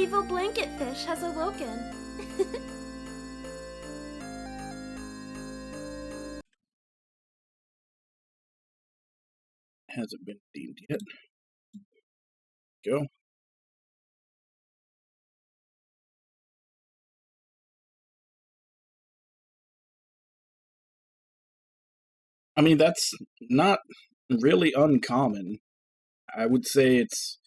evil blanket fish has awoken. Hasn't been deemed yet. Go. I mean, that's not really uncommon. I would say it's...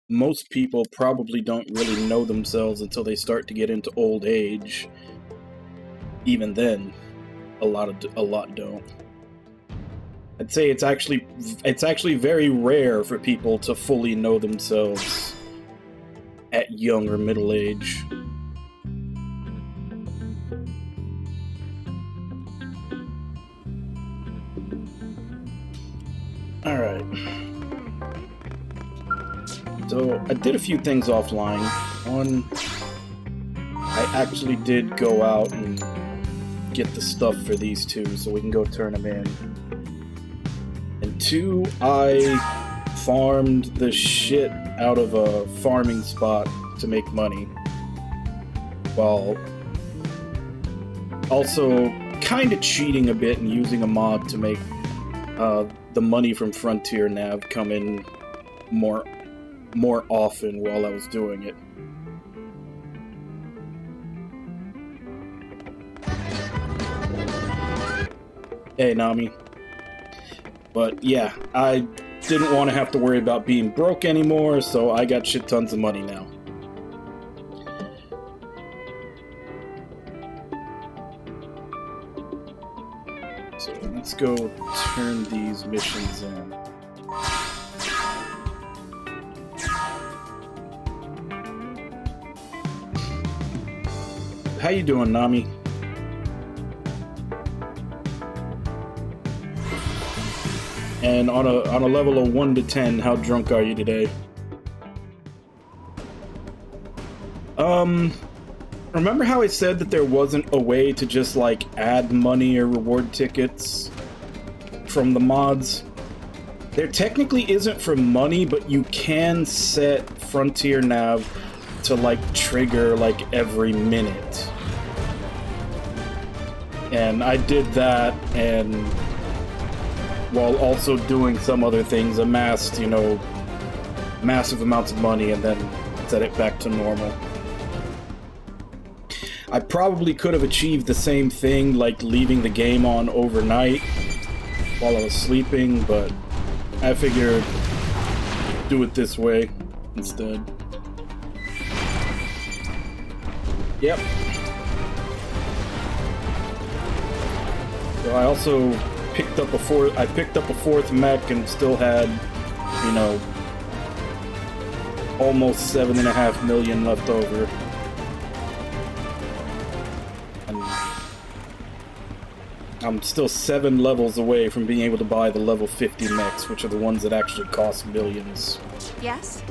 most people probably don't really know themselves until they start to get into old age. Even then, a lot don't. I'd say it's actually very rare for people to fully know themselves at young or middle age. Alright. So, I did a few things offline. One, I actually did go out and get the stuff for these two so we can go turn them in. And two, I farmed the shit out of a farming spot to make money. While also kind of cheating a bit and using a mod to make the money from Frontier Nav come in more often while I was doing it. Hey, Nami. But yeah, I didn't want to have to worry about being broke anymore, so I got shit tons of money now. So let's go turn these missions in. How you doing, Nami? And on a level of 1 to 10, how drunk are you today? Remember how I said that there wasn't a way to just, like, add money or reward tickets from the mods? There technically isn't for money, but you can set Frontier Nav to, like, trigger, like, every minute. And I did that, and while also doing some other things, amassed, you know, massive amounts of money and then set it back to normal. I probably could have achieved the same thing, like leaving the game on overnight while I was sleeping, but I figured do it this way instead. Yep. So I also picked up a fourth mech and still had, you know, almost 7.5 million left over. And I'm still 7 levels away from being able to buy the level 50 mechs, which are the ones that actually cost millions. Yes?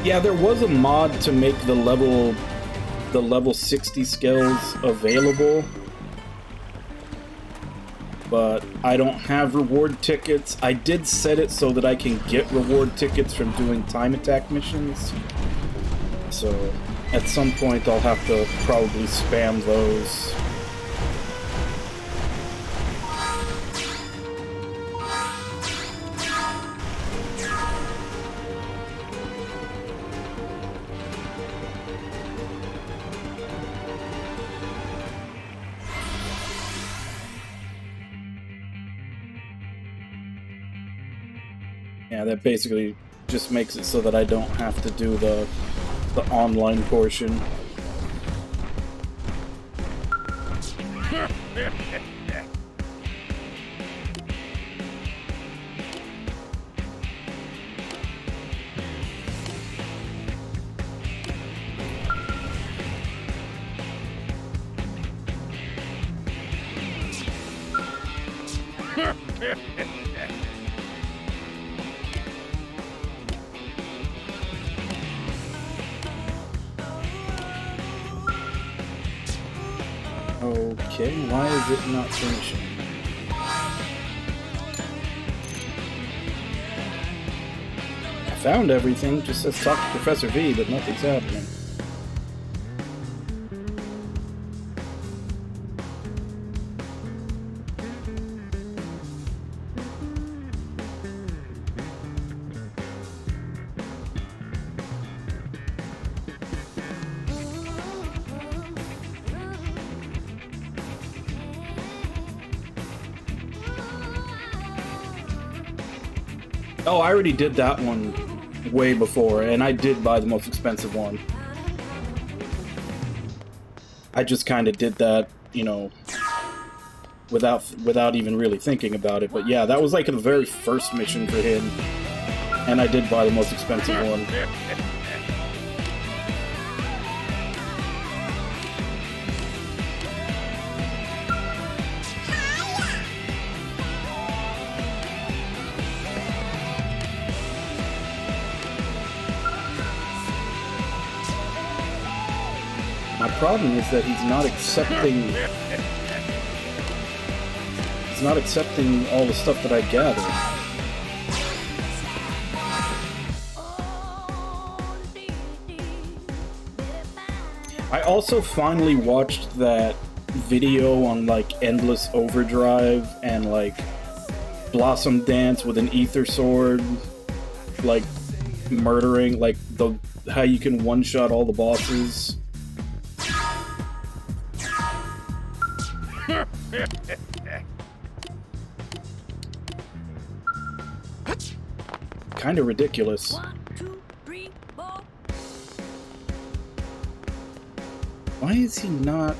Yeah, there was a mod to make the level 60 skills available, but I don't have reward tickets. I did set it so that I can get reward tickets from doing time attack missions, so at some point I'll have to probably spam those. Yeah, that basically just makes it so that I don't have to do the online portion. Okay, why is it not finishing? I found everything, just says talk to Professor V, but nothing's happening. Oh, I already did that one way before, and I did buy the most expensive one. I just kind of did that, you know, without even really thinking about it. But yeah, that was like the very first mission for him, and I did buy the most expensive one. My problem is that he's not accepting all the stuff that I gathered. I also finally watched that video on like Endless Overdrive and like Blossom Dance with an ether sword, like murdering, like how you can one-shot all the bosses. Kind of ridiculous. 1, 2, 3, 4. Why is he not?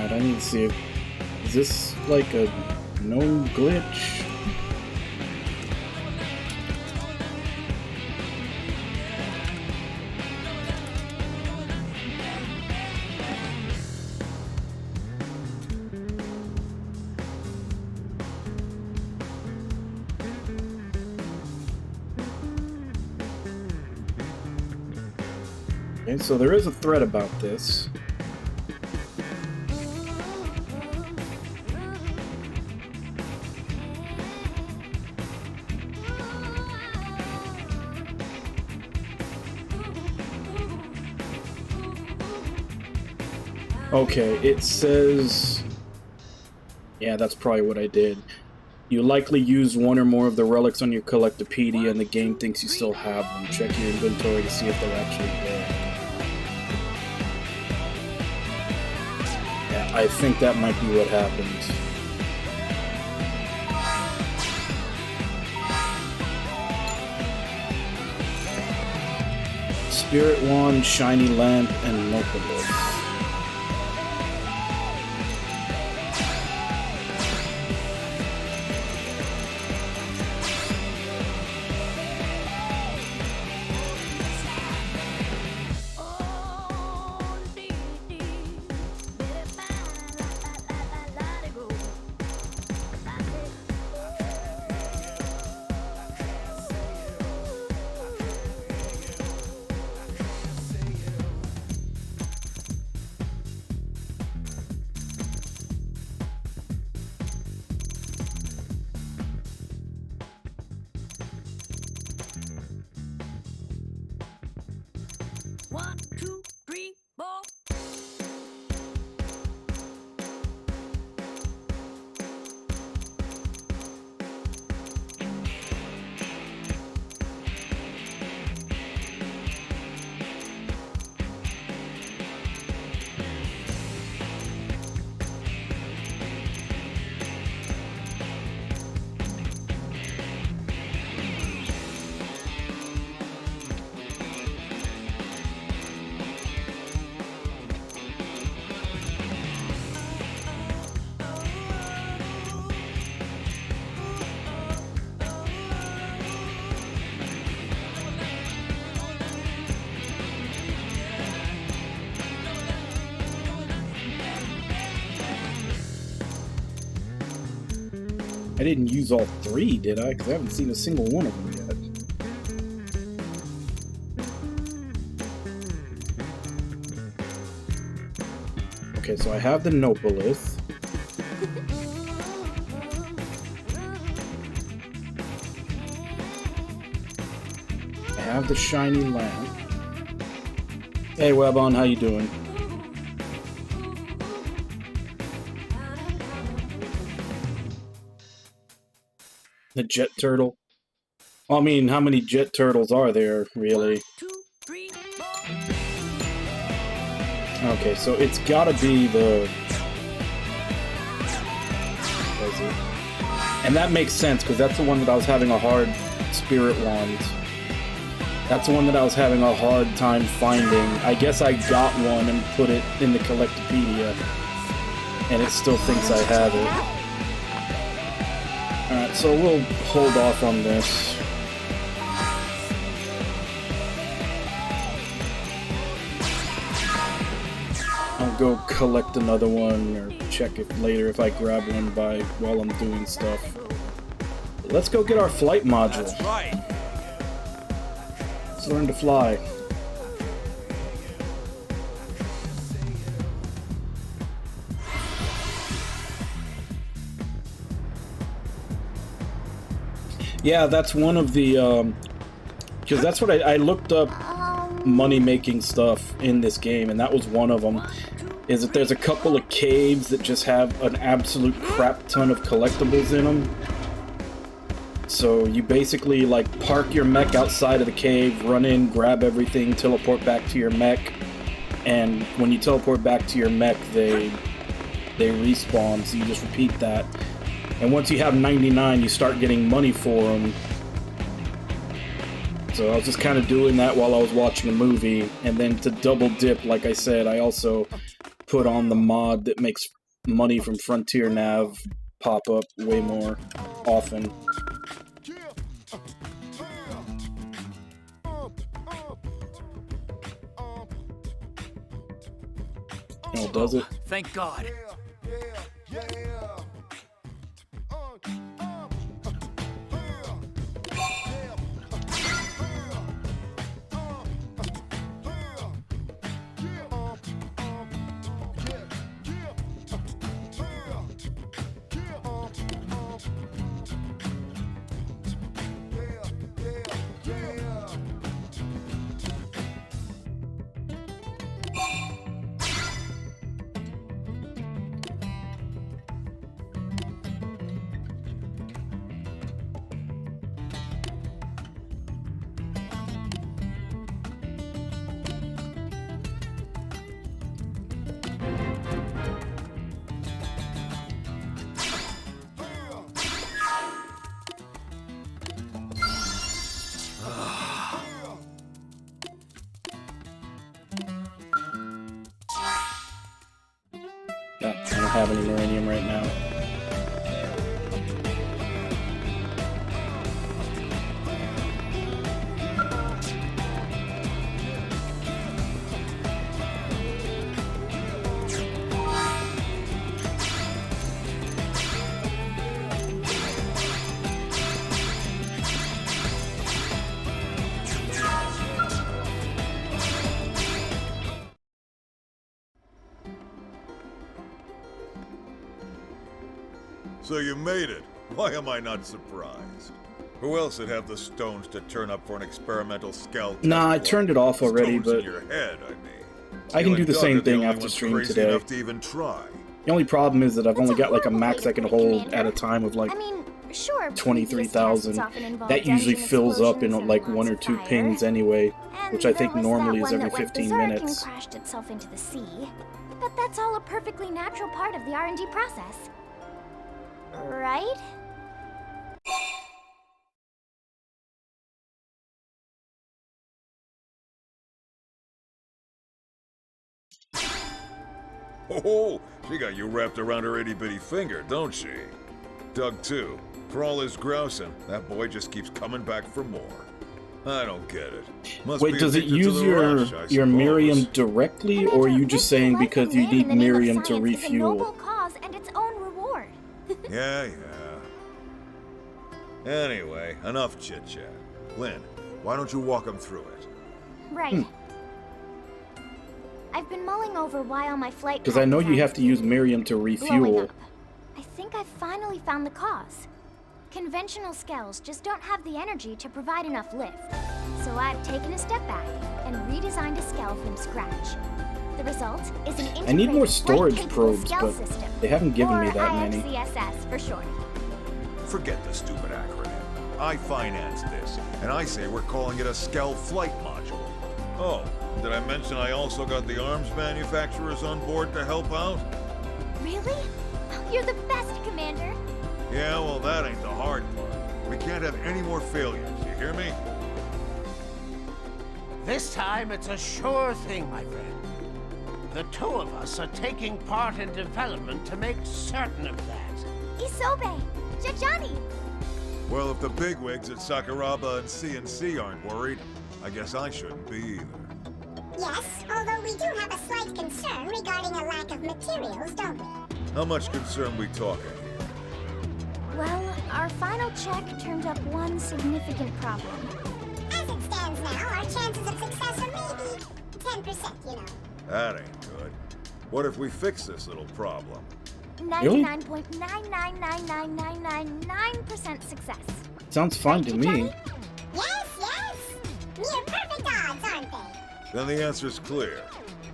I need to see if... Is this like a known glitch? Okay, so there is a thread about this. Okay, it says... Yeah, that's probably what I did. You likely used one or more of the relics on your Collectopedia and the game thinks you still have them. Check your inventory to see if they're actually there. Yeah, I think that might be what happened. Spirit Wand, Shiny Lamp, and Multiple. I didn't use all 3, did I? Because I haven't seen a single one of them yet. Okay, so I have the Nopalith. I have the shiny lamp. Hey, Webon, how you doing? The jet turtle. Well, I mean, how many jet turtles are there, really? 1, 2, 3, 4. Okay, so it's gotta be the... What is it? And that makes sense, because that's the one that I was having a hard... Spirit Wand. That's the one that I was having a hard time finding. I guess I got one and put it in the Collectopedia. And it still thinks I have it. Alright, so we'll hold off on this. I'll go collect another one, or check it later if I grab one while I'm doing stuff. Let's go get our flight module. That's right. Let's learn to fly. Yeah, that's one of the, because that's what I looked up money-making stuff in this game, and that was one of them, is that there's a couple of caves that just have an absolute crap ton of collectibles in them. So you basically, like, park your mech outside of the cave, run in, grab everything, teleport back to your mech, and when you teleport back to your mech, they respawn, so you just repeat that. And once you have 99, you start getting money for them. So I was just kind of doing that while I was watching a movie. And then to double dip, like I said, I also put on the mod that makes money from Frontier Nav pop up way more often. Oh, does it? Thank God. I don't have any uranium right now. So you made it. Why am I not surprised? Who else would have the stones to turn up for an experimental scout? Nah, I turned it off already, stones but in your head, I mean. I can You do and the Doug same are the thing only after ones stream crazy today. enough to even try. The only problem is that I've only got like a max I can hold Commander. at a time of like I mean, sure, 23,000. previous tests often involved That usually dungeon fills up in explosions like and 1 or lots 2 of fire. pings anyway, And which I there think was normally that is one every that went 15 berserk minutes. and crashed itself into the sea. But that's all a perfectly natural part of the R&D process. Right? Oh, she got you wrapped around her itty-bitty finger, don't she? Doug, too. For all his grousing, that boy just keeps coming back for more. I don't get it. Must Wait, be does it addicted to use the your rush, I your Miriam suppose. directly, or are you just saying because you need Miriam to Is a noble refuel? cause and its own reward. Yeah. Anyway, enough chit-chat. Lynn, why don't you walk him through it? Right. I've been mulling over why all my flight Because I know you patterns have to use Miriam to blowing refuel. up. I think I've finally found the cause. Conventional skells just don't have the energy to provide enough lift. So I've taken a step back and redesigned a skell from scratch. The result is an integrated I need more storage flight-capable probes, skell but system, they haven't given me or that many. IFCSS for short. Forget the stupid acronym. I financed this, and I say we're calling it a Skell Flight Module. Oh, did I mention I also got the arms manufacturers on board to help out? Really? You're the best, Commander. Yeah, well, that ain't the hard part. We can't have any more failures, you hear me? This time it's a sure thing, my friend. The two of us are taking part in development to make certain of that. Isobe! Jajani! Well, if the bigwigs at Sakuraba and CNC aren't worried, I guess I shouldn't be either. Yes, although we do have a slight concern regarding a lack of materials, don't we? How much concern we talking here? Well, our final check turned up one significant problem. As it stands now, our chances of success are maybe 10%, you know. That ain't good. What if we fix this little problem? 99.9999999% success. Sounds fine to me. Yes, yes! Near perfect odds, aren't they? Then the answer's clear.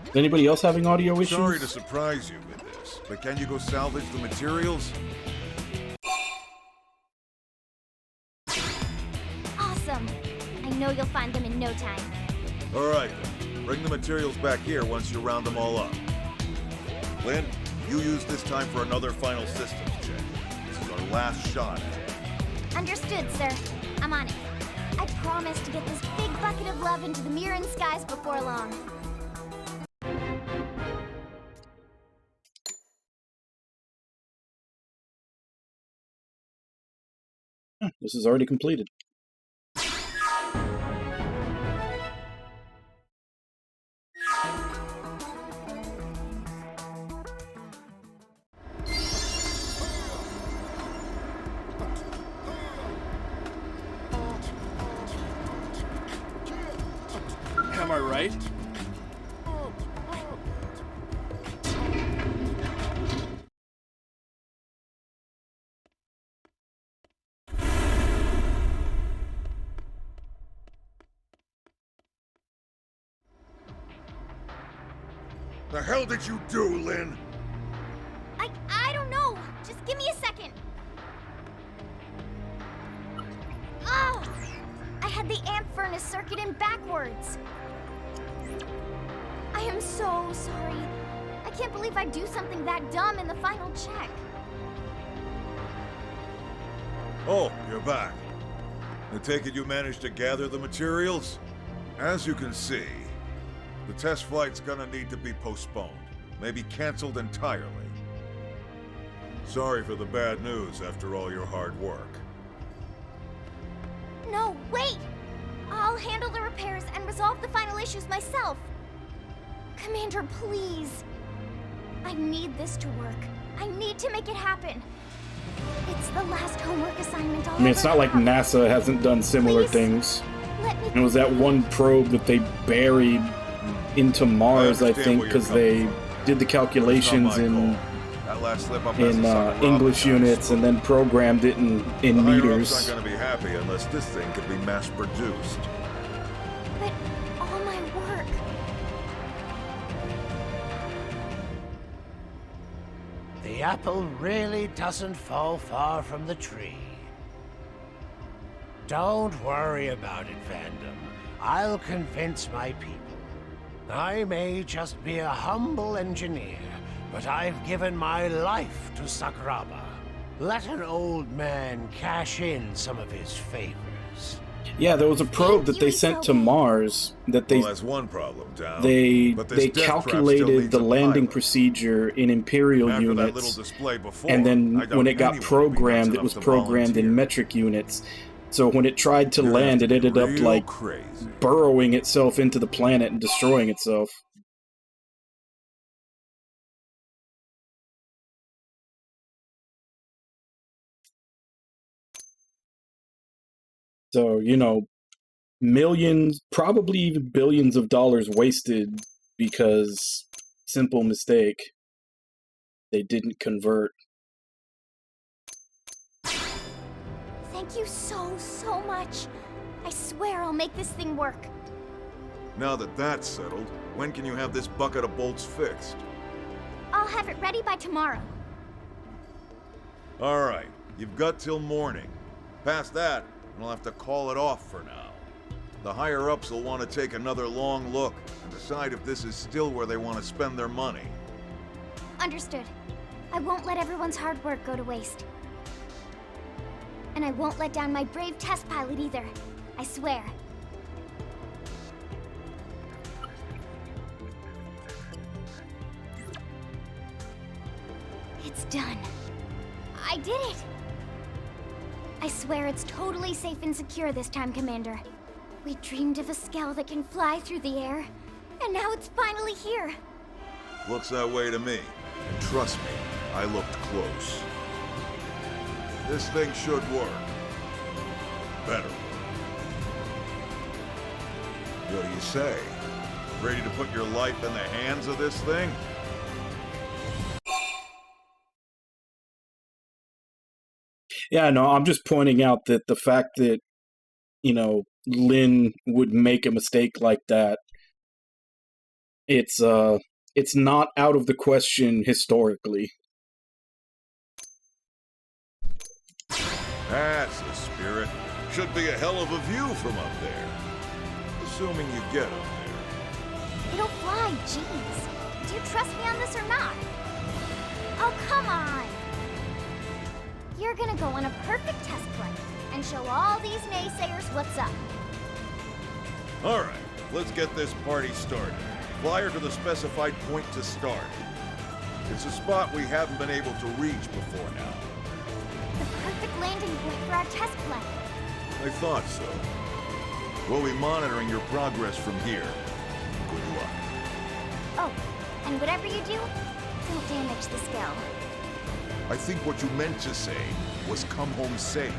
Is anybody else having audio issues? Sorry to surprise you with this, but can you go salvage the materials? Awesome! I know you'll find them in no time. All right, then. Bring the materials back here once you round them all up. Lynn, you use this time for another final systems check. This is our last shot at it. Understood, sir. I'm on it. I promise to get this big bucket of love into the Mirren skies before long. This is already completed. Am I right? The hell did you do, Lynn? I don't know. Just give me a second. Oh! I had the amp furnace circuit in backwards. I am so sorry. I can't believe I'd do something that dumb in the final check. Oh, you're back. I take it you managed to gather the materials? As you can see, the test flight's gonna need to be postponed. Maybe canceled entirely. Sorry for the bad news after all your hard work. No, wait! I'll handle the repairs and resolve the final issues myself. Commander, please. I need this to work. I need to make it happen. It's the last homework assignment I'll I mean, it's ever not like have. NASA hasn't done similar Please, things. Let me It was that one probe that they buried into Mars, I understand think, where you're because coming they from. did the calculations It's not my in call. That last slip up has in the Sakuraba English guys units and then programmed it in The higher-ups meters. aren't gonna be happy unless this thing can be mass-produced. But all my work. The apple really doesn't fall far from the tree. Don't worry about it, Fandom. I'll convince my people. I may just be a humble engineer, but I've given my life to Sakuraba. Let an old man cash in some of his favors. Yeah, there was a probe that they sent to Mars that they Well, that's one problem down. they But this they death trap still calculated needs the a landing pilot. procedure in Imperial After that little units, display before, and I then doubt when it got anyone would be programmed, nuts it was enough to programmed in volunteer. metric units. So when it tried to You're gonna have land, to it be ended up real like crazy. burrowing itself into the planet and destroying itself. So, you know, millions, probably even billions of dollars wasted because simple mistake. They didn't convert. Thank you so much. I swear I'll make this thing work. Now that that's settled, when can you have this bucket of bolts fixed? I'll have it ready by tomorrow. All right, you've got till morning. Past that, and I'll have to call it off for now. The higher-ups will want to take another long look and decide if this is still where they want to spend their money. Understood. I won't let everyone's hard work go to waste. And I won't let down my brave test pilot either. I swear. It's done. I did it! I swear it's totally safe and secure this time, Commander. We dreamed of a Skell that can fly through the air, and now it's finally here. Looks that way to me. And trust me, I looked close. This thing should work. Better work. What do you say? Ready to put your life in the hands of this thing? Yeah, no, I'm just pointing out that the fact that, you know, Lin would make a mistake like that, it's not out of the question historically. That's the spirit. Should be a hell of a view from up there. Assuming you get up there. It'll fly, jeez. Do you trust me on this or not? Oh, come on! You're gonna go on a perfect test flight and show all these naysayers what's up. All right, let's get this party started. Fly her to the specified point to start. It's a spot we haven't been able to reach before now. The perfect landing point for our test flight. I thought so. We'll be monitoring your progress from here. Good luck. Oh, and whatever you do, don't damage the Skell. I think what you meant to say was come home safe.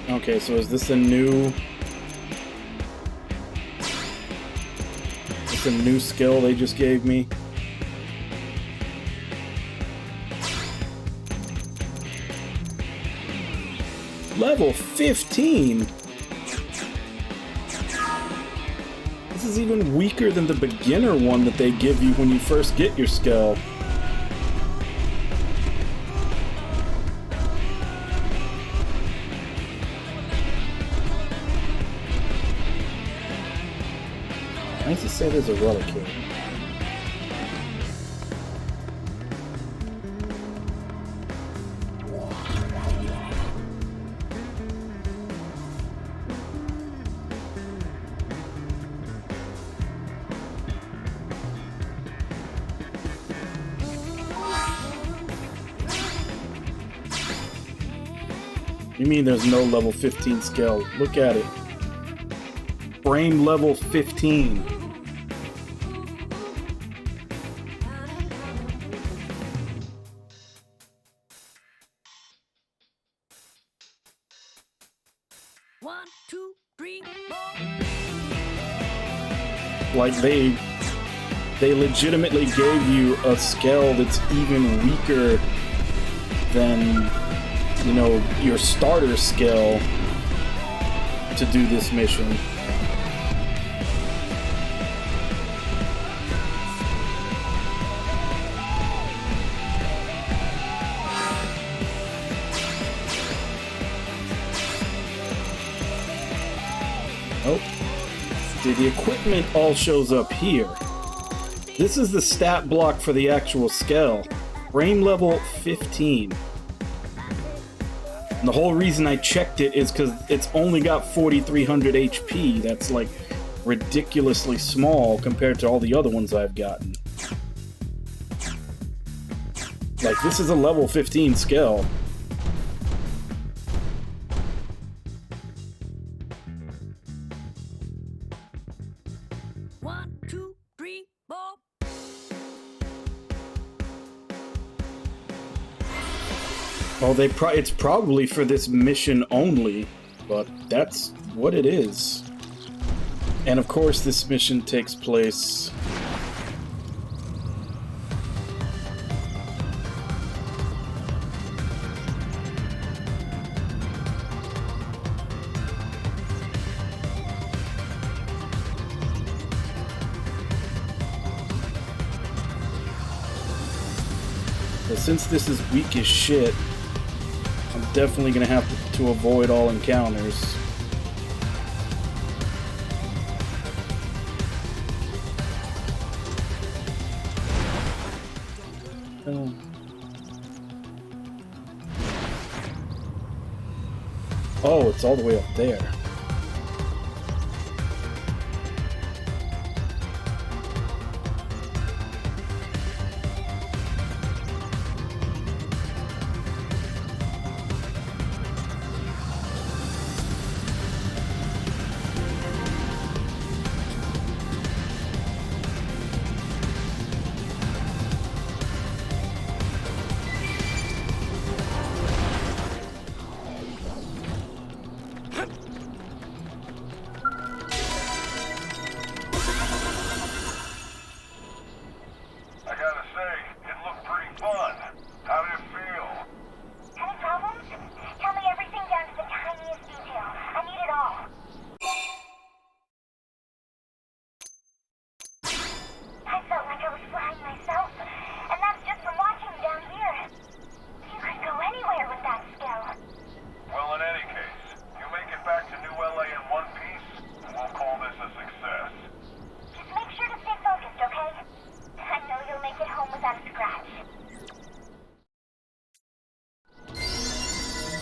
Okay, so is this a new... It's a new skill they just gave me? Level 15? This is even weaker than the beginner one that they give you when you first get your skill. Nice to say there's a relic here. You mean there's no level 15 skill? Look at it. Frame level 15. One, two, three, four. Like they legitimately gave you a skill that's even weaker than, you know, your starter skill to do this mission. Oh, the equipment all shows up here. This is the stat block for the actual skill. Frame level 15. And the whole reason I checked it is because it's only got 4,300 HP. That's like ridiculously small compared to all the other ones I've gotten. Like, this is a level 15 skill. Well, it's probably for this mission only, but that's what it is. And of course, this mission takes place... So since this is weak as shit, I'm definitely gonna have to avoid all encounters. Oh, it's all the way up there.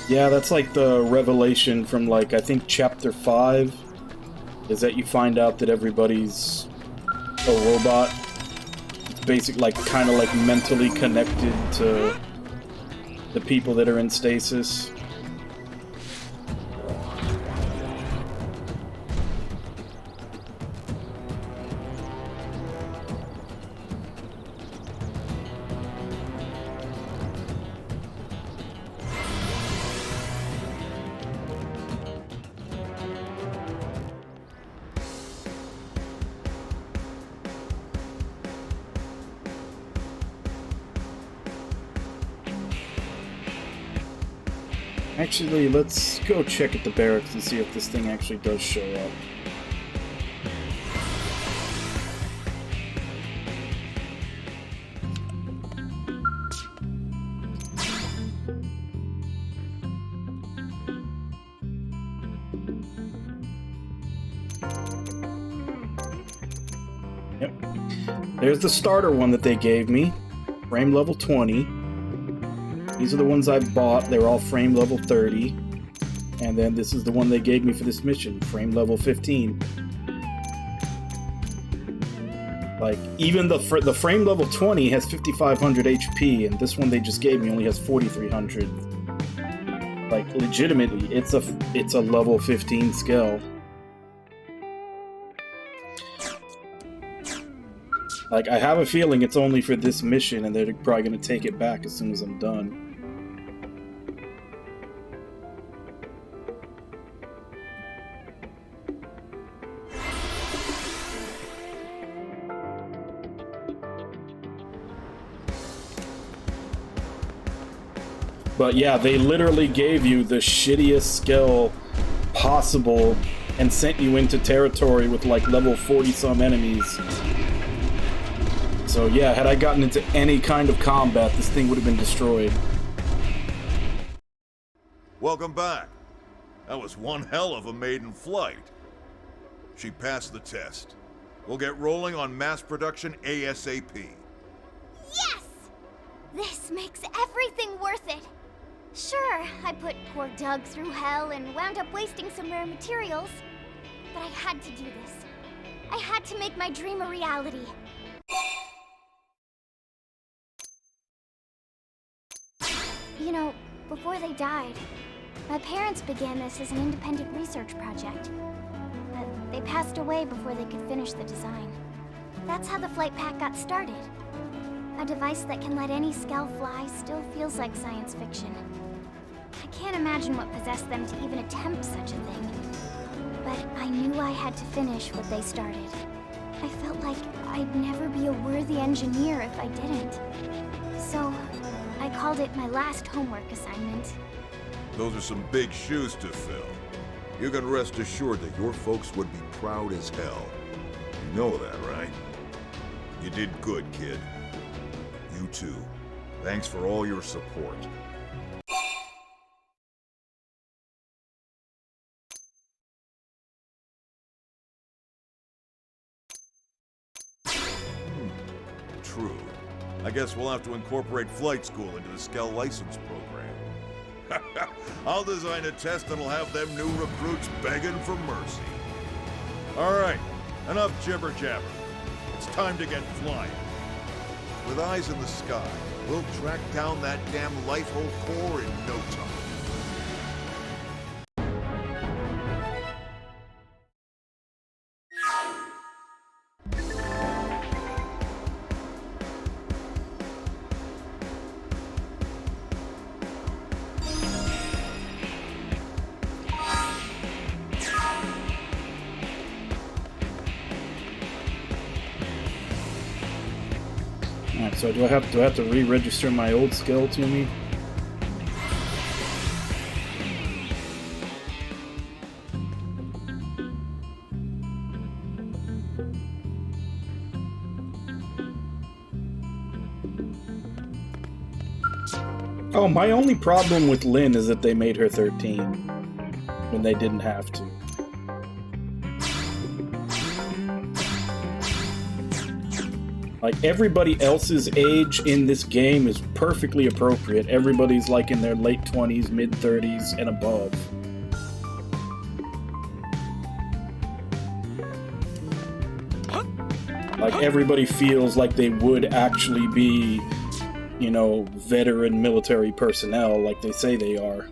Yeah, that's like the revelation from, like, I think chapter 5, is that you find out that everybody's a robot. It's basically, like, kind of like mentally connected to the people that are in stasis. Actually, let's go check at the barracks and see if this thing actually does show up. Yep. There's the starter one that they gave me. Frame level 20. These are the ones I've bought. They're all frame level 30. And then this is the one they gave me for this mission, frame level 15. Like, even the frame level 20 has 5,500 HP, and this one they just gave me only has 4,300. Like, legitimately, it's a level 15 skill. Like, I have a feeling it's only for this mission, and they're probably going to take it back as soon as I'm done. But yeah, they literally gave you the shittiest skill possible and sent you into territory with like level 40-some enemies. So yeah, had I gotten into any kind of combat, this thing would have been destroyed. Welcome back. That was one hell of a maiden flight. She passed the test. We'll get rolling on mass production ASAP. Yes! This makes everything worth it. Sure, I put poor Doug through hell and wound up wasting some rare materials. But I had to do this. I had to make my dream a reality. You know, before they died, my parents began this as an independent research project. But they passed away before they could finish the design. That's how the flight pack got started. A device that can let any Skell fly still feels like science fiction. I can't imagine what possessed them to even attempt such a thing. But I knew I had to finish what they started. I felt like I'd never be a worthy engineer if I didn't. So, I called it my last homework assignment. Those are some big shoes to fill. You can rest assured that your folks would be proud as hell. You know that, right? You did good, kid. You too. Thanks for all your support. True. I guess we'll have to incorporate flight school into the Skell license program. I'll design a test that'll have them new recruits begging for mercy. Alright, enough jibber-jabber. It's time to get flying. With eyes in the sky, we'll track down that damn Lifehold core in no time. Alright, so do I have to re-register my old skill to me? Oh, my only problem with Lynn is that they made her 13 when they didn't have to. Like, everybody else's age in this game is perfectly appropriate. Everybody's like in their late 20s, mid 30s, and above. Like, everybody feels like they would actually be, you know, veteran military personnel like they say they are.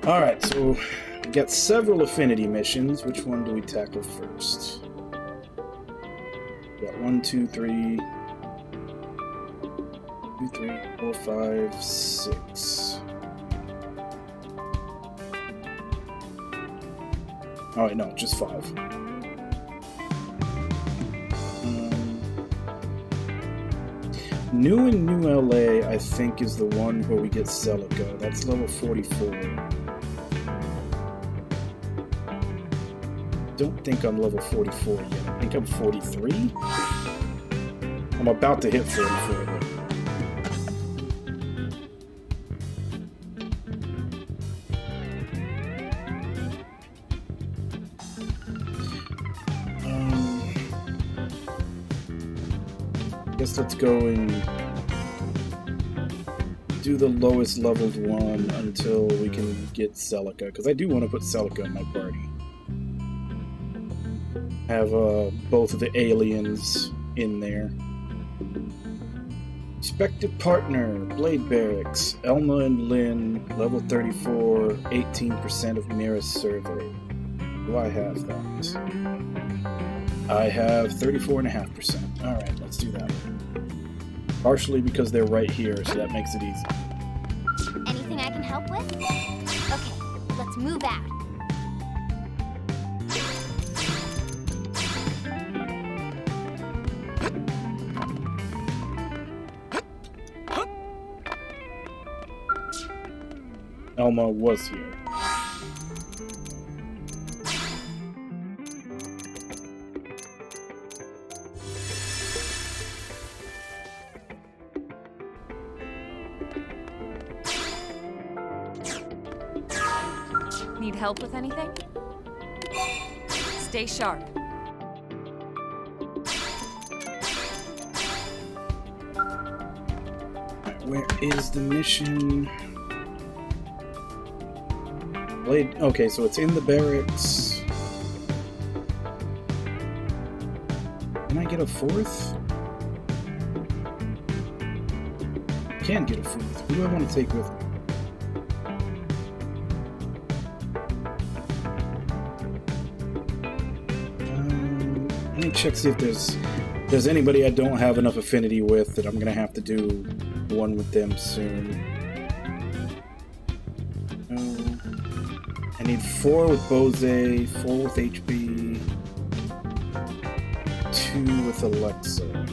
Alright, so we got several affinity missions. Which one do we tackle first? We got 1, 2, 3, 2, 3, 4, 5, 6. Oh wait, no, just 5. New in New LA, I think, is the one where we get Celica. That's level 44. Don't think I'm level 44 yet. I think I'm 43? I'm about to hit 44 though. Guess let's go and do the lowest leveled one until we can get Celica, because I do want to put Celica in my party. Have both of the aliens in there. Expected partner, Blade Barracks, Elma and Lynn, level 34, 18% of nearest survey. Do I have that? I have 34.5%. Alright, let's do that. Partially because they're right here, so that makes it easy. Anything I can help with? Okay, let's move out. Elma was here. Need help with anything? Stay sharp. Where is the mission? Blade. Okay, so it's in the barracks. Can I get a 4th? can get a freeze. Who do I want to take with me? Let me check, see if there's anybody I don't have enough affinity with that I'm gonna have to do one with them soon. I need 4 with Bose, 4 with HB, 2 with Alexa.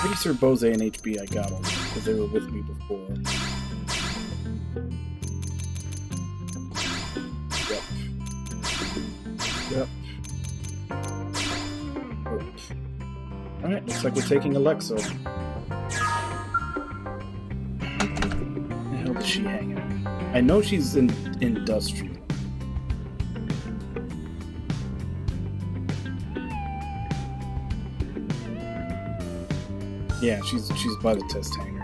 Pretty sure Bose and HB I got them because they were with me before. Yep. Alright, looks like we're taking Alexa. Where the hell does she hang out? I know she's in industrial. Yeah, she's by the test hangar.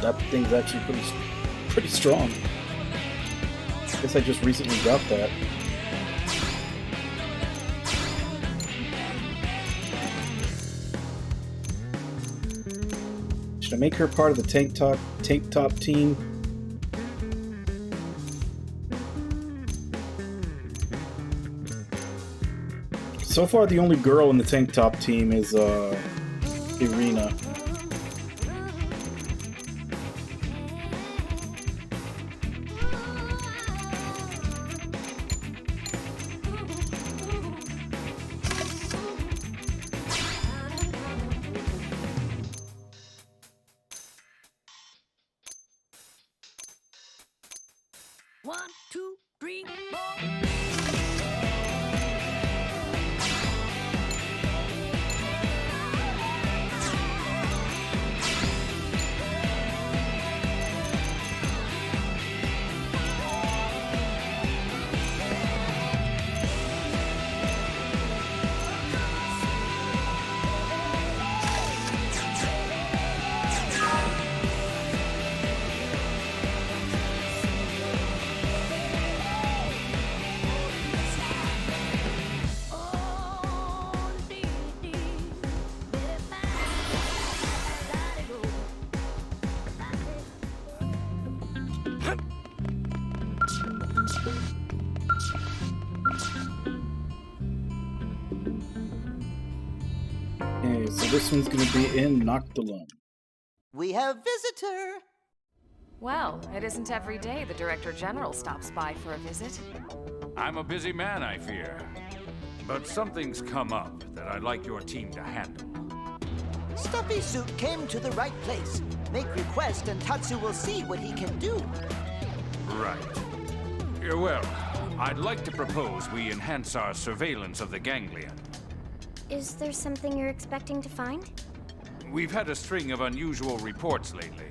That thing's actually pretty strong. I guess I just recently got that. Should I make her part of the tank top team? So far, the only girl in the tank top team is Irina. Okay, so this one's gonna be in Noctilum. We have visitor! Well, it isn't every day the Director General stops by for a visit. I'm a busy man, I fear. But something's come up that I'd like your team to handle. Stuffy Suit came to the right place. Make request and Tatsu will see what he can do. Right. Well, I'd like to propose we enhance our surveillance of the ganglion. Is there something you're expecting to find? We've had a string of unusual reports lately.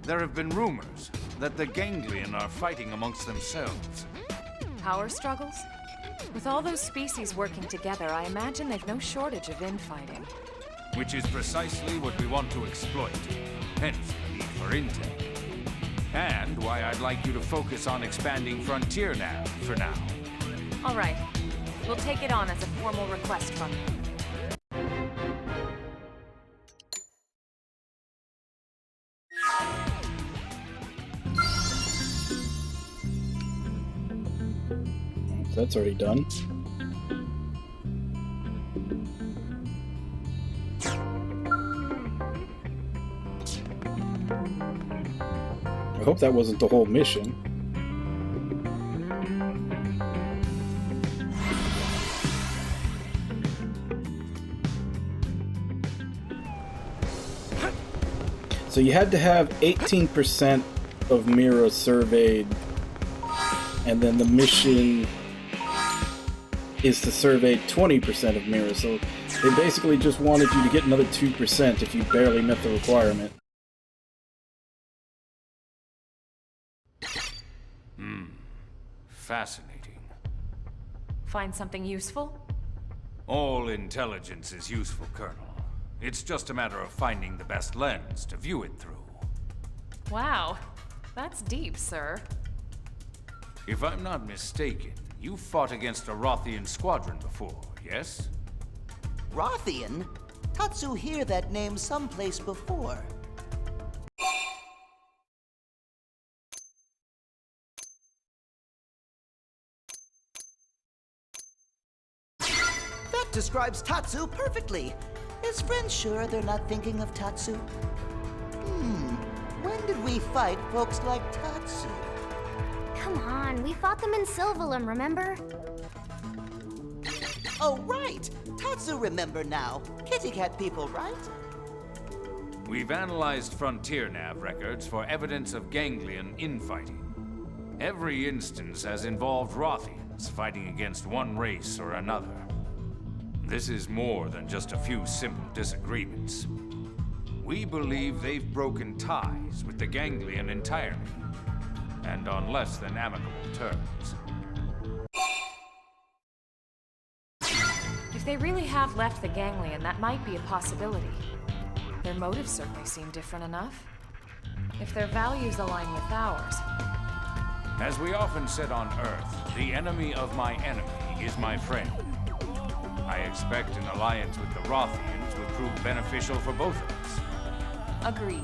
There have been rumors that the ganglion are fighting amongst themselves. Power struggles? With all those species working together, I imagine they've no shortage of infighting. Which is precisely what we want to exploit. Hence the need for intel. And why I'd like you to focus on expanding Frontier Nav for now. All right. We'll take it on as a formal request from you. That's already done. I hope that wasn't the whole mission. So you had to have 18% of Mira surveyed, and then the mission is to survey 20% of Mira. So they basically just wanted you to get another 2% if you barely met the requirement. Fascinating. Find something useful? All intelligence is useful, Colonel. It's just a matter of finding the best lens to view it through. Wow, that's deep, sir. If I'm not mistaken, you fought against a Rothian squadron before, yes? Rothian? Tatsu hear that name someplace before. That describes Tatsu perfectly. Is friends sure they're not thinking of Tatsu? When did we fight folks like Tatsu? Come on, we fought them in Sylvalum, remember? Oh, right! Tatsu remember now. Kitty cat people, right? We've analyzed Frontier Nav records for evidence of ganglion infighting. Every instance has involved Rothians fighting against one race or another. This is more than just a few simple disagreements. We believe they've broken ties with the ganglion entirely, and on less than amicable terms. If they really have left the ganglion, that might be a possibility. Their motives certainly seem different enough. If their values align with ours. As we often said on Earth, the enemy of my enemy is my friend. I expect an alliance with the Rothians would prove beneficial for both of us. Agreed.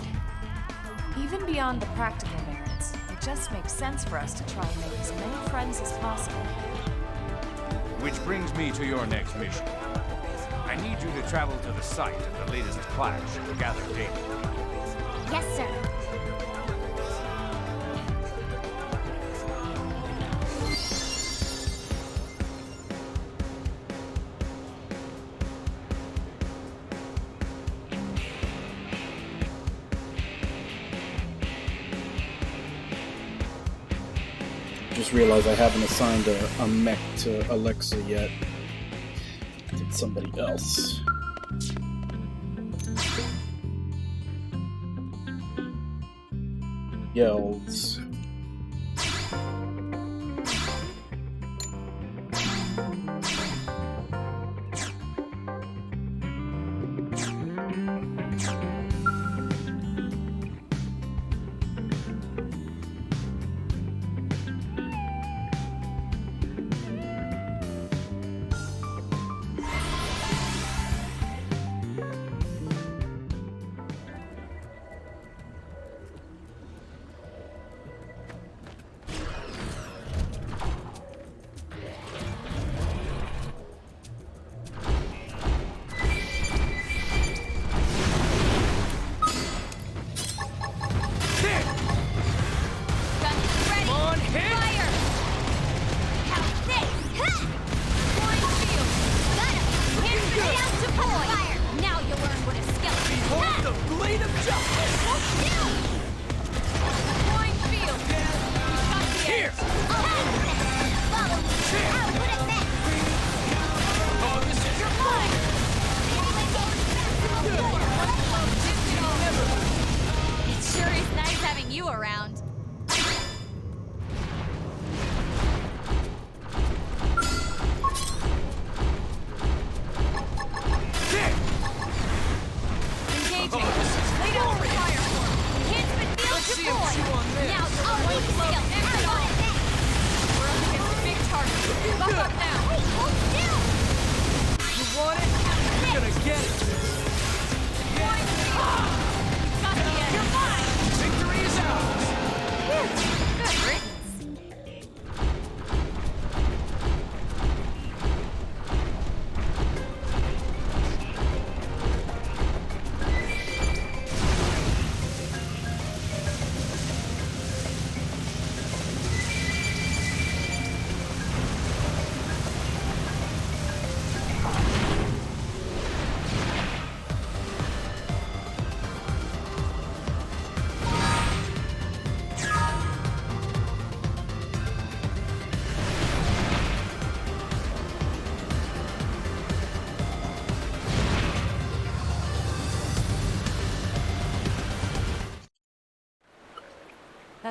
Even beyond the practical merits, it just makes sense for us to try and make as many friends as possible. Which brings me to your next mission. I need you to travel to the site of the latest clash and gather data. Yes, sir. Just realized I haven't assigned a mech to Alexa yet. Did somebody else. Yells.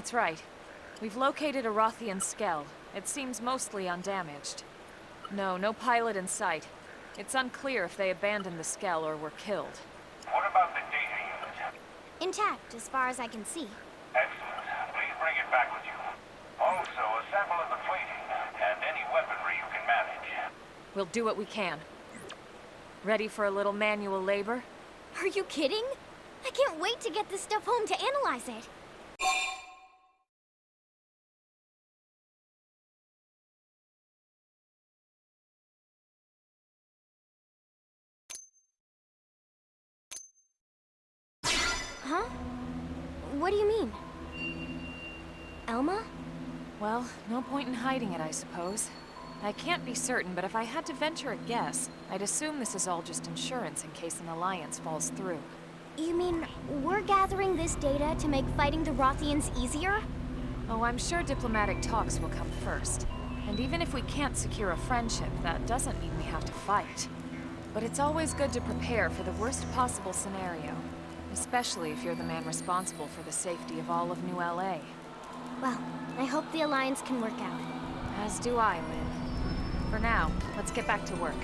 That's right. We've located a Rothian Skell. It seems mostly undamaged. No pilot in sight. It's unclear if they abandoned the Skell or were killed. What about the data unit? Intact, as far as I can see. Excellent. Please bring it back with you. Also, a sample of the plating and any weaponry you can manage. We'll do what we can. Ready for a little manual labor? Are you kidding? I can't wait to get this stuff home to analyze it. Huh? What do you mean? Elma? Well, no point in hiding it, I suppose. I can't be certain, but if I had to venture a guess, I'd assume this is all just insurance in case an alliance falls through. You mean we're gathering this data to make fighting the Rothians easier? Oh, I'm sure diplomatic talks will come first. And even if we can't secure a friendship, that doesn't mean we have to fight. But it's always good to prepare for the worst possible scenario. Especially if you're the man responsible for the safety of all of New LA. Well, I hope the Alliance can work out. As do I, Lynn. For now, let's get back to work.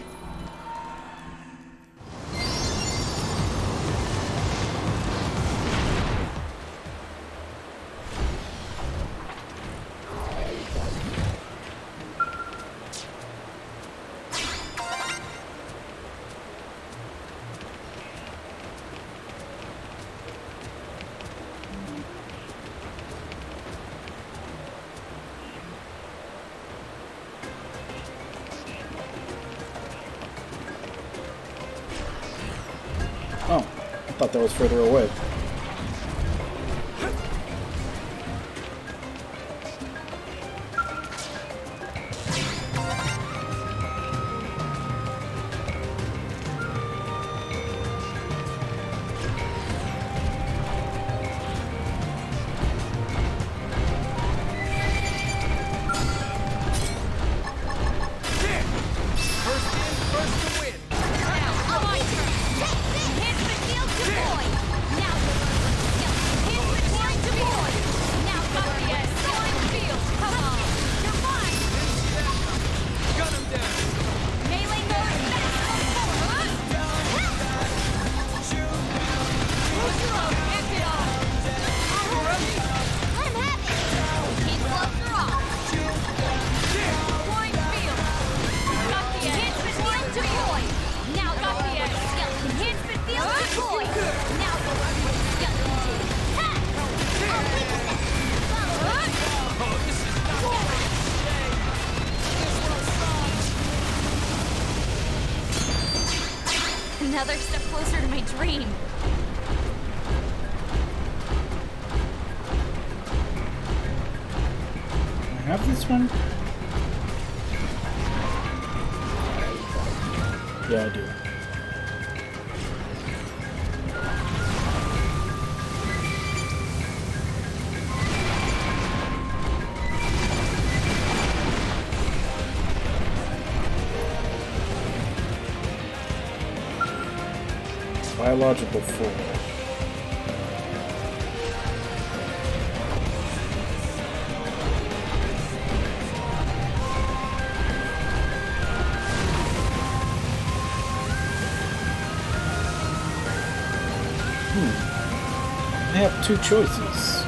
Oh, I thought that was further away. Another step closer to my dream. I have this one? Yeah, I do. Biological 4. I have two choices.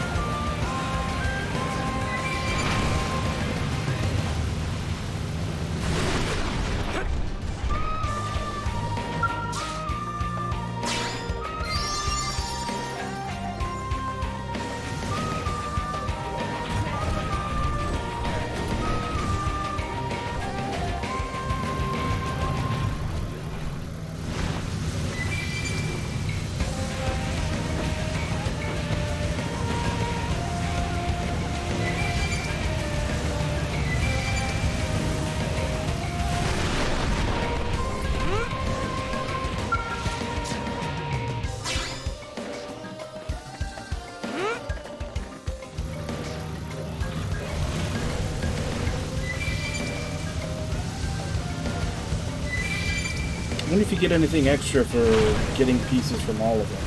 I wonder if you get anything extra for getting pieces from all of them.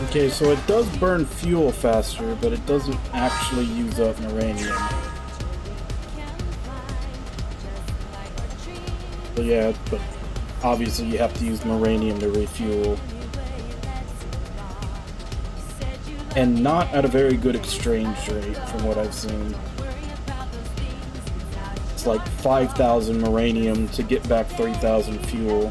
Okay, so it does burn fuel faster, but it doesn't actually use up uranium. So yeah, but obviously you have to use uranium to refuel. And not at a very good exchange rate, from what I've seen. It's like 5,000 uranium to get back 3,000 fuel.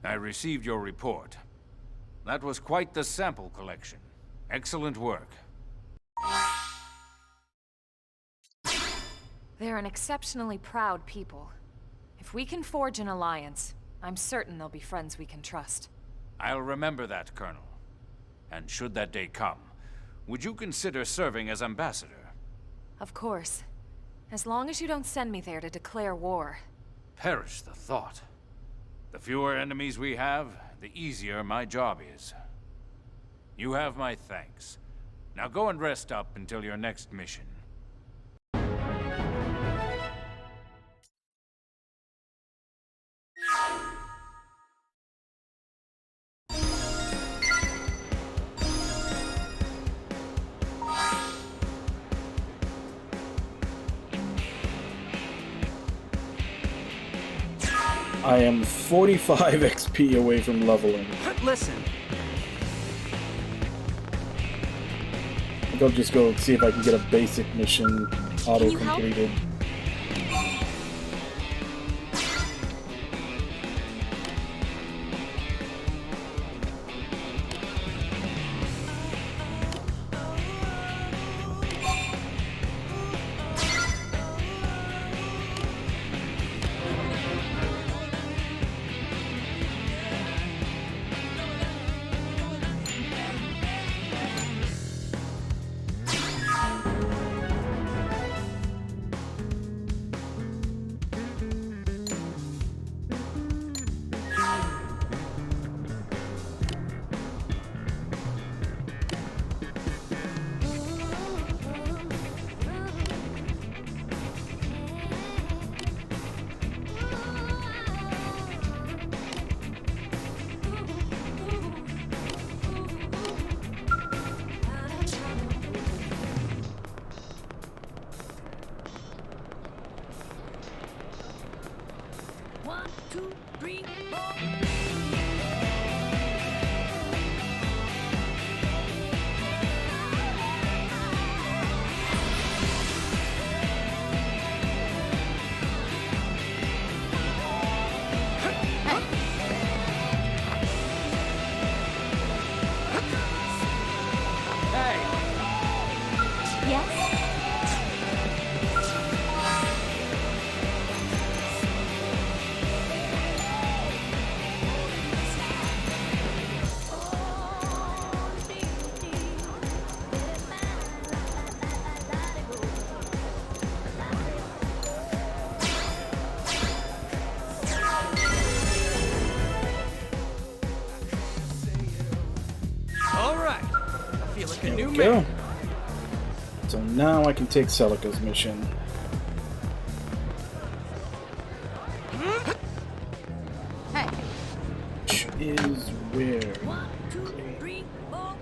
I received your report. That was quite the sample collection. Excellent work. They're an exceptionally proud people. If we can forge an alliance, I'm certain they'll be friends we can trust. I'll remember that, Colonel. And should that day come, would you consider serving as ambassador? Of course. As long as you don't send me there to declare war. Perish the thought. The fewer enemies we have, the easier my job is. You have my thanks. Now go and rest up until your next mission. I am 45 XP away from leveling. Listen. I think I'll just go see if I can get a basic mission auto-completed. One, two, three, four. There we go. So now I can take Celica's mission. Which is where? One, two, three, four.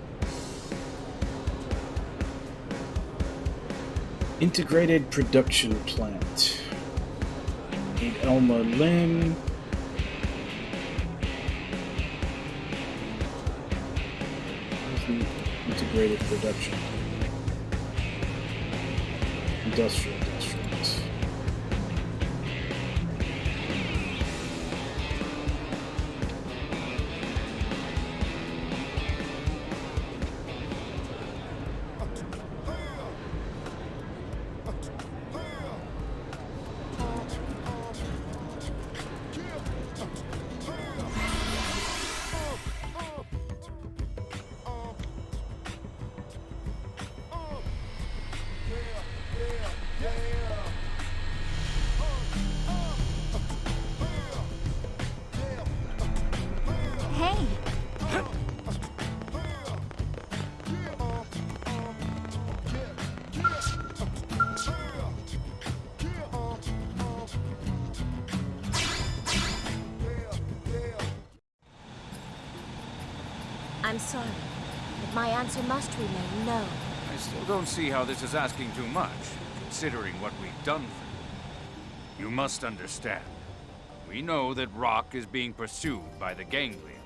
Integrated production plant. Need Elma Lim. Integrated production. Industrial districts. I'm sorry, but my answer must remain no. I still don't see how this is asking too much, considering what we've done for you. You must understand. We know that Rock is being pursued by the Ganglion,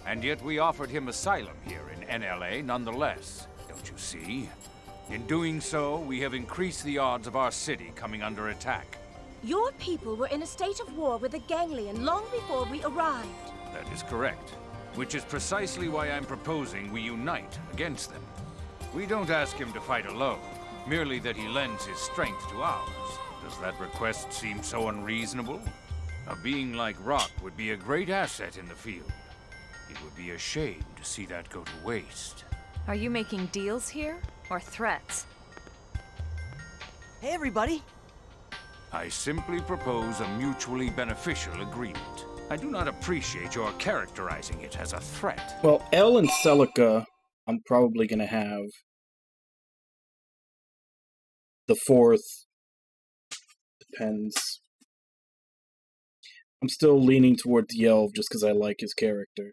and yet we offered him asylum here in NLA nonetheless. Don't you see? In doing so, we have increased the odds of our city coming under attack. Your people were in a state of war with the Ganglion long before we arrived. That is correct. Which is precisely why I'm proposing we unite against them. We don't ask him to fight alone, merely that he lends his strength to ours. Does that request seem so unreasonable? A being like Rock would be a great asset in the field. It would be a shame to see that go to waste. Are you making deals here, or threats? Hey, everybody! I simply propose a mutually beneficial agreement. I do not appreciate your characterizing it as a threat. Well, Elle and Celica, I'm probably gonna have. The fourth depends. I'm still leaning towards Yelv just because I like his character.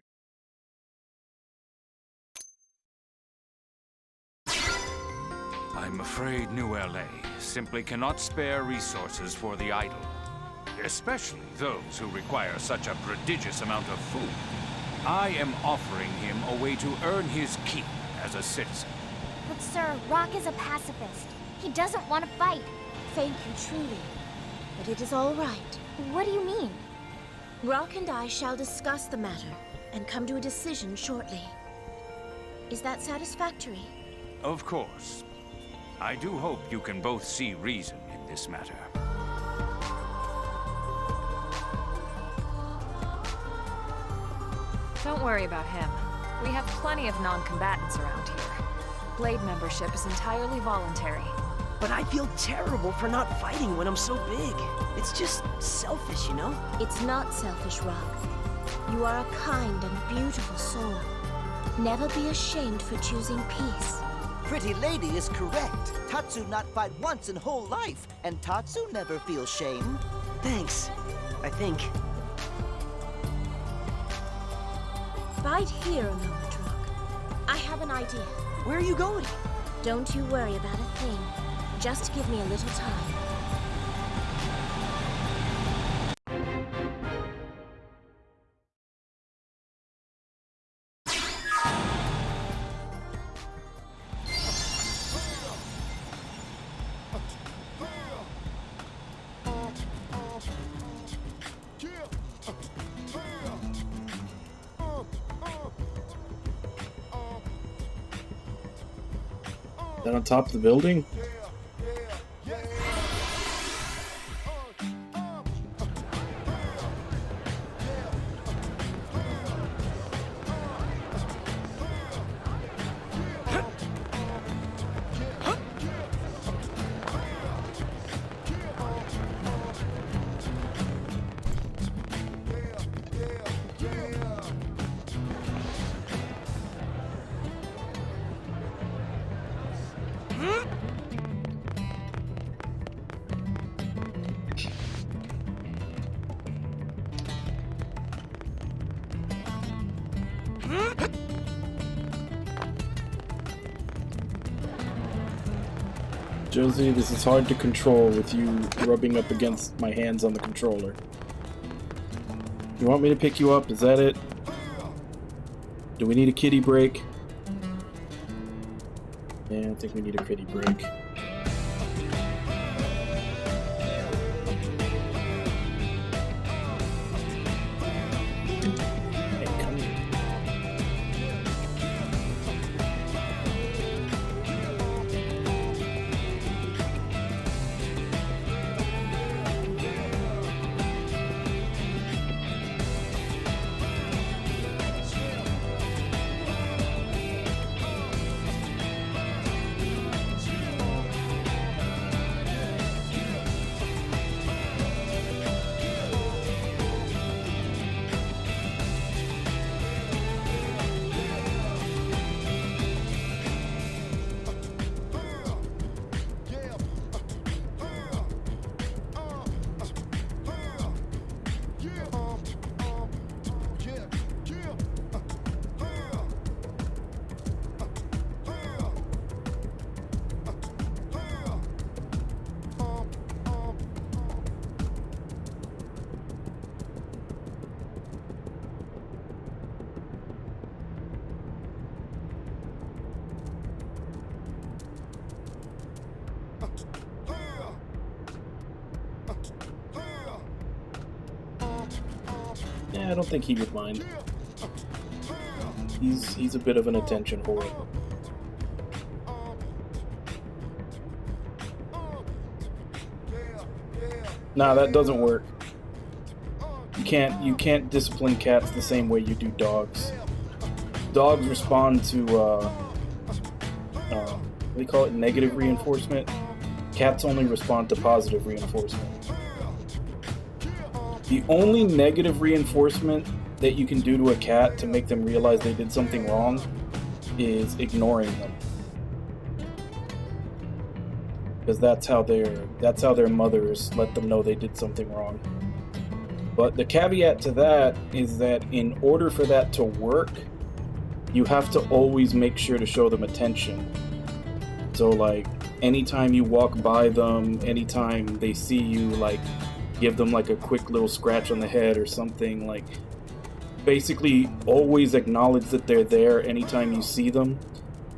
I'm afraid New LA simply cannot spare resources for the idle. Especially those who require such a prodigious amount of food. I am offering him a way to earn his keep as a citizen. But sir, Rock is a pacifist. He doesn't want to fight. Thank you, truly. But it is all right. What do you mean? Rock and I shall discuss the matter and come to a decision shortly. Is that satisfactory? Of course. I do hope you can both see reason in this matter. Don't worry about him. We have plenty of non-combatants around here. Blade membership is entirely voluntary. But I feel terrible for not fighting when I'm so big. It's just selfish, you know? It's not selfish, Rock. You are a kind and beautiful soul. Never be ashamed for choosing peace. Pretty lady is correct. Tatsu not fight once in whole life, and Tatsu never feels shame. Thanks, I think. Bide here a moment, Rock. I have an idea. Where are you going? Don't you worry about a thing. Just give me a little time. Is that on top of the building? Josie, this is hard to control with you rubbing up against my hands on the controller. You want me to pick you up? Is that it? Do we need a kitty break? Yeah, I think we need a kitty break. Hey, come here. I don't think he would mind. He's a bit of an attention whore. Nah, that doesn't work. You can't discipline cats the same way you do dogs. Dogs respond to what do you call it? Negative reinforcement. Cats only respond to positive reinforcement. The only negative reinforcement that you can do to a cat to make them realize they did something wrong is ignoring them. Because that's how their mothers let them know they did something wrong. But the caveat to that is that in order for that to work, you have to always make sure to show them attention. So like, anytime you walk by them, anytime they see you, like, give them like a quick little scratch on the head or something, like, basically always acknowledge that they're there anytime you see them,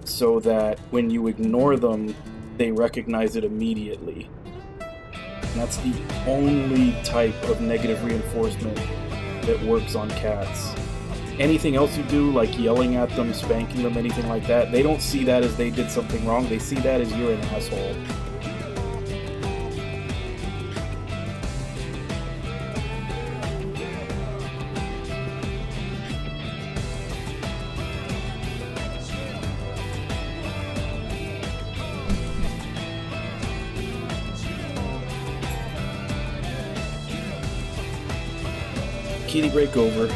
so that when you ignore them, they recognize it immediately. And that's the only type of negative reinforcement that works on cats. Anything else you do, like yelling at them, spanking them, anything like that, they don't see that as they did something wrong. They see that as you're an asshole. Kitty breakover.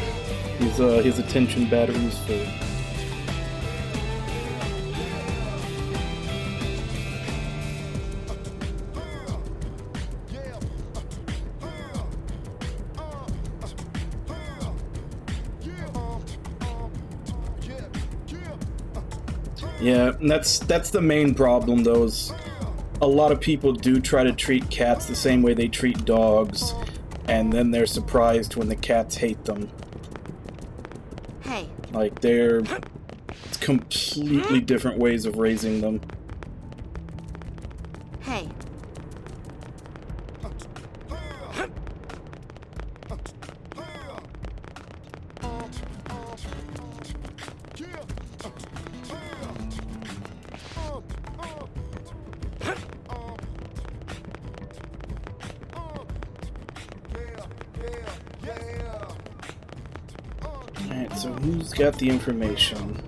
His attention battery is full. Yeah, and that's the main problem, though, is a lot of people do try to treat cats the same way they treat dogs, and then they're surprised when the cats hate them. Hey. Like, they're completely different ways of raising them. Hey. Alright, so who's got the information?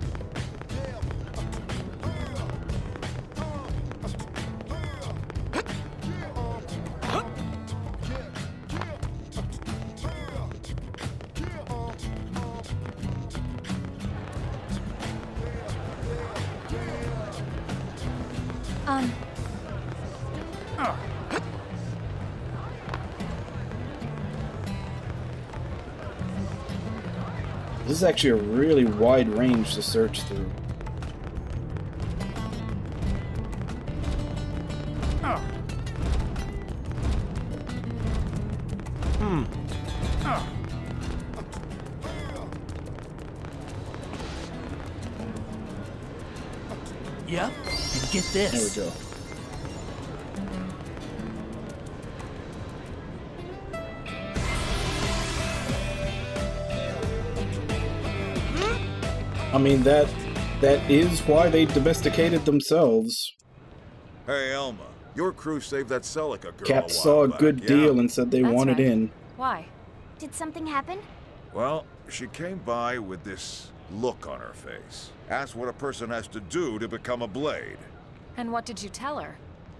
This is actually a really wide range to search through. Yep, and get this. There we go. I mean, that is why they domesticated themselves. Hey, Elma, your crew saved that Celica girl. Cats saw a good deal and said they wanted in. Why? Did something happen? Well, she came by with this look on her face. Asked what a person has to do to become a blade. And what did you tell her?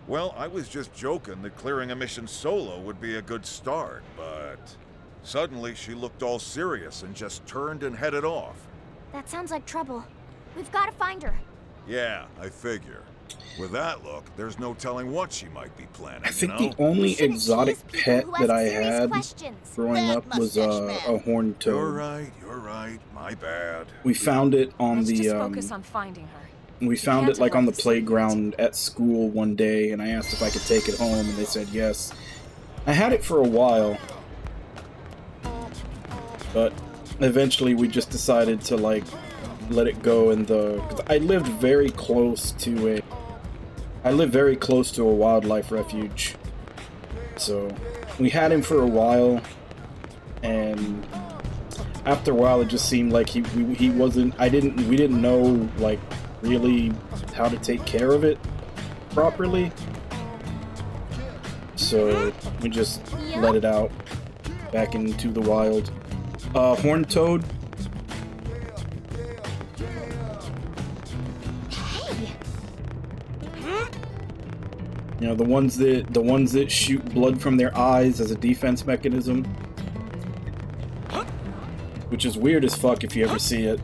Well, I was just joking that clearing a mission solo would be a good start, but suddenly she looked all serious and just turned and headed off. That sounds like trouble. We've got to find her. Yeah, I figure. With that look, there's no telling what she might be planning, I think you know? the only exotic pet that I had growing up was a horned toad. You're right. My bad. We found it on Let's the just focus on finding her. we found it like on the playground at school one day, and I asked if I could take it home, and they said yes. I had it for a while, but eventually we just decided to like let it go in the. 'Cause I lived very close to a wildlife refuge, so we had him for a while, and after a while, it just seemed like he wasn't. We didn't know like really how to take care of it properly, so we just let it out back into the wild. Horned toad. You know, the ones that shoot blood from their eyes as a defense mechanism. Which is weird as fuck if you ever see it.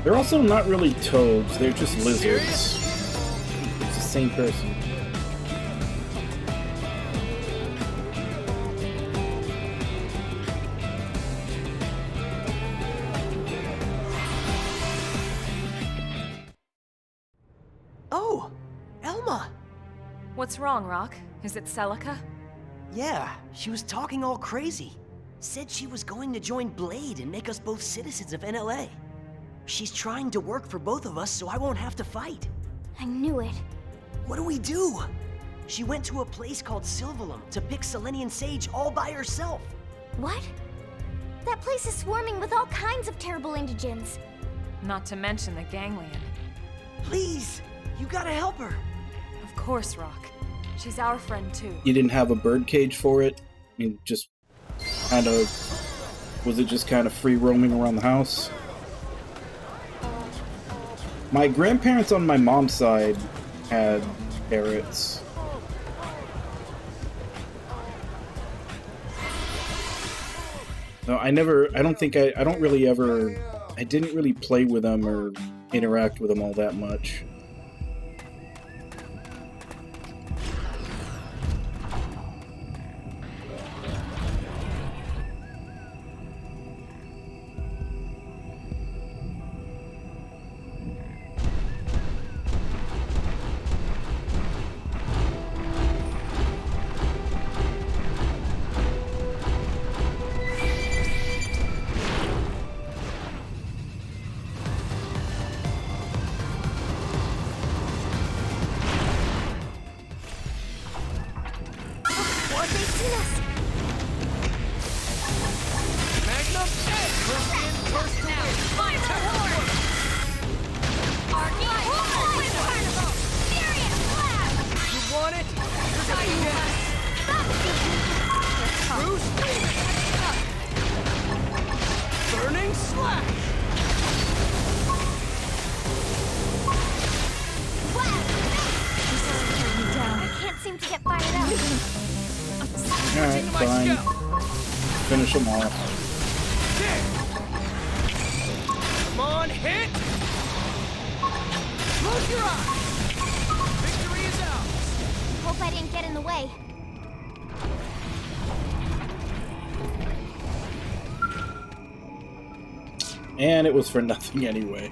They're also not really toads, they're just lizards. It's the same person. Oh, Elma! What's wrong, Rock? Is it Celica? Yeah, she was talking all crazy. Said she was going to join Blade and make us both citizens of NLA. She's trying to work for both of us so I won't have to fight. I knew it. What do we do? She went to a place called Sylvalum to pick Selenian sage all by herself. What? That place is swarming with all kinds of terrible indigents. Not to mention the ganglion. Please, you gotta help her. Of course, Rock. She's our friend too. You didn't have a birdcage for it? I mean, just kind of... Was it just kind of free roaming around the house? My grandparents on my mom's side had parrots. No, I didn't really play with them or interact with them all that much. Alright, fine. Finish them off. Come on, hit! Close your eyes! Victory is ours! Hope I didn't get in the way. And it was for nothing anyway.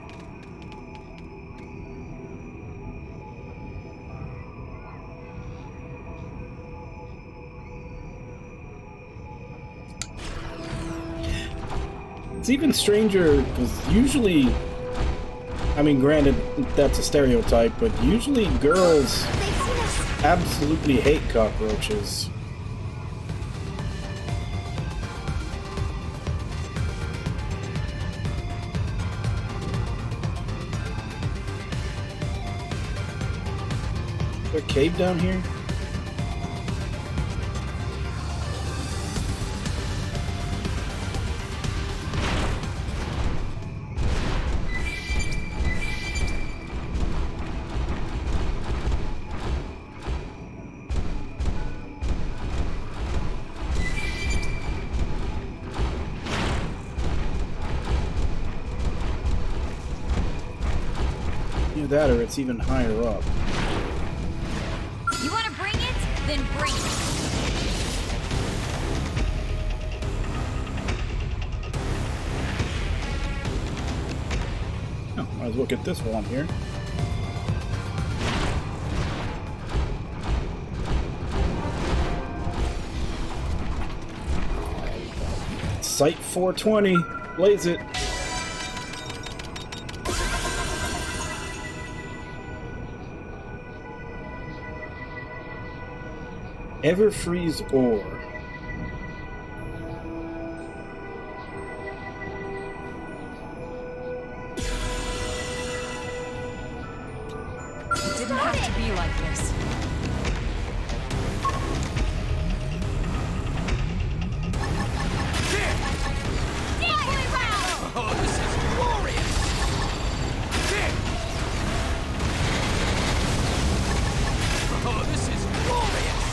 It's even stranger because usually, I mean, granted, that's a stereotype, but usually girls absolutely hate cockroaches. Is there a cave down here? That or it's even higher up. You want to bring it? Then bring it. Might as well get this one here. Site 420. Blaze it. Ever freeze ore. It didn't have to be like this. Oh, this is glorious! Oh, this is glorious!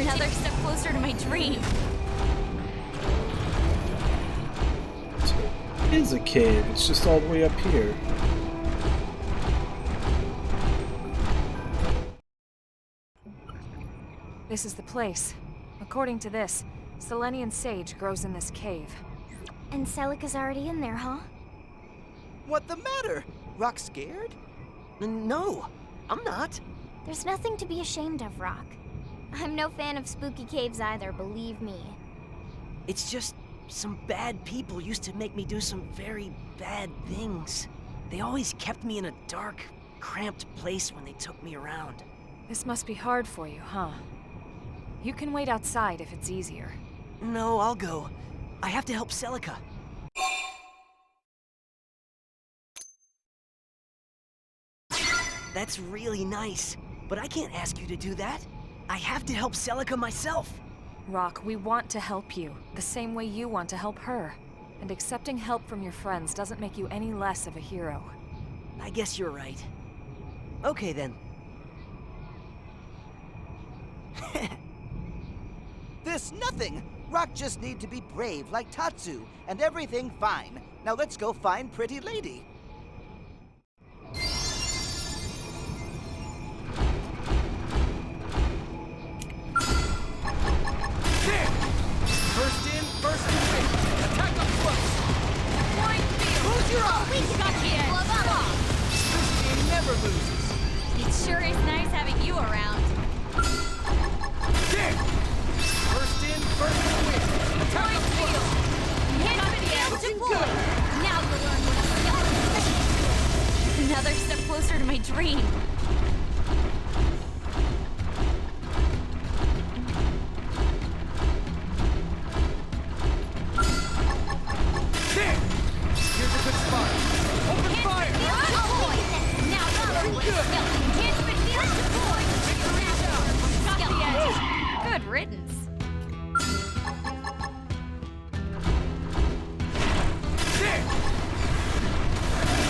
Another step closer to my dream. It is a cave. It's just all the way up here. This is the place. According to this, Selenian sage grows in this cave. And Celica's already in there, huh? What the matter? Rock scared? No, I'm not. There's nothing to be ashamed of, Rock. I'm no fan of spooky caves either, believe me. It's just some bad people used to make me do some very bad things. They always kept me in a dark, cramped place when they took me around. This must be hard for you, huh? You can wait outside if it's easier. No, I'll go. I have to help Celica. That's really nice, but I can't ask you to do that. I have to help Celica myself. Rock, we want to help you, the same way you want to help her. And accepting help from your friends doesn't make you any less of a hero. I guess you're right. Okay then. This nothing! Rock just need to be brave like Tatsu, and everything fine. Now let's go find Pretty Lady. First in, first to win. Attack up close. Close your eyes. We got you. This team never loses. It sure is nice having you around. First in, first to win. Attack up close. Deploy. Now you'll learn what it's another step closer to my dream. Here's a good spot. Open fire! Now you'll learn what it's Got the edge. Good riddance.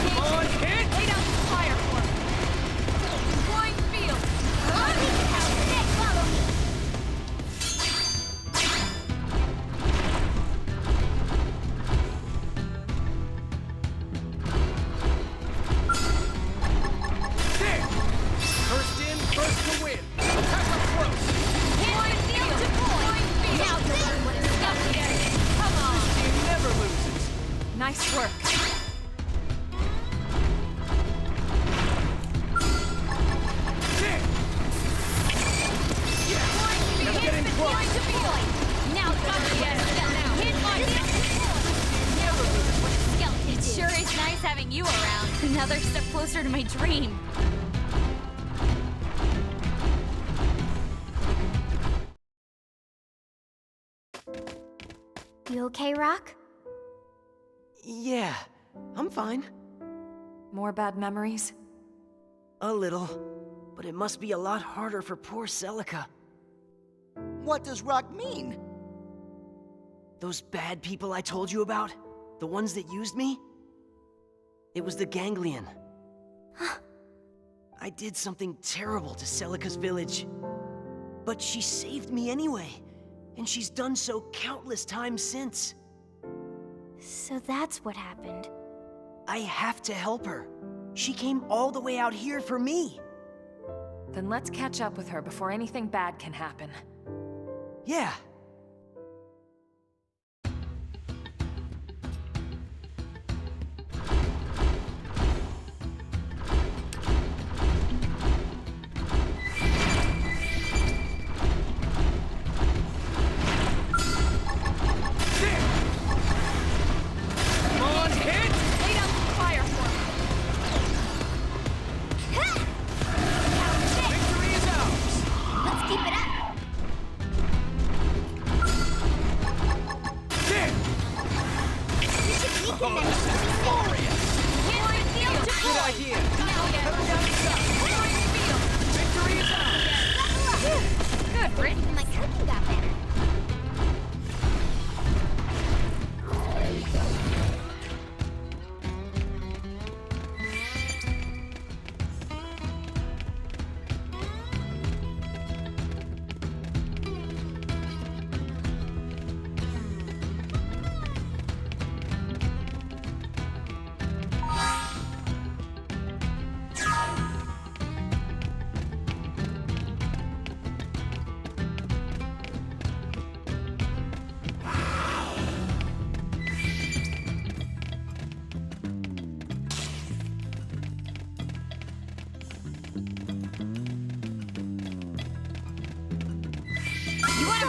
Come on, hit! Lay down the fire for me. Flying field. Follow me. First in, first to win. Attack up close. Flying field deploy. Now you'll learn what it's got the edge. Come on. This team never loses. Nice work. Now getting close. Now got the edge. Hit my never lose what a skeleton. It sure is nice having you around. Another step closer to my dream. You okay, Rock? Yeah, I'm fine. More bad memories? A little. But it must be a lot harder for poor Celica. What does Rock mean? Those bad people I told you about? The ones that used me? It was the Ganglion. I did something terrible to Celica's village. But she saved me anyway. And she's done so countless times since. So that's what happened. I have to help her. She came all the way out here for me. Then let's catch up with her before anything bad can happen. Yeah.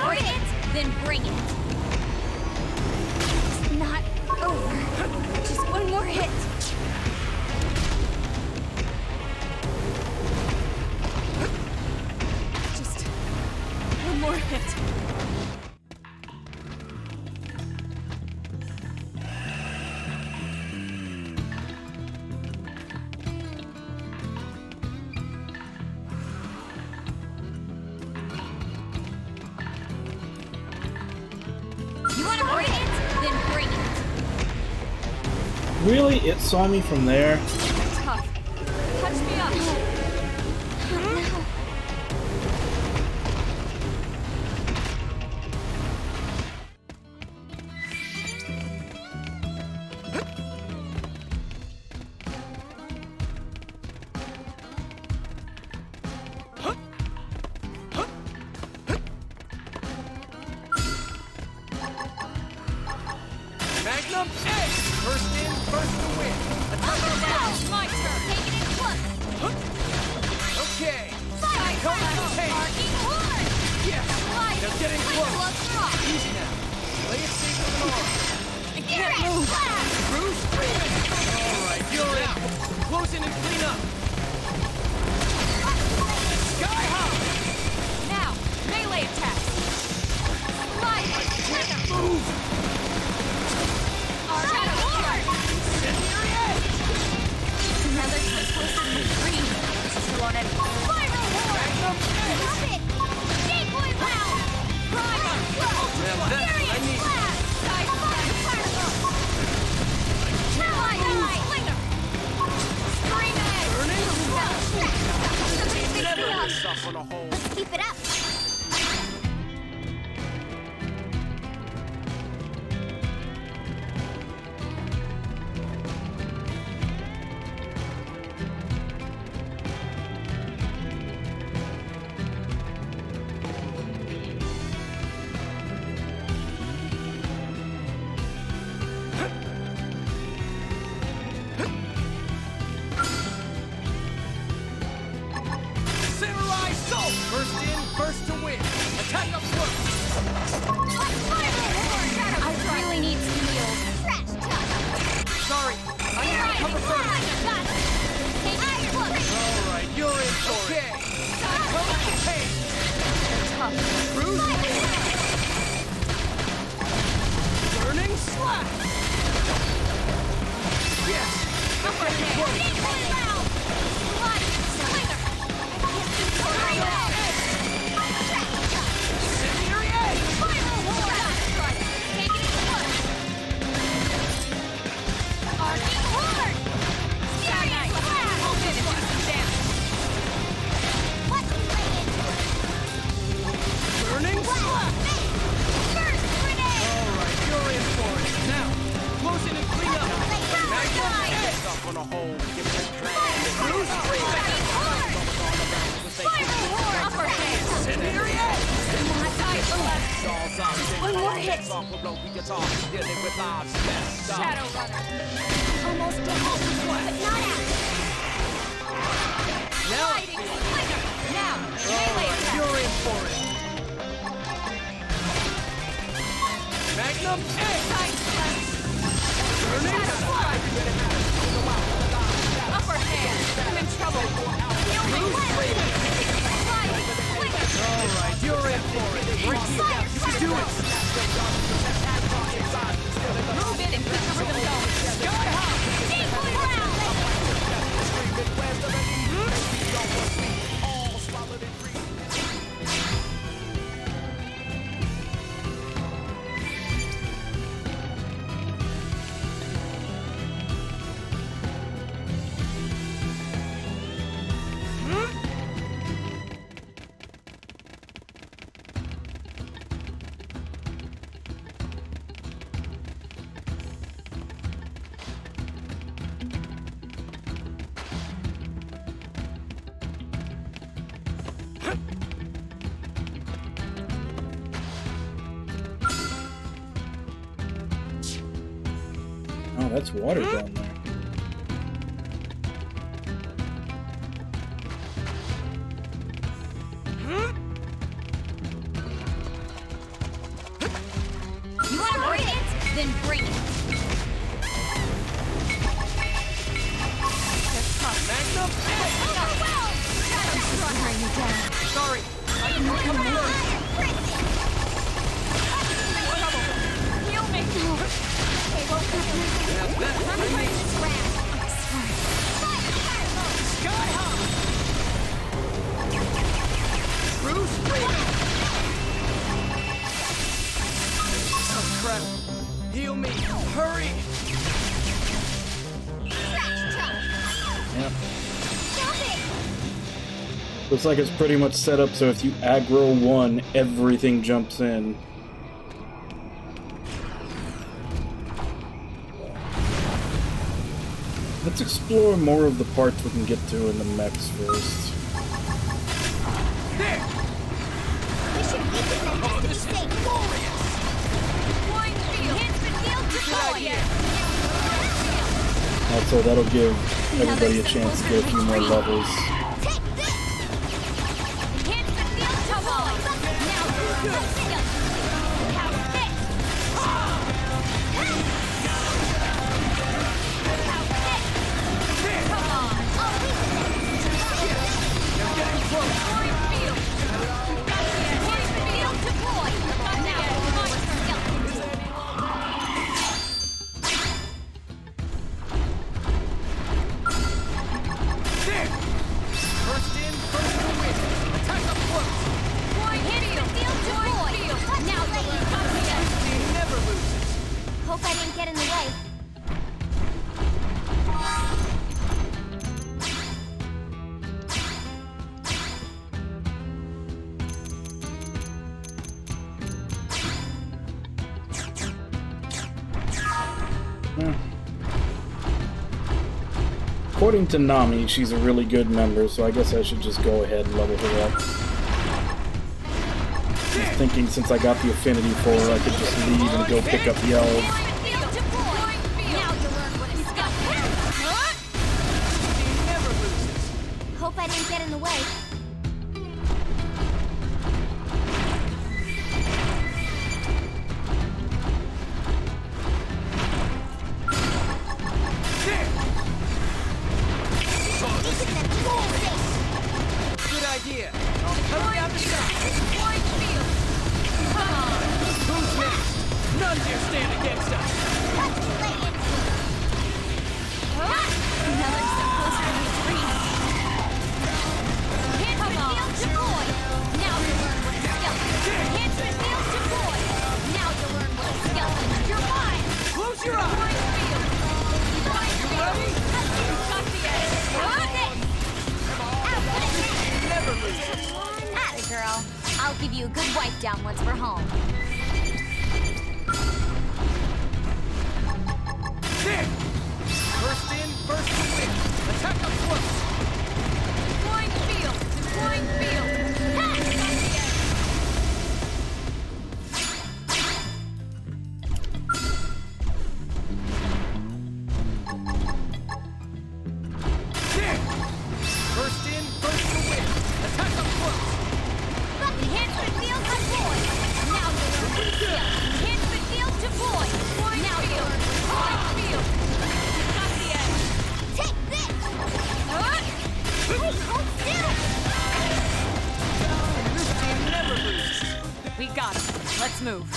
bring it, then bring it. It's not over. Just one more hit. Just one more hit. You want to bring it? Then bring it. Really? It saw me from there? Tough. Touch me up. Magnum X! First in, first to win. Attack on Now, my turn. Take it in close. Okay. Fire! Sparking horn! Yes. Light! Now getting close. Let's rock. Easy now. Play it safe with an arm. I can't move. Bruce, all right, you're in. Close in and clean up. Sky high. Now, melee attack. Light! Can't move. Shadow horn! Incendiary edge. Another step closer to the dream. This is still on any. Spiral horn! Magnum X. Drop it! Decoy round! Primer! Now that's what I need. Side fire! Light! Slinger! Scream edge! Never stuff on a hole. Let's keep it up. Samurai Soul! First in, first to win. Attack up close. I really need to heal. Trash talk. Sorry, I need to cover first. Got it. Take it in close. All right, you're in for it. Okay. Hey. Bruce. Burning slash. Yes. Upper hand. Decoy round! Light! Slinger! Incendiary edge. Spiral horn! Take it in close. Arcing horn! Serious blast! I'll give it some damage. What's related? Burning slash. First grenade! All right, you're in for it. Now, close in and clean up. Magnum edge. Up on a hole. Give it a drag. Bruce. Arcing horn! Spiral horn! Upper hand! Incendiary edge. One more hit! Shadow runner. Almost dead, but not out. Lighting slinger! Now, melee attack. You're in for it. Magnum edge. Side slash! Burning slash. Upper hand. I'm in trouble. All right, you're in for it. Break you down. You can do it. Move in and recover the zone. Sky high. Decoy round! Oh, that's water down there. Then bring it. Magnum! Bring it down. Sorry, I didn't come first. Heal me. Sky high! True screaming! Oh crap! Heal me! Hurry! Yep. Looks like it's pretty much set up so if you aggro one, everything jumps in. Let's explore more of the parts we can get to in the mechs first. There! We should weaken them just to be safe. Flying field. Enhancement field deployed. Also, that'll give everybody a chance to get a few more levels. Enhancement field deployed. Now good. Have this. Come on. You're getting close! Flying field. Flying field deployed. Now launch skeletons. There! First in, first to win! Attack up close! Flying field deployed. Now you learn how to get. He never loses! Hope I didn't get in the way. According to Nami, she's a really good member, so I guess I should just go ahead and level her up. I was thinking since I got the affinity for her, I could just leave and go pick up the elves. Field deployed. Now you learn what is skeletons. He never loses! Hope I didn't get in the way. Good idea! I'll cover down the side! Flying field. Come on. Who's next? None dare stand against us! Another step closer to my dream. Enhancement field deployed. Now you learn what is skeleton. Enhancement field deployed. Now you learn what is skeleton. You're mine. Close your eyes! Flying field. Flying field. Got the edge. Never loses! Atta girl. I'll give you a good wipe down once we're home. There! First in, first to win! Attack up close! Flying field. Flying field. Ha! Got the edge. There! First in, first to win! Attack up close! Enhancement field deployed. Now you learn what is skeleton. Enhancement field deployed. Now you learn flying field. Got the edge. Take this! Hey, hold still! This team never loses! We got him. Let's move.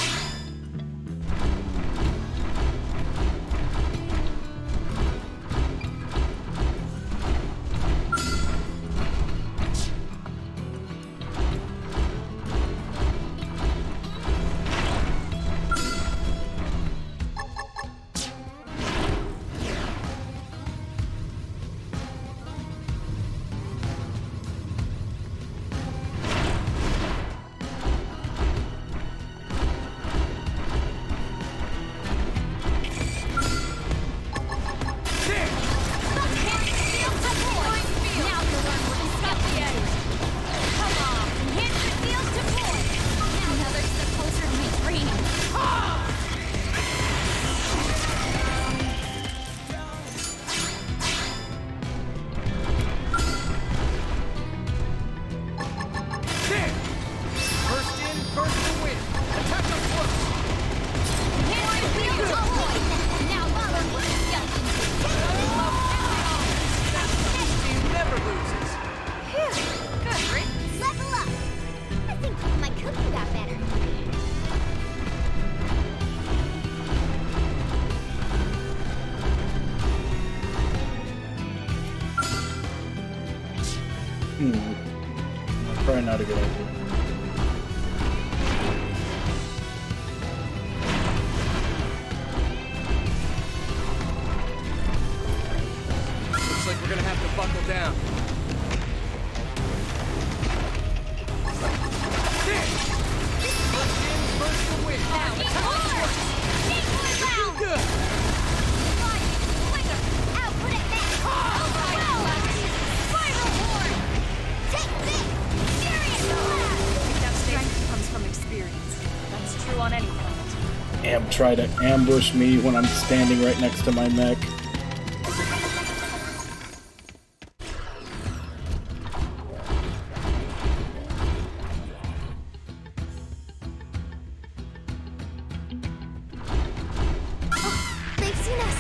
Probably not a good idea. Looks like we're gonna have to buckle down. First to win. Looking good. That strength comes from experience. That's true on any planet. Try to ambush me when I'm standing right next to my mech. They've seen us.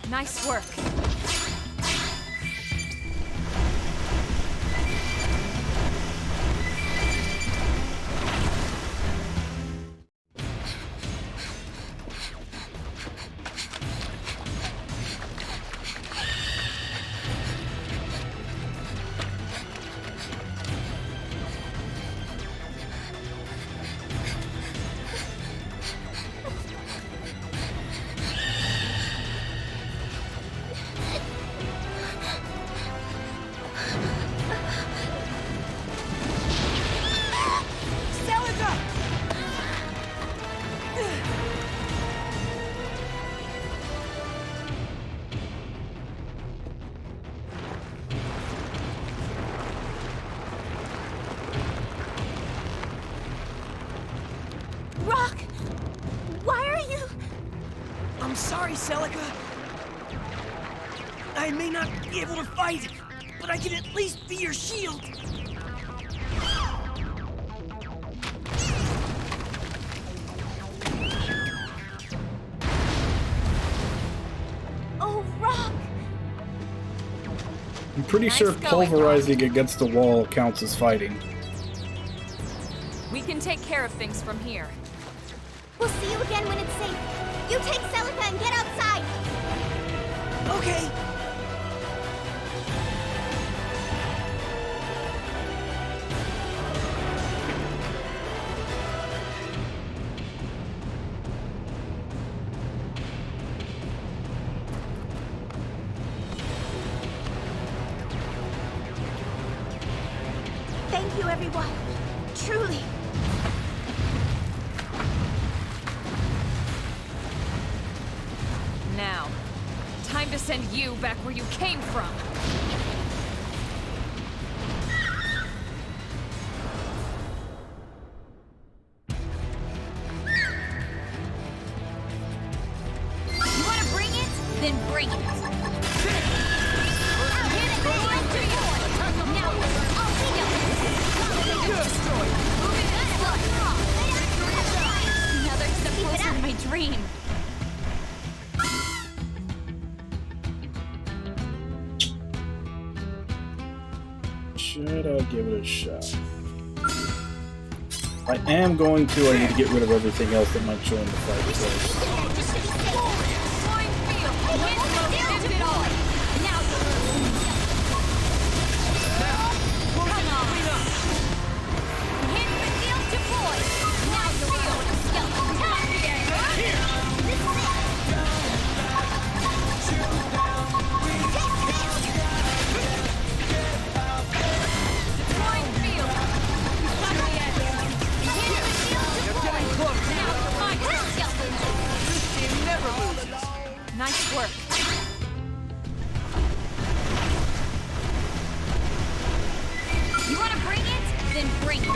Nice work. Rock! Why are you... I'm sorry, Celica. I may not be able to fight, but I can at least be your shield. Oh, Rock! I'm pretty Nice sure going, pulverizing against the wall counts as fighting. We can take care of things from here. We'll see you again when it's safe. You take Celica and get outside. Okay. Thank you, everyone. Truly. Now, time to send you back where you came from. You want to bring it? Then bring it. Another step closer to my dream. Should I give it a shot? I am going to. I need to get rid of everything else that might join the fight first. Then bring it.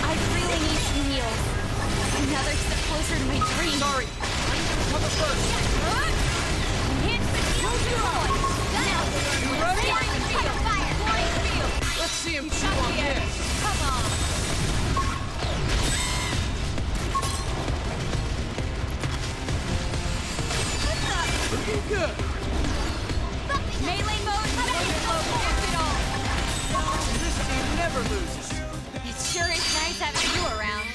I really need some heals. Another step closer to my dream. Sorry, I need to recover first. Hit the heal destroy. Now, You ready? fire. Let's see him chew on this. Come on. Looking good. Melee mode, gets it all. This team never loses. It sure is nice having you around.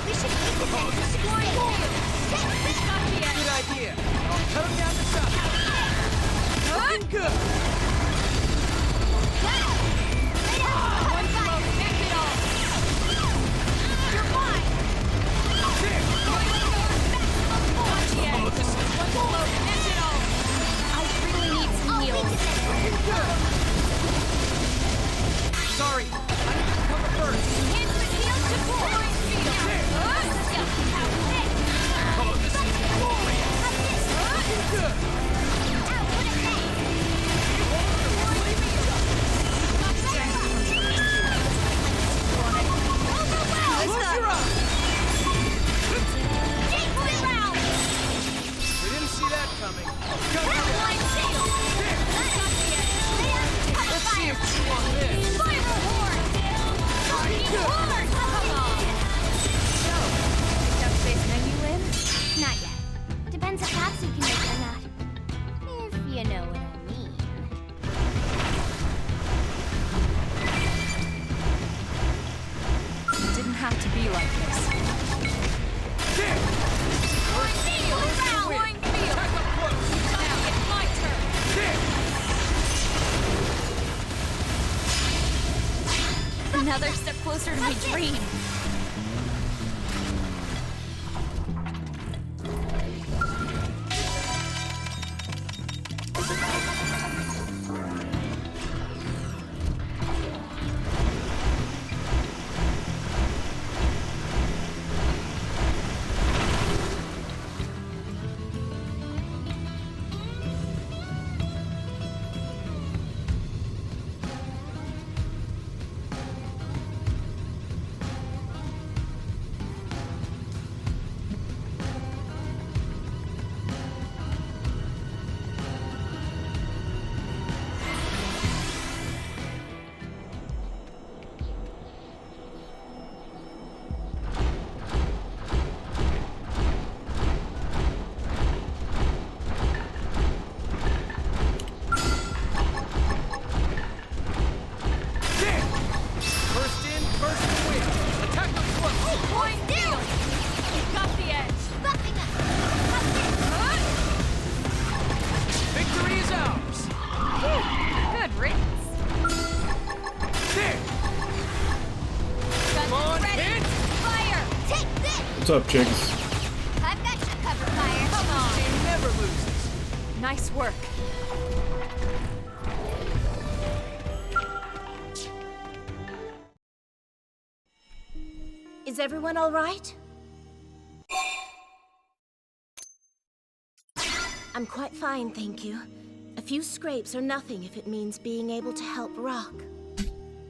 We should keep the Oh, this is good idea. Cut him down the side. Looking good. Sorry, I need to recover first. Oh, this is glorious. Looking good. Close your eyes. We didn't see that coming. Let's see him chew on this. Not yet. Depends if Tatsu can make it or not. If you know what I mean. It didn't have to be like this. Another step closer to my dream. What's up, chicks? I've got you covered, Fire. Come on. Team never loses. Nice work. Is everyone all right? I'm quite fine, thank you. A few scrapes are nothing if it means being able to help Rock.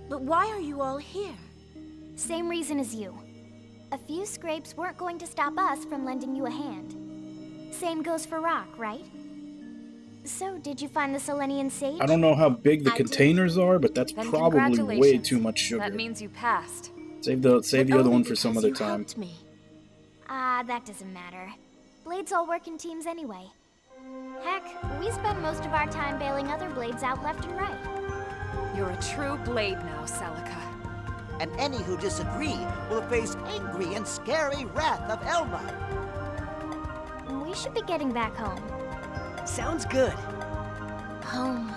But why are you all here? Same reason as you. A few scrapes weren't going to stop us from lending you a hand. Same goes for Rock, right? So, did you find the Selenian sage? I don't know how big the containers are, but that's Then probably way congratulations. too much sugar. That means you passed. Save the other one for some other time. That doesn't matter. Blades all work in teams anyway. Heck, we spend most of our time bailing other blades out left and right. You're a true blade now, Celica. And any who disagree will face angry and scary wrath of Elma. We should be getting back home. Sounds good. Home.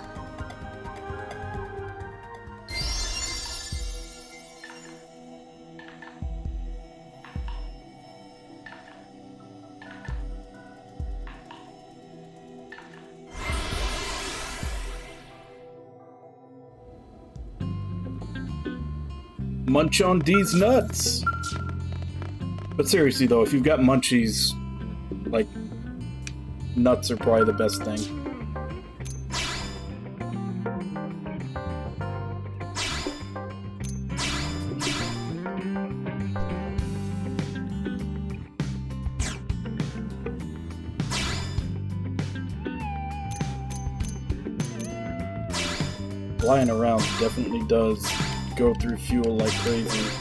Munch on these nuts. But seriously though, if you've got munchies, like, nuts are probably the best thing. Flying around definitely does go through fuel like crazy.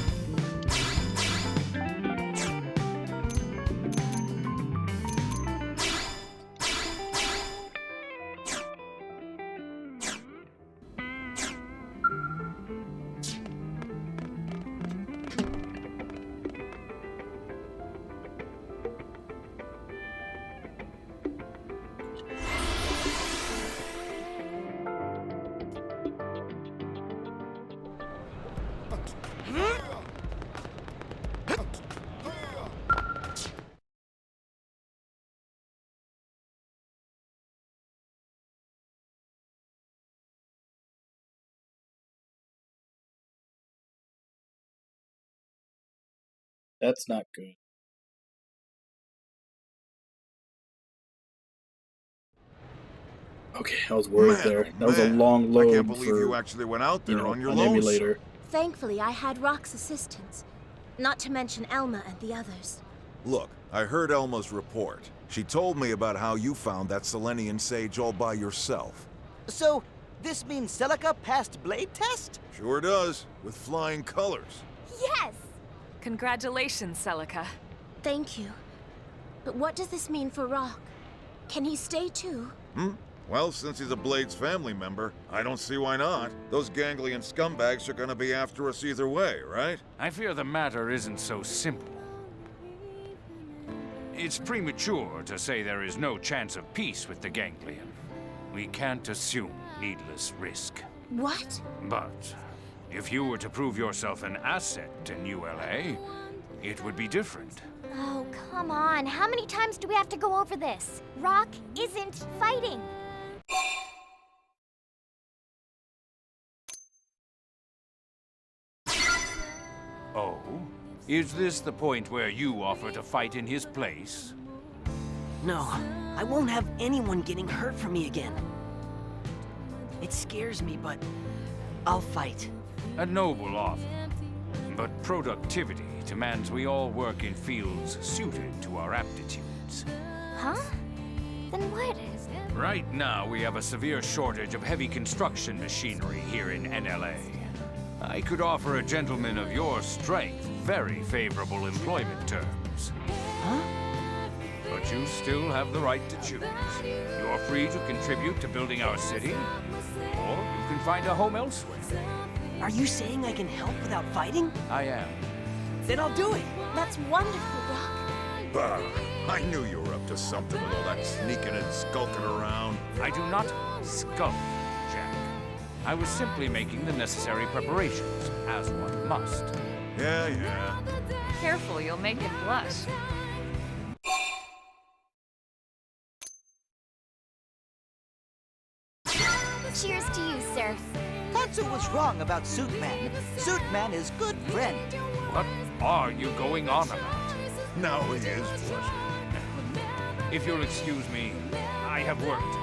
That's not good. Okay, I was worried there. That was a long load. I can't believe you actually went out there on your an lonesome. emulator. Thankfully, I had Rock's assistance. Not to mention Elma and the others. Look, I heard Elma's report. She told me about how you found that Selenian sage all by yourself. So, this means Celica passed blade test? Sure does, with flying colors. Yes! Congratulations, Celica. Thank you. But what does this mean for Rock? Can he stay too? Well, since he's a Blade's family member, I don't see why not. Those ganglion scumbags are gonna be after us either way, right? I fear the matter isn't so simple. It's premature to say there is no chance of peace with the ganglion. We can't assume needless risk. What? But if you were to prove yourself an asset in ULA, it would be different. Oh, come on. How many times do we have to go over this? Rock isn't fighting. Oh? Is this the point where you offer to fight in his place? No, I won't have anyone getting hurt from me again. It scares me, but I'll fight. A noble offer. But productivity demands we all work in fields suited to our aptitudes. Huh? Then what? Right now, we have a severe shortage of heavy construction machinery here in NLA. I could offer a gentleman of your strength very favorable employment terms. Huh? But you still have the right to choose. You're free to contribute to building our city, or you can find a home elsewhere. Are you saying I can help without fighting? I am. Then I'll do it. That's wonderful, Rock. Bah, I knew you were up to something with all that sneaking and skulking around. I do not skulk, Jack. I was simply making the necessary preparations, as one must. Yeah. Careful, you'll make him blush. Cheers to you, sir. Tatsu was wrong about Suitman. Suitman is good friend. What are you going on about? Now he is blushing. If you'll excuse me, I have work to do.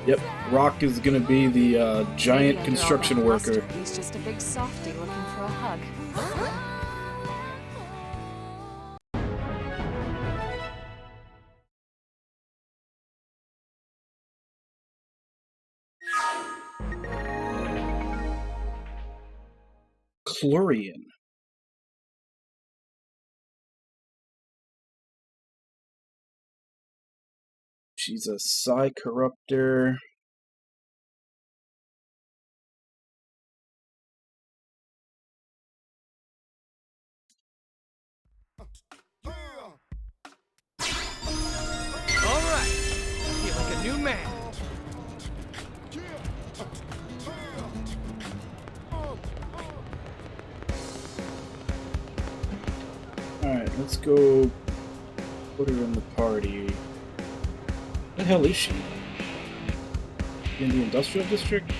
Yep, Rock is gonna be the giant construction worker. He's just a big softie looking for a hug. Chlorian. She's a psi corruptor. All right. Feel like a new man. Alright, let's go put her in the party. What the hell is she? In the industrial district?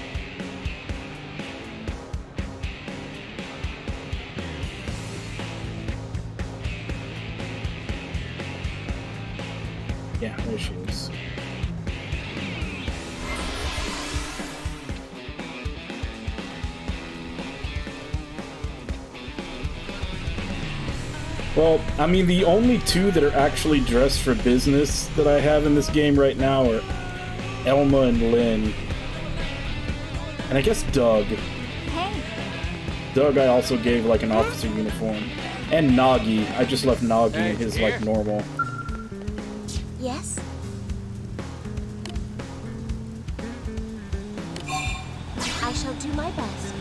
Well, I mean, the only two that are actually dressed for business that I have in this game right now are Elma and Lynn. And I guess Doug. Hey. Doug I also gave, like, an officer uniform. And Nagi. I just left Nagi in his, like, normal. Yes? I shall do my best.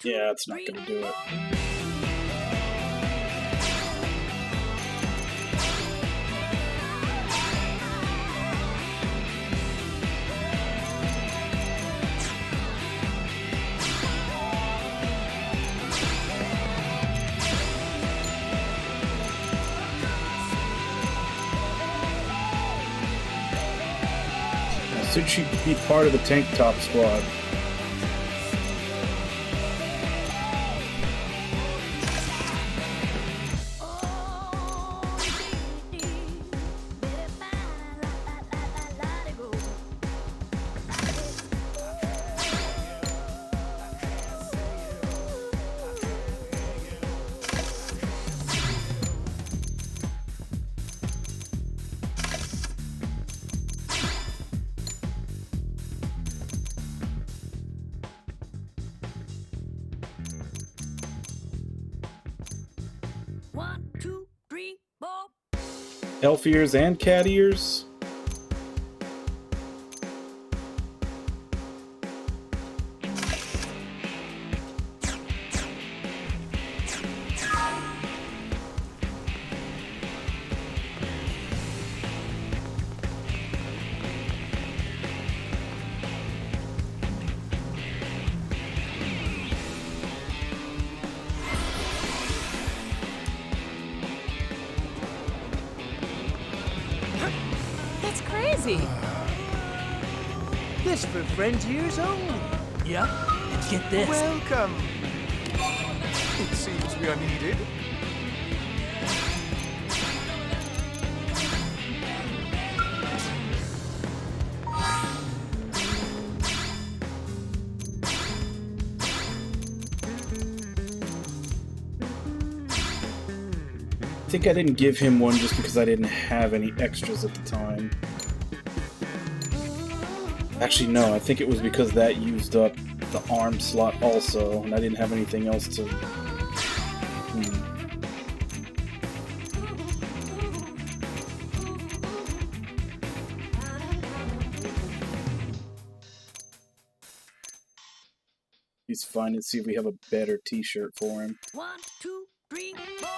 Yeah, it's not gonna do it. Should she be part of the tank top squad? Elf ears and cat ears? This for Frontiers only. Yep, and get this. Welcome. It seems we are needed. I think I didn't give him one just because I didn't have any extras at the time. Actually, no, I think it was because that used up the arm slot also, and I didn't have anything else to... He's fine, and see if we have a better t-shirt for him. 1, 2, 3, 4.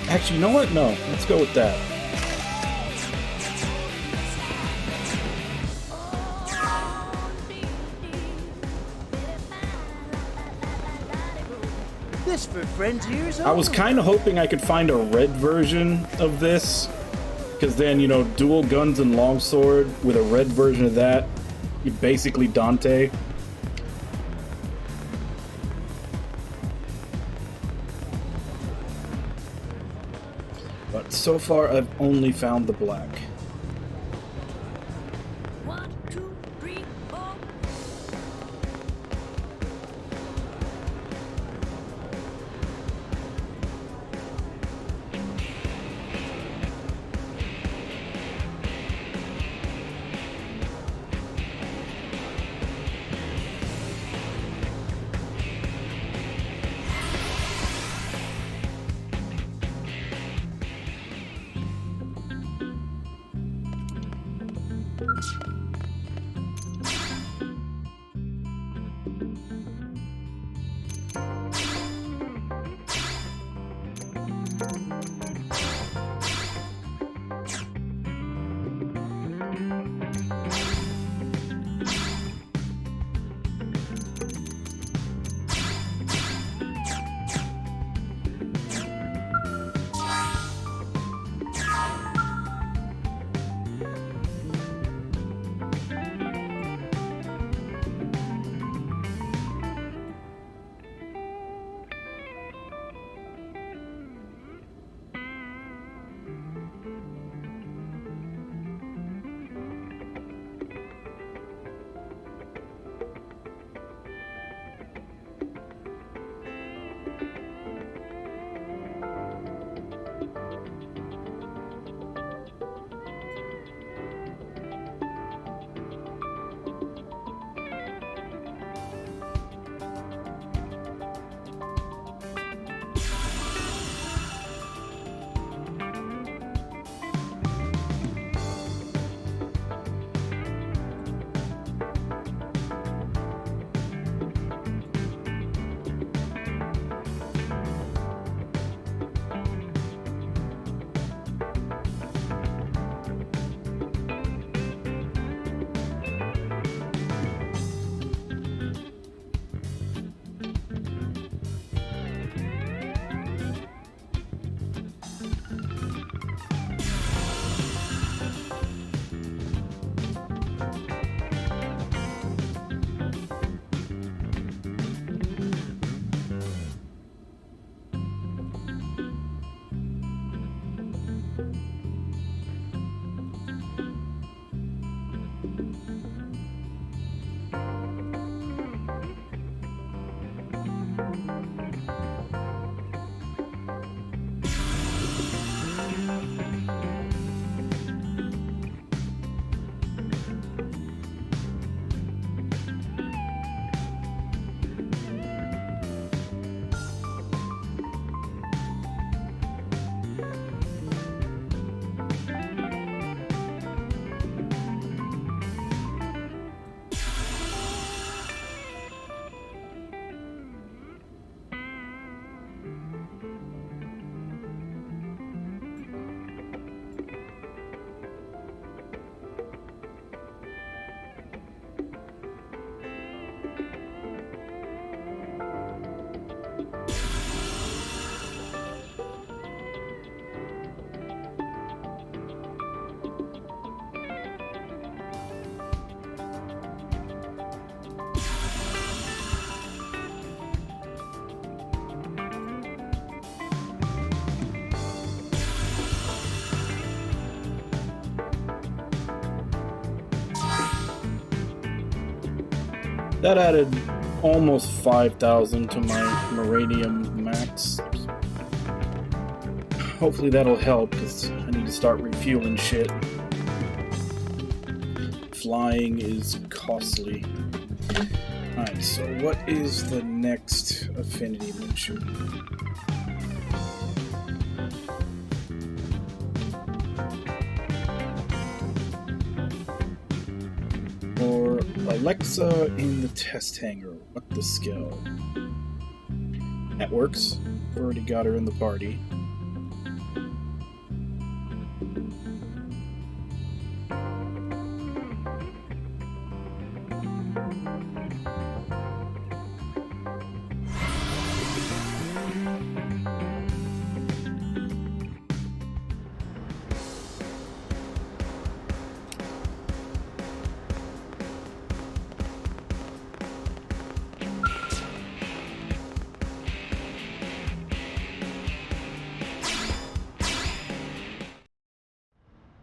Actually, you know what? No, let's go with that. This for Frontiers only. I was kind of hoping I could find a red version of this, because then, you know, dual guns and longsword with a red version of that, you're basically Dante. But so far, I've only found the black. 1, 2, 3, 4. That added almost 5,000 to my Muranium max. Hopefully that'll help, because I need to start refueling shit. Flying is costly. Alright, so what is the next affinity mission? For Alexa in the test hangar. What the skill? That works. Already got her in the party.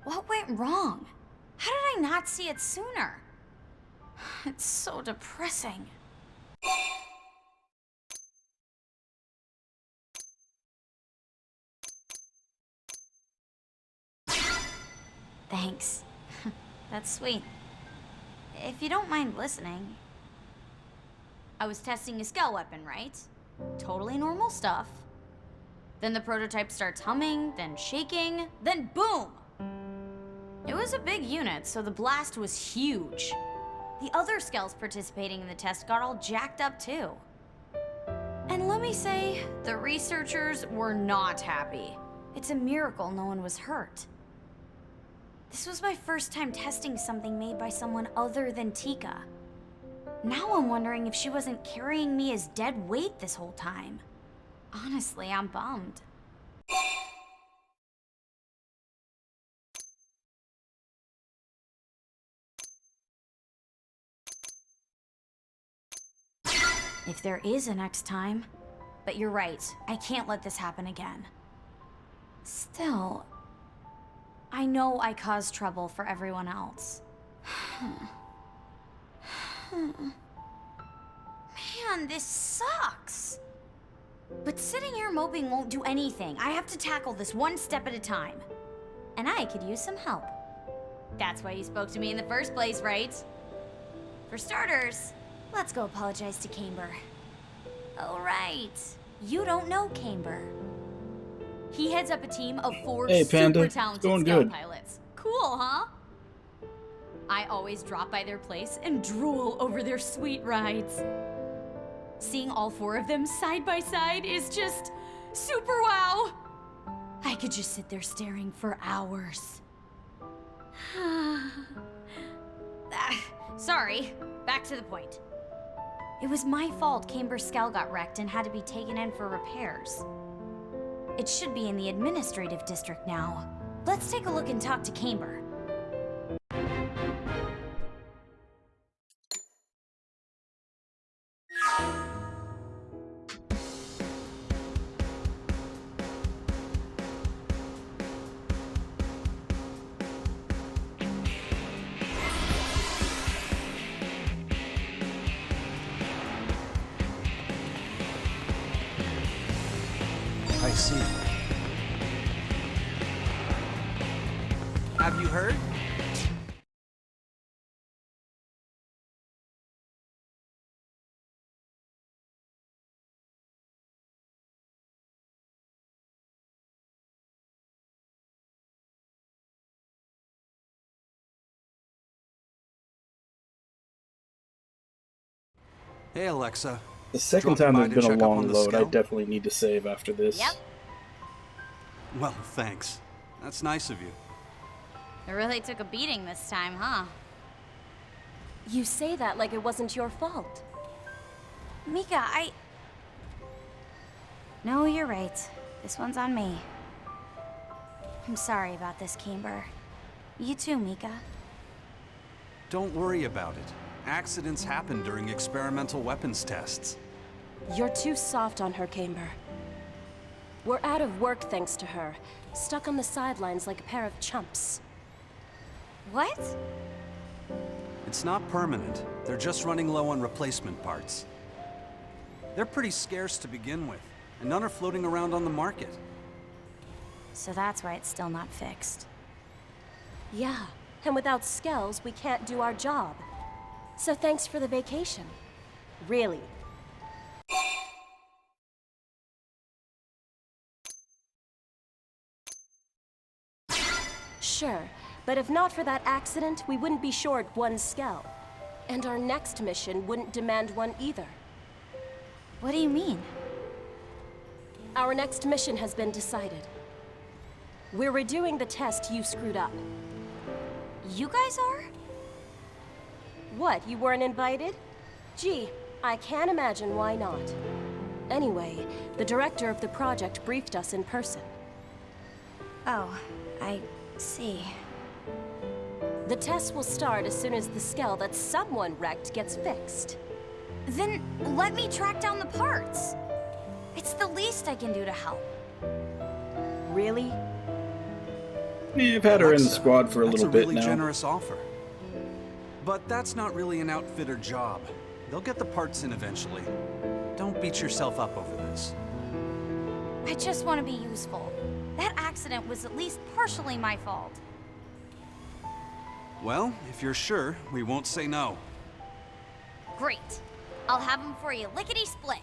What went wrong? How did I not see it sooner? It's so depressing. Thanks. That's sweet. If you don't mind listening, I was testing a Skell weapon, right? Totally normal stuff. Then the prototype starts humming, then shaking, then boom! It was a big unit, so the blast was huge. The other Skells participating in the test got all jacked up too. And let me say, the researchers were not happy. It's a miracle no one was hurt. This was my first time testing something made by someone other than Tika. Now I'm wondering if she wasn't carrying me as dead weight this whole time. Honestly, I'm bummed. If there is a next time. But you're right, I can't let this happen again. Still, I know I caused trouble for everyone else. Man, this sucks. But sitting here moping won't do anything. I have to tackle this one step at a time. And I could use some help. That's why you spoke to me in the first place, right? For starters, let's go apologize to Camber. Oh, right. You don't know Camber. He heads up a team of 4 super talented Skell pilots. Cool, huh? I always drop by their place and drool over their sweet rides. Seeing all 4 of them side by side is just super wow. I could just sit there staring for hours. Sorry, back to the point. It was my fault Camber's Skell got wrecked and had to be taken in for repairs. It should be in the administrative district now. Let's take a look and talk to Camber. I see. Have you heard? Hey, Alexa. The second time there's been a long load, I definitely need to save after this. Yep. Well, thanks. That's nice of you. It really took a beating this time, huh? You say that like it wasn't your fault. Mika, No, you're right. This one's on me. I'm sorry about this, Camber. You too, Mika. Don't worry about it. Accidents happen during experimental weapons tests. You're too soft on her, Camber. We're out of work thanks to her, stuck on the sidelines like a pair of chumps. What? It's not permanent. They're just running low on replacement parts. They're pretty scarce to begin with, and none are floating around on the market. So that's why it's still not fixed. Yeah, and without Skells, we can't do our job. So thanks for the vacation. Really. Sure, but if not for that accident, we wouldn't be short one Skell. And our next mission wouldn't demand one either. What do you mean? Our next mission has been decided. We're redoing the test you screwed up. You guys are? What, you weren't invited? Gee, I can't imagine why not. Anyway, the director of the project briefed us in person. Oh, I see. The test will start as soon as the Skell that someone wrecked gets fixed. Then let me track down the parts. It's the least I can do to help. Really? You've had her in the squad for a little bit now. That's a really generous offer. But that's not really an outfitter job. They'll get the parts in eventually. Don't beat yourself up over this. I just want to be useful. That accident was at least partially my fault. Well, if you're sure, we won't say no. Great. I'll have them for you lickety-split.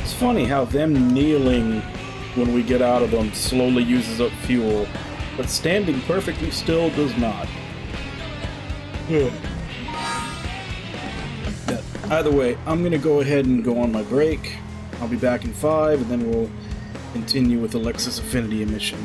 It's funny how them kneeling when we get out of them slowly uses up fuel, but standing perfectly still does not. Either way, I'm gonna go ahead and go on my break. I'll be back in 5, and then we'll continue with Alexis Affinity mission.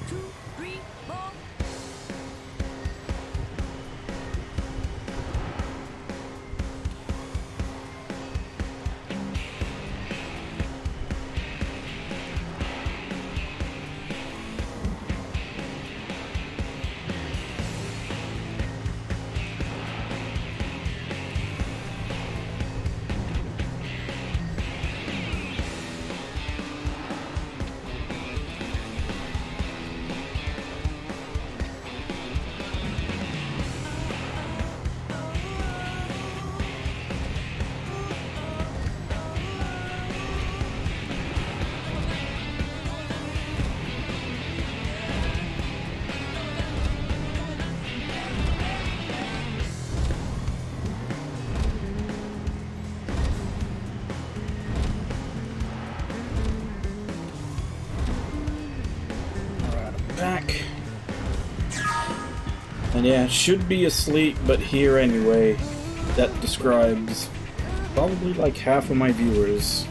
two, three, four. Back. And yeah, should be asleep, but here anyway. That describes probably like half of my viewers.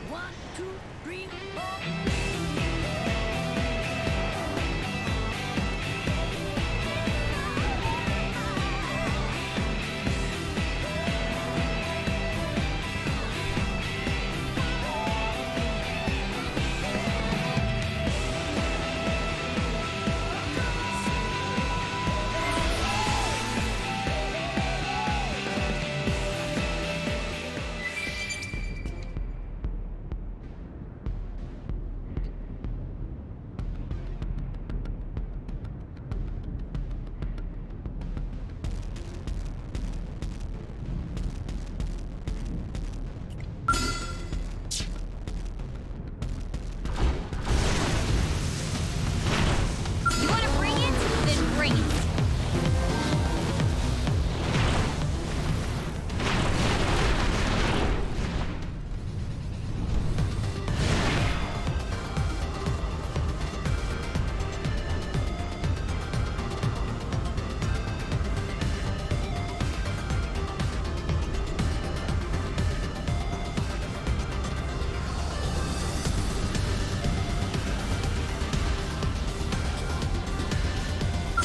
One, two, three, four. You wanna bring it? Then bring it.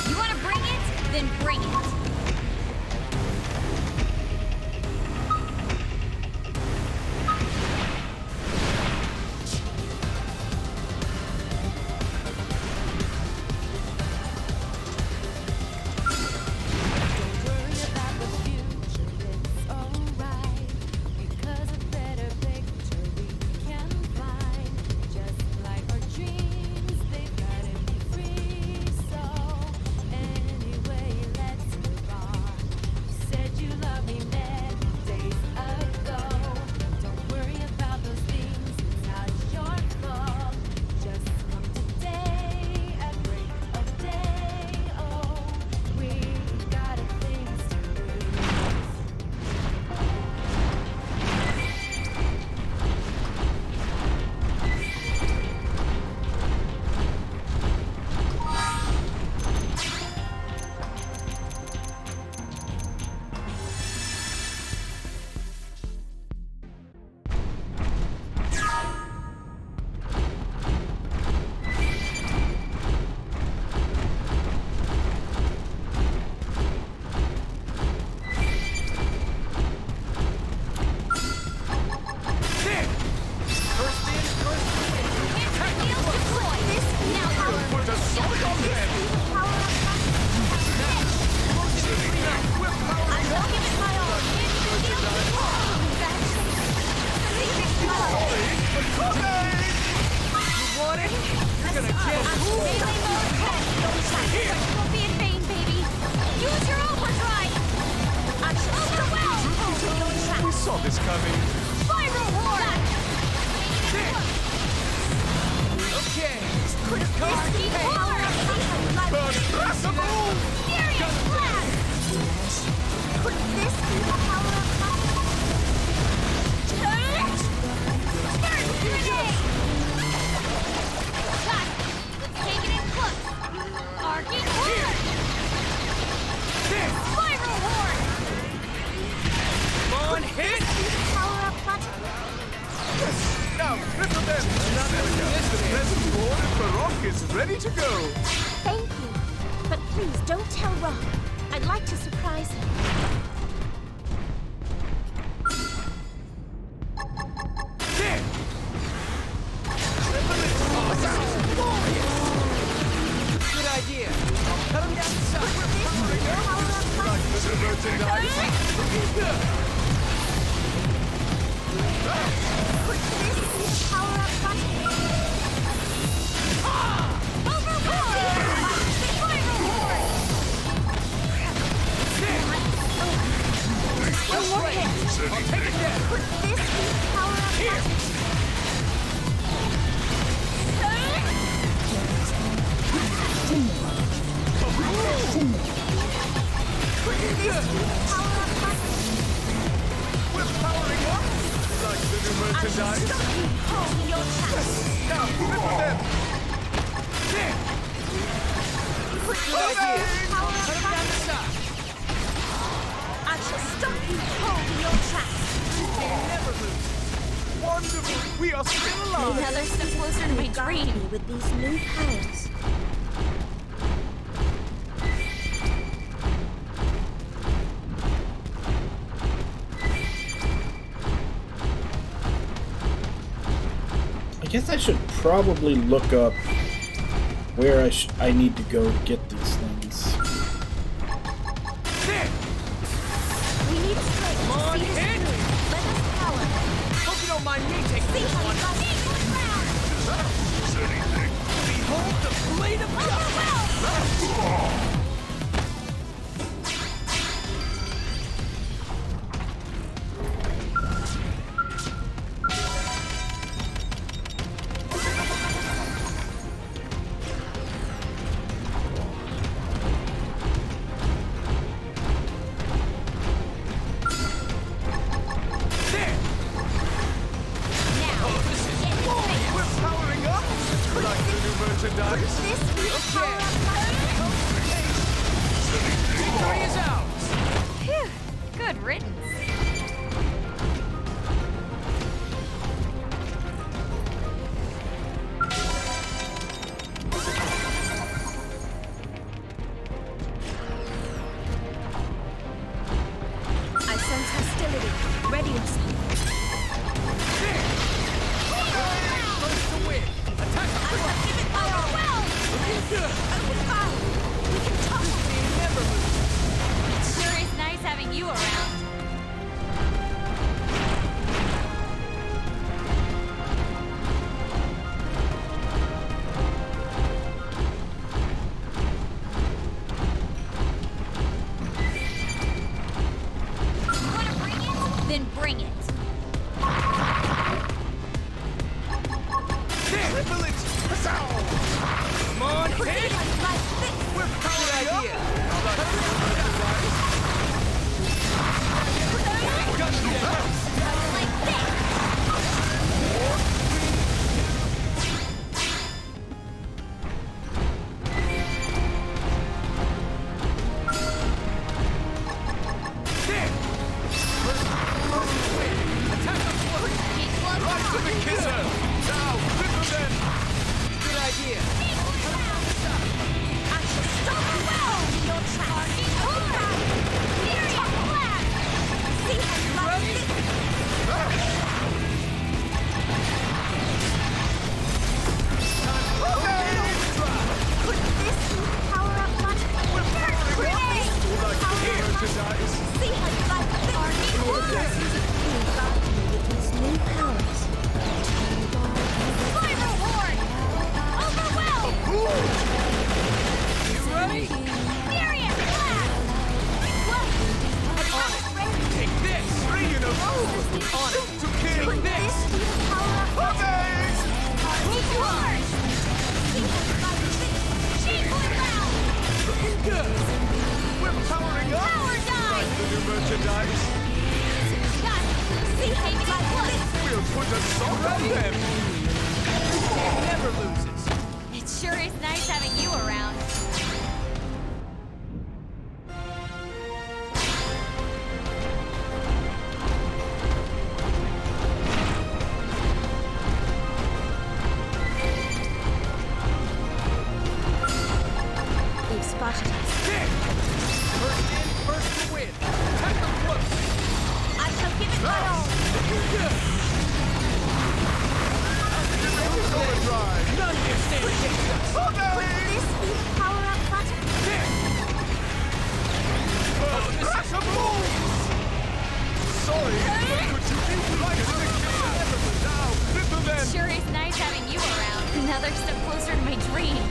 You wanna bring it? Then bring it. Is coming. Viral horde! Okay. Could this be power of Impossible! Furious blast! Could this be the power of Burn grenade! truck is ready to go. Thank you. But please don't tell Rock. I'd like to surprise him. There! Good idea. Cut him down the side. Like the merchandise. Looking good. Put this in the power-up button. Overboard! One more hit. I'll take it down. Put this in the power-up button. Put this in the power-up button. We're powering up. Like the new merchandise. Hold your chance. Now, flip them. There! Put this Good in idea. the power-up Cut him down the button. side. I shall stop you holding your tracks. They never lose. Wonderful. We are still alive. Another step closer to my dream. With these new powers. I guess I should probably look up where I need to go to get these things. There! We need strength. Come on, See this hit! through. Let us power. Hope you don't mind me taking See this how one. you got me ground. Behold the blade of justice! There! Now, Oh, this is get cool. advanced. We're powering up. Like the new merchandise. This in the Okay. power-up button. Victory is ours. Phew, good riddance. I sense hostility. Ready yourself. First to win. Attack the front. Give it overwhelmed. Looking good. Overpowered. We can tussle. They never lose. Sure is nice having you around. Wanna bring it? Then bring it. There! Triple it. Come on, hit! We're powering up. Got you down. Like this. There! First to win. Attack the front. Keep close. Right to the kisser. Now, ripple them. Good idea. I shall stop you holding your tracks. Here you flag. See how you like this? what it is. First in, first to win. Attack them close. I shall give it my all. None can stand against us. Could this be the power-up button? This is a move! Sorry, but you think we like to now? Ripple them! Sure is nice having you around. Another step closer to my dream.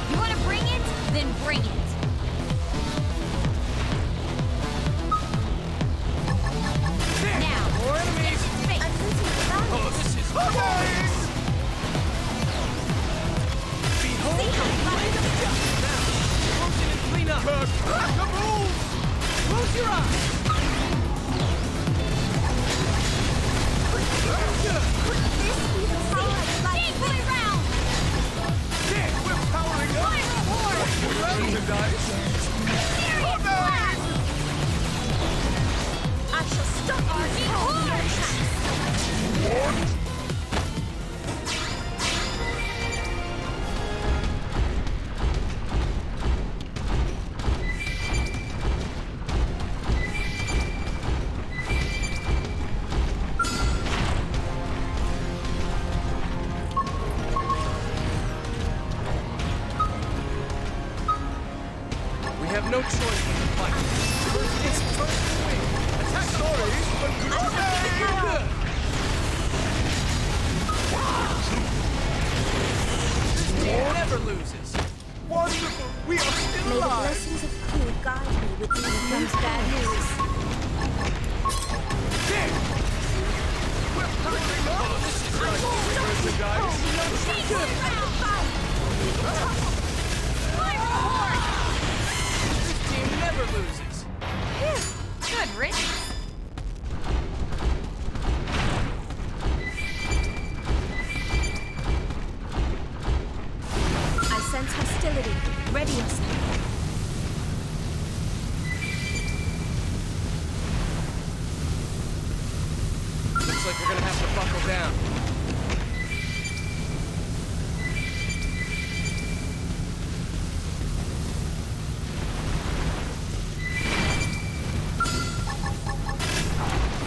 You want to bring it? Then bring it. Now, More enemies! face. Oh, this is nice! Behold the blade of justice! Now, close in and clean up! Move! Close your eyes! Gameplay round! Dick, we're powering up! Fire horde! Merchandise! Serious blast! I shall stop our horde! We have no choice but to fight. First is first to win. Attack sorry, but good. This team never loses. Wonderful. We are still May the alive. blessings of Ku guide me with these comes bad news. Dick! We're powering up. Oh, this is like merchandise. This team never loses. Good riddance. I sense hostility. Ready yourself. Looks like we're gonna have to buckle down.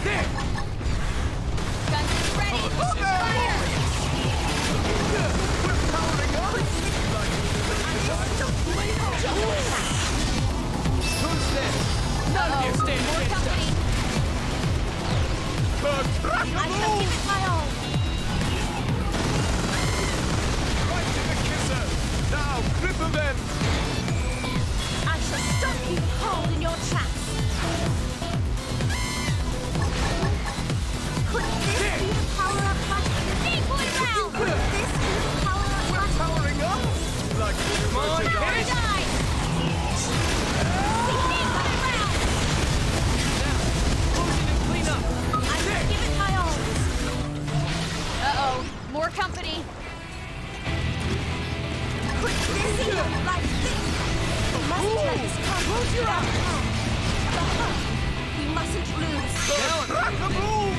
There! Guns ready. Oh, this is Fire! We're powering up! Who's this? None of you stand More against company. us! I shall give it my all. Right to the kisser! Now, cripple them! I shall stop you cold in your tracks. Could this be the power-up button? Gameplay round! Could this be the power-up button? Powering up! Like Come on, merchandise! die! Gameplay round! Now, close in and clean up! I shall give it my all. Uh-oh. More company. Could this be like this? We mustn't let this come. Close your eyes! We mustn't lose.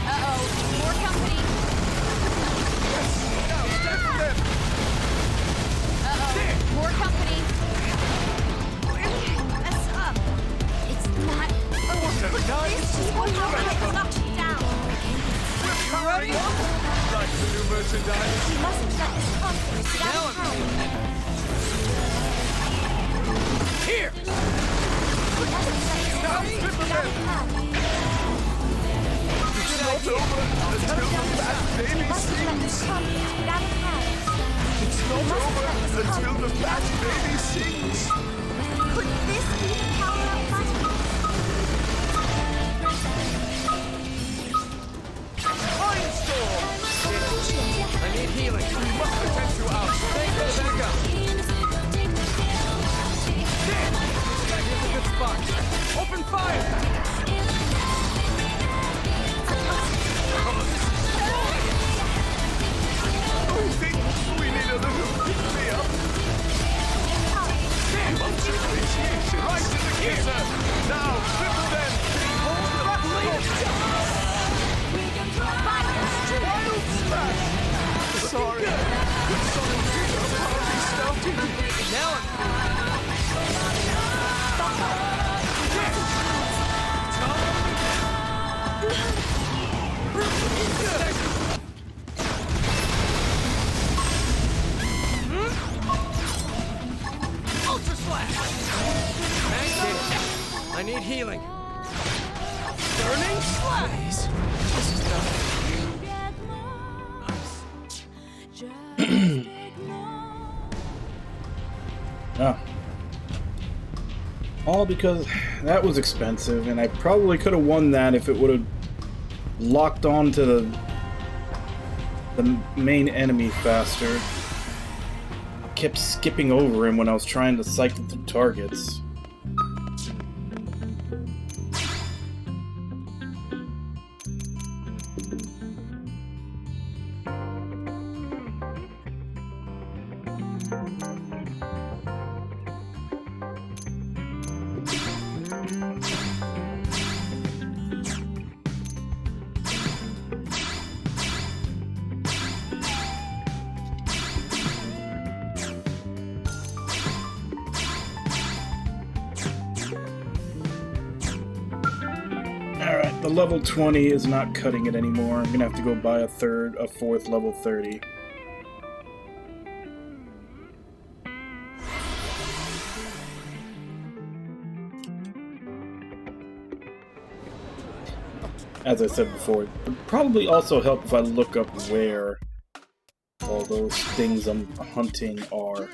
Uh-oh. More company. Now, stack them! Uh-oh. More company. Mess up. It's not over. This is what will knock you down. You ready? Like the new merchandise? We mustn't let this conference get out of hand. Here! We mustn't let this conference get out of hand. It's not over until the fat We baby mustn't let this sings. conference get out of hand. It's not over until the fat baby sings. Could this be the power-up button? Firestorm! I need healing. We must attend to our stay for the backup. There! Here's a good spot. Open fire! Oh, this is All because that was expensive, and I probably could have won that if it would have locked on to the main enemy faster. I kept skipping over him when I was trying to cycle through targets. Alright, the level 20 is not cutting it anymore. I'm gonna have to go buy a fourth level 30. As I said before, it would probably also help if I look up where all those things I'm hunting are.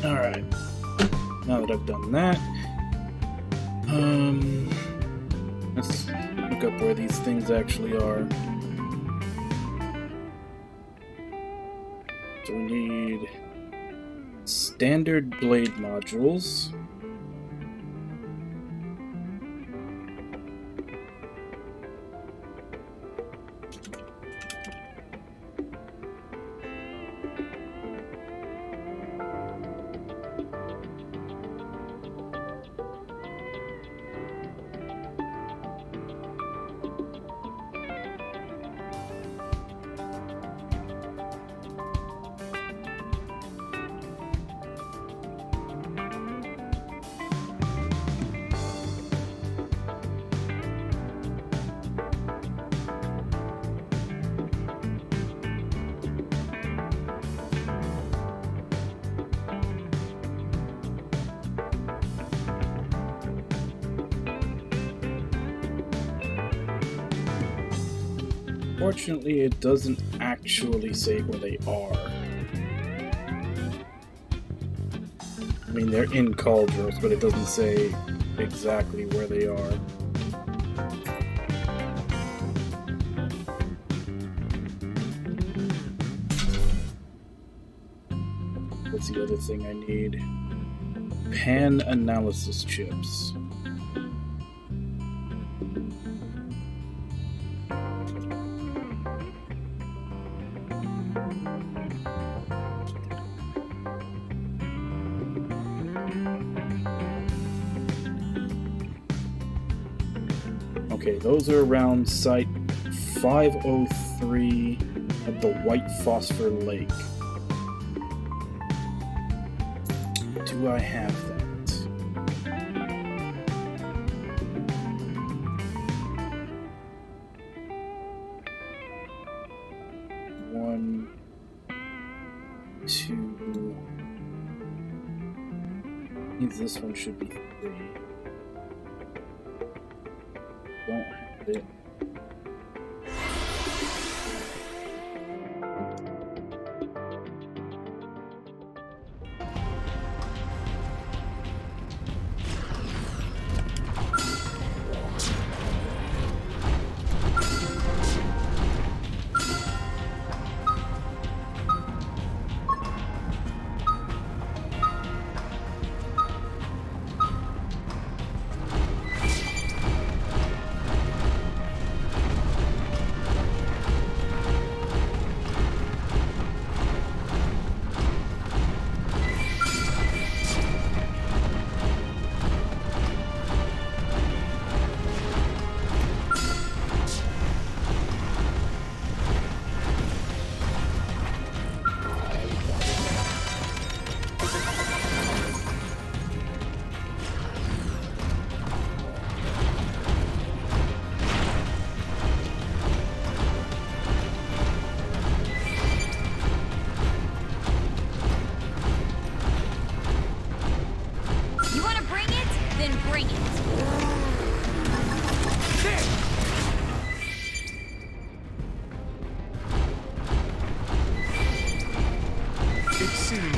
Alright. Now that I've done that, let's look up where these things actually are. So we need standard blade modules. Fortunately, it doesn't actually say where they are. I mean, they're in cauldrons, but it doesn't say exactly where they are. What's the other thing I need? Pan analysis chips. Okay, those are around Site 503 at the White Phosphor Lake. Do I have that? One, two. Means this one should be 3. Don't have it.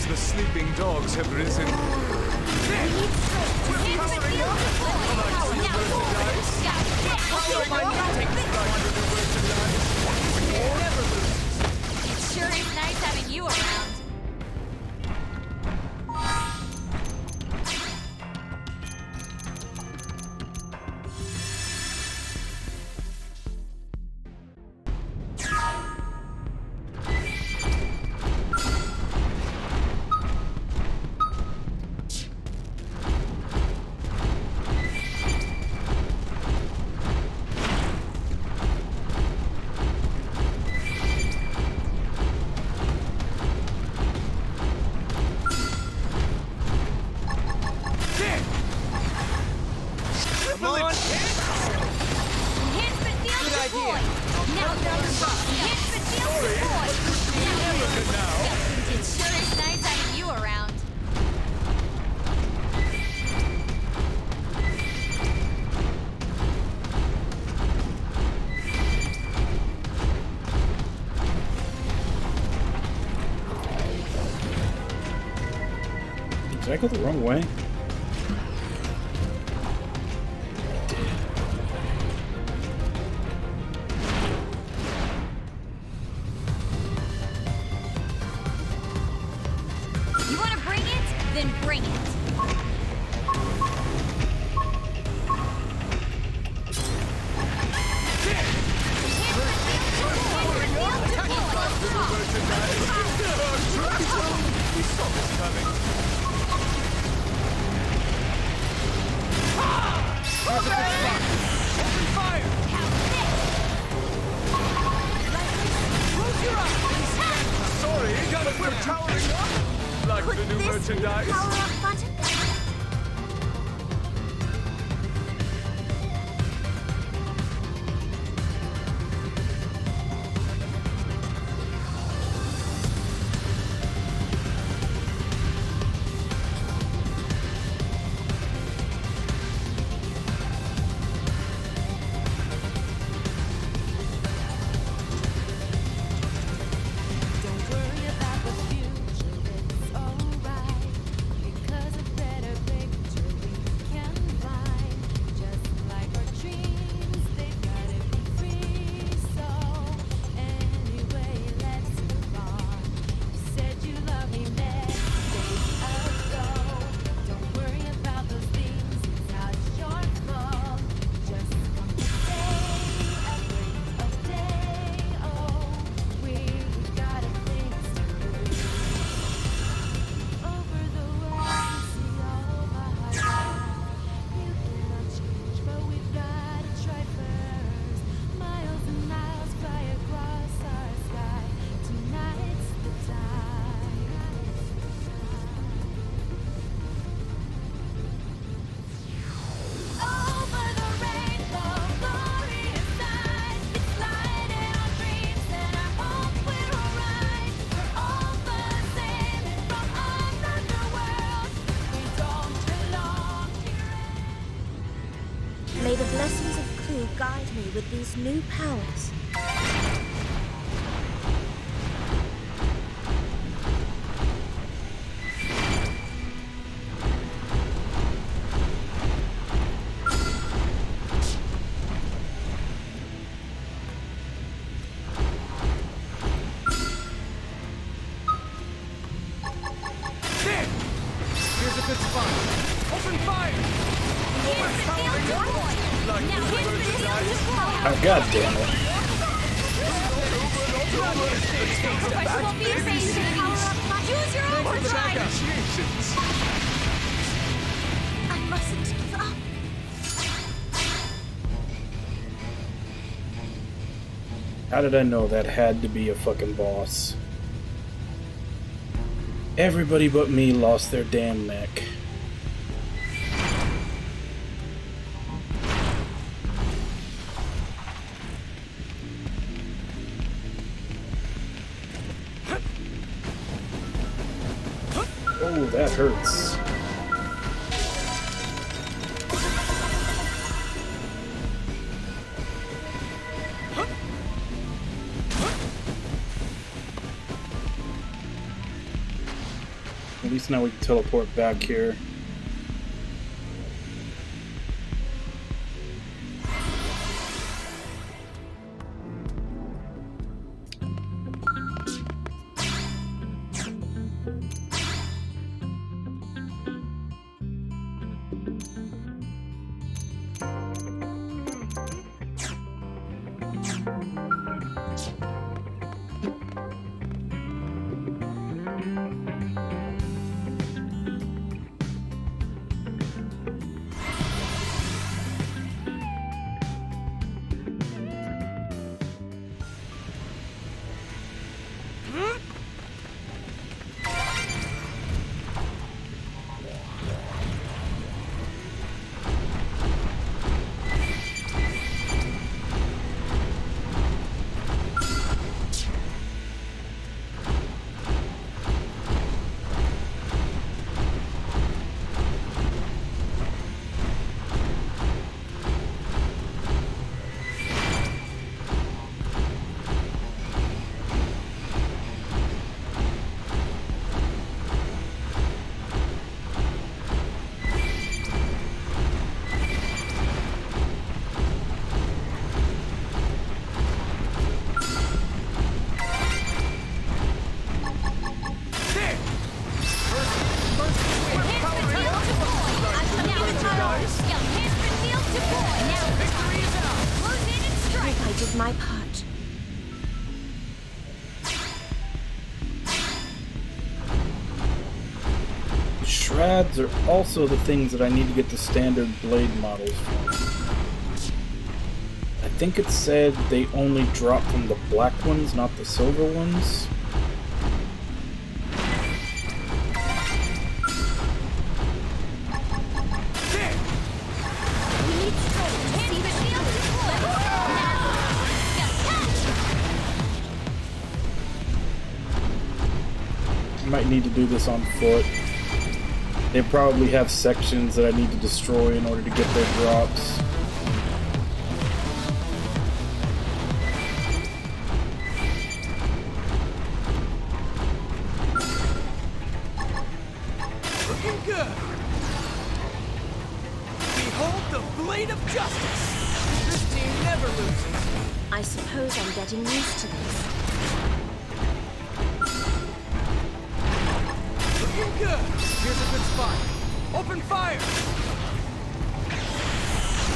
The sleeping dogs have risen. It sure is nice having you around. It sure is nice having you around. Did I go the wrong way? You want to bring it? Then bring it. We saw this coming. Here's a good spot. Open fire! Close your eyes! Sorry, we're towering up! Like the new merchandise? Power up button? May the blessings of Clue guide me with these new powers. Here's a good spot. Open fire! Oh, God damn it. Professional musician. Use your overdrive. I mustn't give up. How did I know that had to be a fucking boss? Everybody but me lost their damn neck. Oh, that hurts. At least now we can teleport back here. my part. Shreds are also the things that I need to get the standard blade models from. I think it said they only drop from the black ones, not the silver ones. I might need to do this on foot. They probably have sections that I need to destroy in order to get their drops. Looking good. Behold the blade of justice. This team never loses. I suppose I'm getting used to this. Looking good. Here's a good spot. Open fire.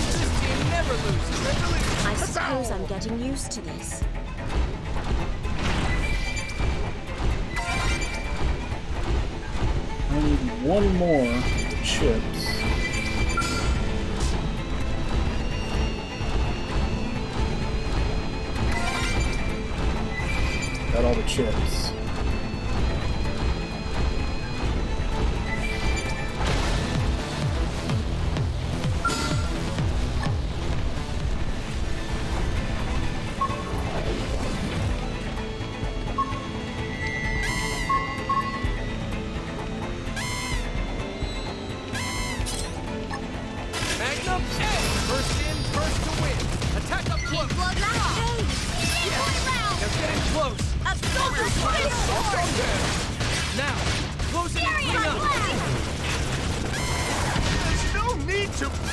This team never loses. I suppose I'm getting used to this. I need one more of the chips. Got all the chips. Magnum, first in, first to win. Attack up close. They're getting close. Now, close it and clean up. There's no need to push.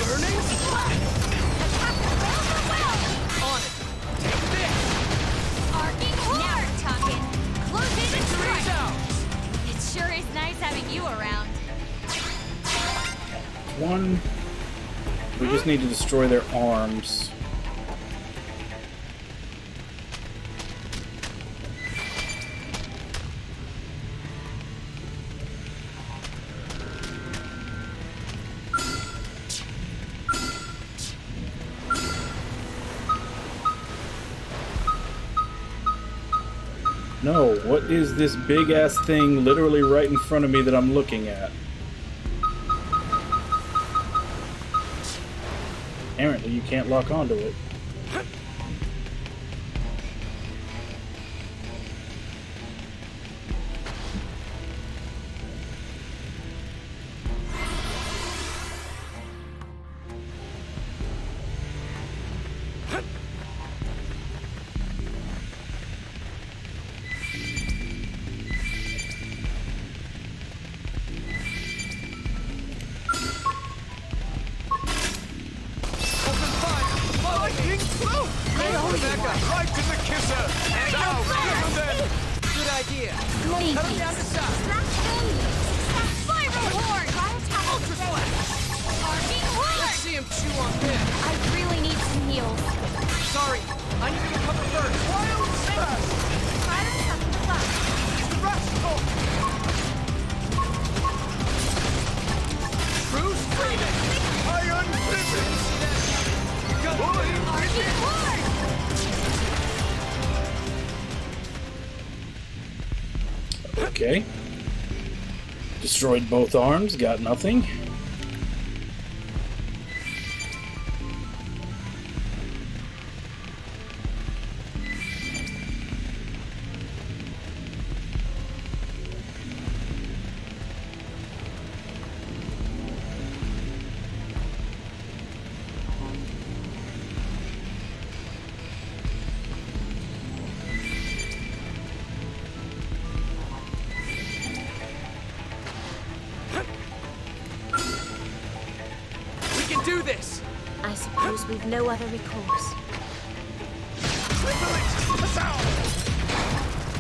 Burning splat. On it. Take this. Now we're talking. Close it and Victory's strike. out. It sure is nice having you around. One. We just need to destroy their arms. No, what is this big ass thing literally right in front of me that I'm looking at? Apparently you can't lock onto it. Right to the kisser! Now, then! Good idea. Cut him down to size. Spiral horn! Ultra slash! Arcing horn! Let's see him chew on this. I really need some heals. Sorry, I need to recover first. Wild slash! Rascal! True screaming! Iron Blizzard! Gun! Arcing horn! Okay. Destroyed both arms, got nothing. Do this! I suppose we've no other recourse.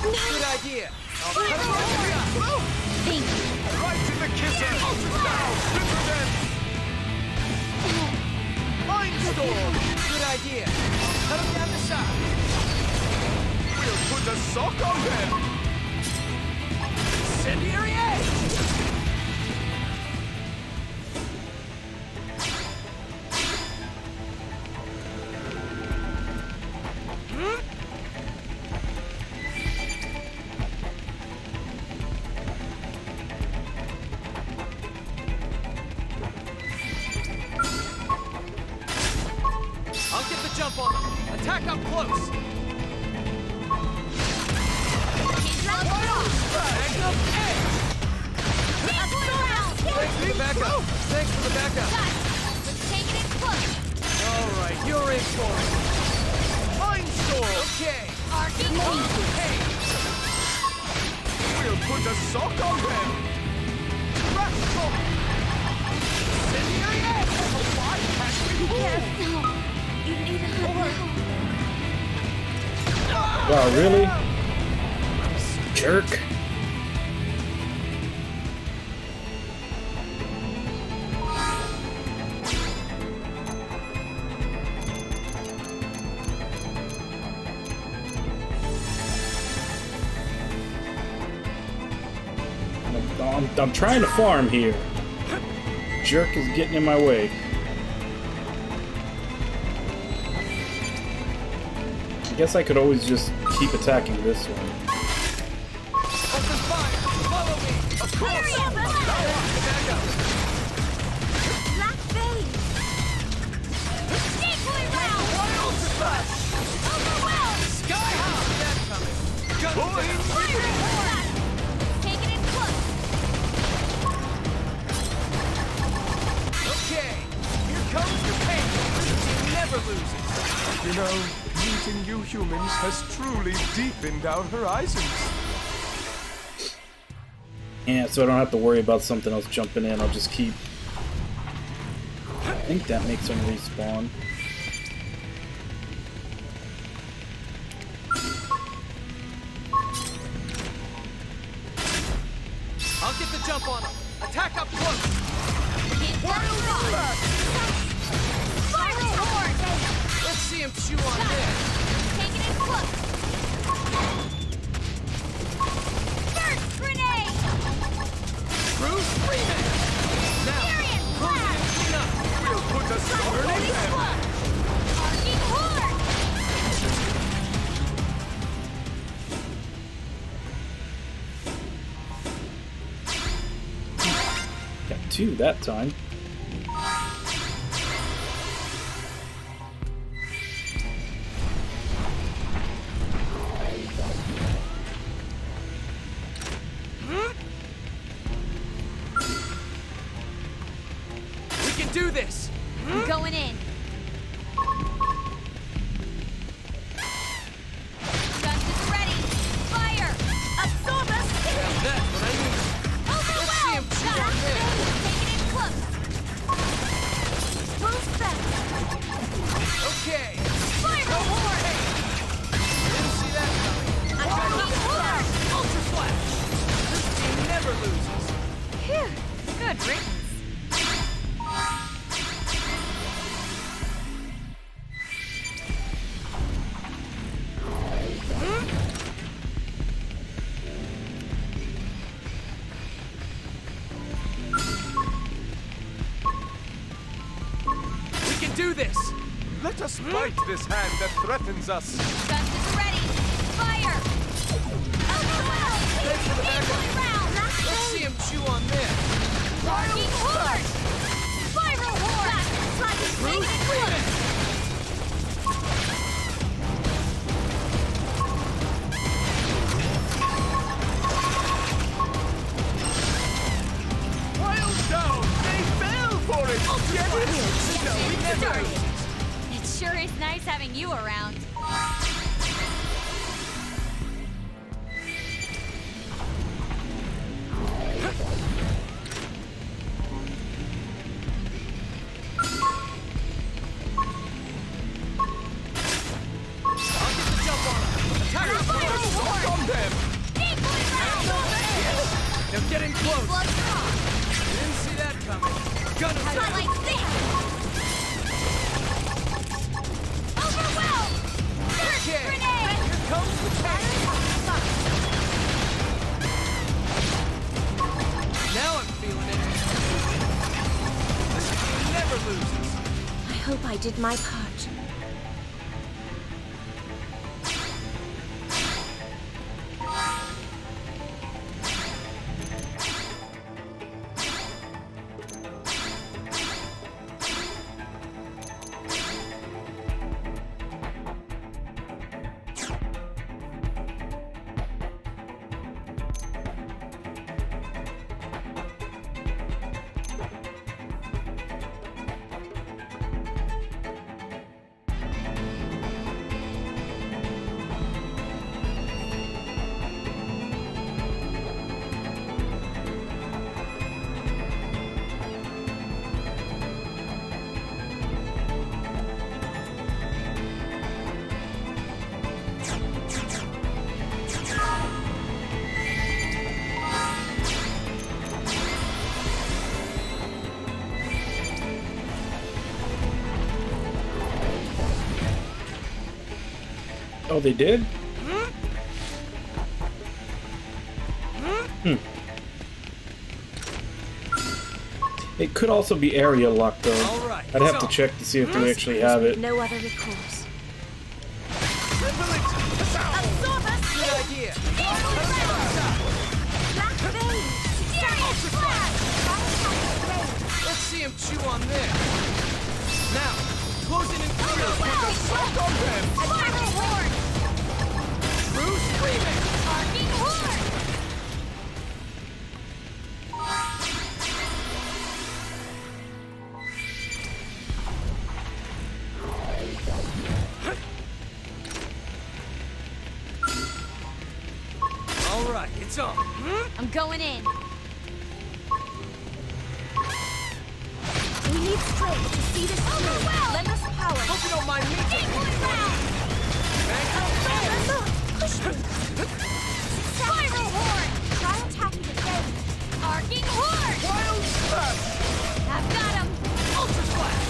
Good idea. I'll cut him off. Thank you. Right to the kisser. Now, Mind storm. Good idea. I'll Cut him down the side. We'll put a sock on them. Incendiary edge. I'll get the jump on him. Attack up close. Magnum edge. Thanks for the backup. Thanks for the backup. Let's take it in close. All right, you're in for it. Mind sword. Okay. Arcing Hey. We'll put a sock on them. Rush sock. Incendiary edge. Why can't we move? You need a hug. Wow, really? Jerk. I'm trying to farm here. Jerk is getting in my way. I guess I could always just keep attacking this one. Open fire. Follow me. Of course. Back up. Black Vein. Decoy round. Ultra flash. Overwhelm. Sky high. That coming. Gun down. Fire horn. Take it in close. Okay. Here comes the pain. It never loses. You know, meeting you humans has truly deepened our horizons. Yeah, so I don't have to worry about something else jumping in. I'll just keep... I think that makes them respawn. I'll get the jump on him. Attack up close. Wild Flash. Fire horn. Let's see him chew on this. Take it in close. Burst grenade. Bruce Freeman. Now, Furious close blast. and clean up. We'll put a sword in Burning them. club. Arcing horn. Got two that time. We can do this. I'm going in. Guns is ready. Fire. Absorb us. That's what I need. Let's see him chew on this. Take it in close. Move back. Okay. Fire horn. Didn't see that coming. Arcing horn. Ultra flash. This team never loses. Phew. Good riddance. We can do this. Let us fight this hand that threatens us. Guns is ready. Fire. Overwhelm. Thanks for the backup. Round. Let's see him chew on this. Arcing horn. Spiral horn. Bruce Freeman. Wild down. They fell for it. Get it? No, we never lose. It sure is nice having you around. I'll get the jump on him. Attack him. Put a sock on them. Decoy round. Now get in close. Blood draw. Didn't see that coming. Gun attack. Spotlight sink. Overwhelm. did my part. Oh, they did? Hmm. It could also be area lock, though. Right, I'd have to check to see if they actually have it. No other recourse. Good idea. Let's see him chew on this. Now, closing in clear. Suck on them. True screaming. Arcing horn. All right, it's on. I'm going in. We need strength to see this through. Lend us power. Hope you don't mind me taking it. Push me. Spiral horn. Try attacking the base. Arcing horn. Wild slap. I've got him. Ultra slash.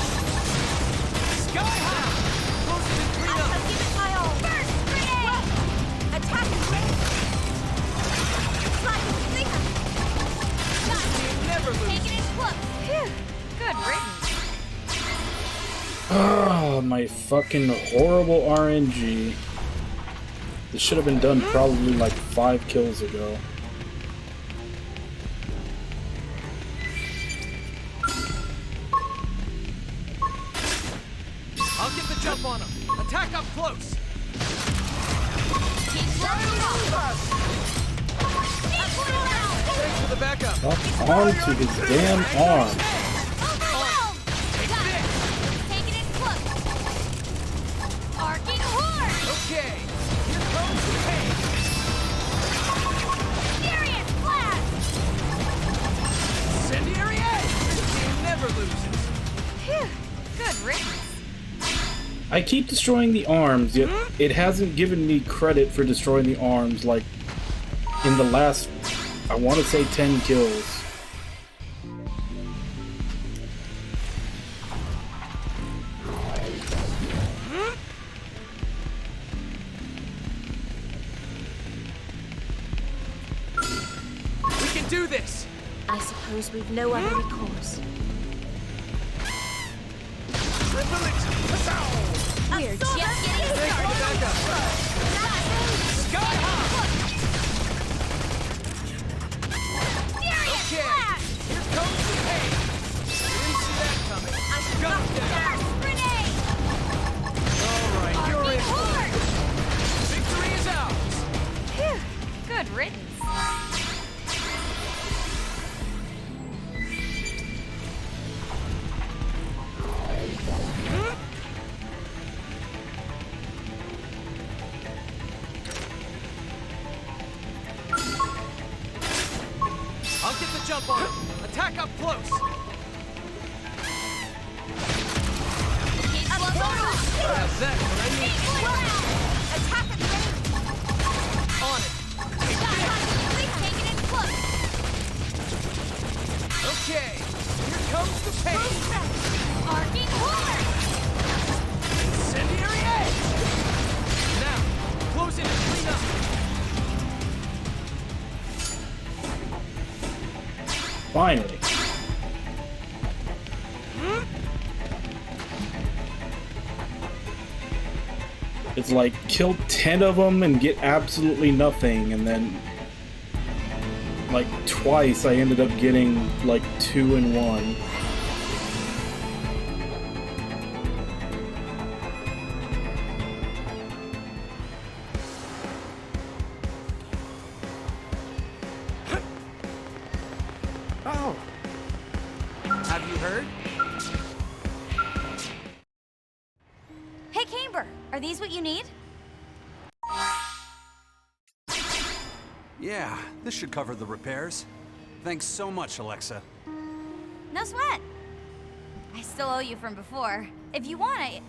Sky high. Closing in clean I up. shall give it my all. First grenade. Attack and range. Slide and finger. Got him. Never lose. Take it in close. Phew. Good riddance. Oh, my fucking horrible RNG. This should have been done probably like 5 kills ago. I'll get the jump on him. Attack up close. Keep blowing up. Thanks for the backup. Up onto his damn arm. Overwhelmed. Got it. Take it in close. Arcing horn. Okay, here comes the pain. Furious blast. Incendiary edge. This team never loses. Phew. Good riddance. I keep destroying the arms, yet it hasn't given me credit for destroying the arms like in the last, I want to say 10 kills. We can do this. I suppose we've no other recourse. Triple it. We're just getting Thanks for the started. backup. Sky high. Furious Okay, blast. here comes the pain. Didn't see that coming. Gun down. Grenade. All right, you're in. Horn. Victory is ours. Phew. Good riddance. I'll get the jump on him. Attack up close. Keep blowing up. How's that for any Attack and range. on it? Please take it in close. Okay, here comes the pain. Arcing horn. Incendiary edge. Now, close in and clean up. Finally. It's like, kill 10 of them and get absolutely nothing, and then, like, twice I ended up getting, like, 2 in 1. Oh! Have you heard? Hey, Camber, are these what you need? Yeah, this should cover the repairs. Thanks so much, Alexa. No sweat. I still owe you from before. If you want it.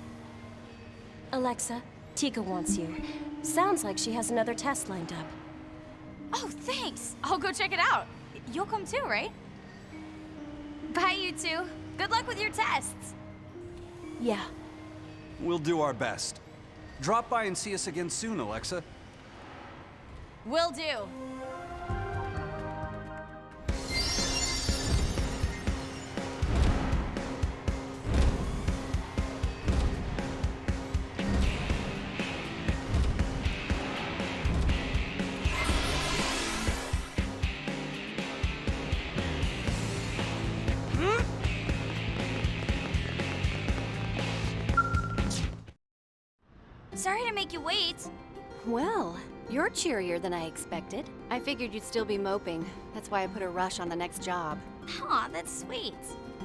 Alexa, Tika wants you. Sounds like she has another test lined up. Oh, thanks. I'll go check it out. You'll come too, right? Bye, you two. Good luck with your tests. Yeah. We'll do our best. Drop by and see us again soon, Alexa. Will do. Sorry to make you wait. Well, you're cheerier than I expected. I figured you'd still be moping. That's why I put a rush on the next job. Aw, that's sweet.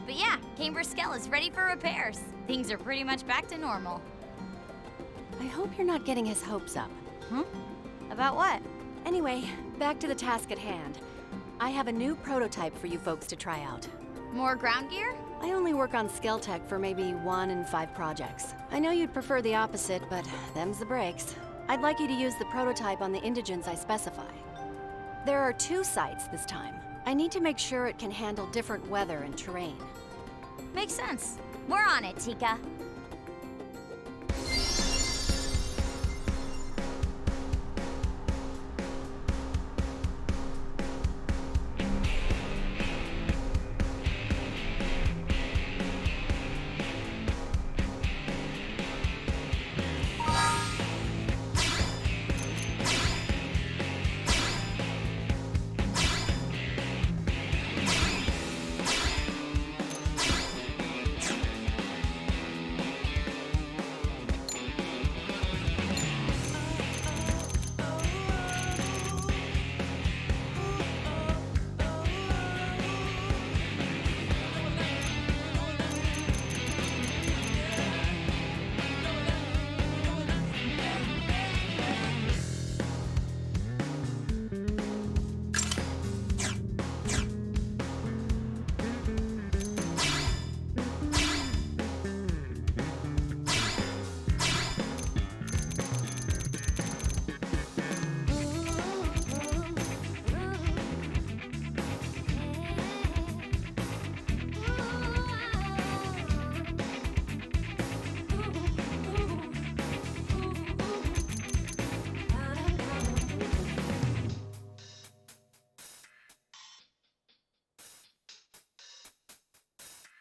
But yeah, Camber Skell is ready for repairs. Things are pretty much back to normal. I hope you're not getting his hopes up. Huh? About what? Anyway, back to the task at hand. I have a new prototype for you folks to try out. More ground gear? I only work on Skell Tech for maybe 1 in 5 projects. I know you'd prefer the opposite, but them's the breaks. I'd like you to use the prototype on the indigents I specify. There are 2 sites this time. I need to make sure it can handle different weather and terrain. Makes sense. We're on it, Tika.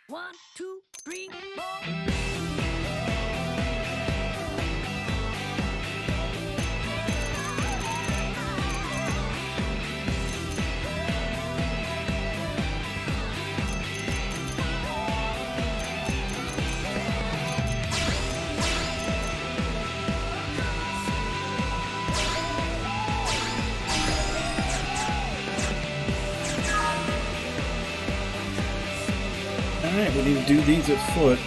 One, two, three, four. Alright, we need to do these at foot.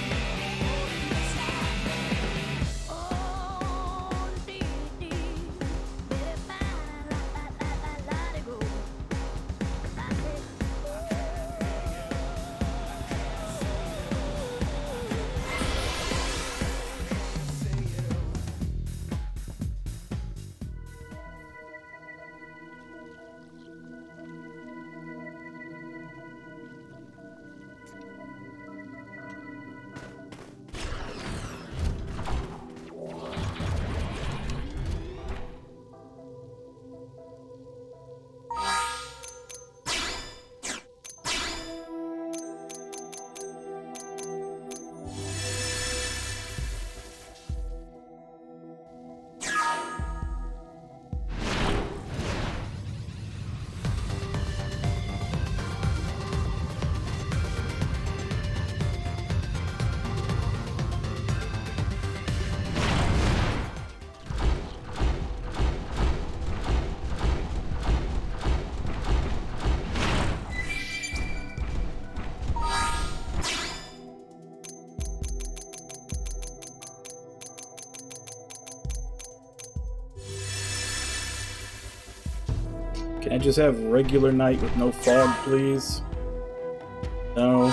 Can I just have regular night with no fog, please? No.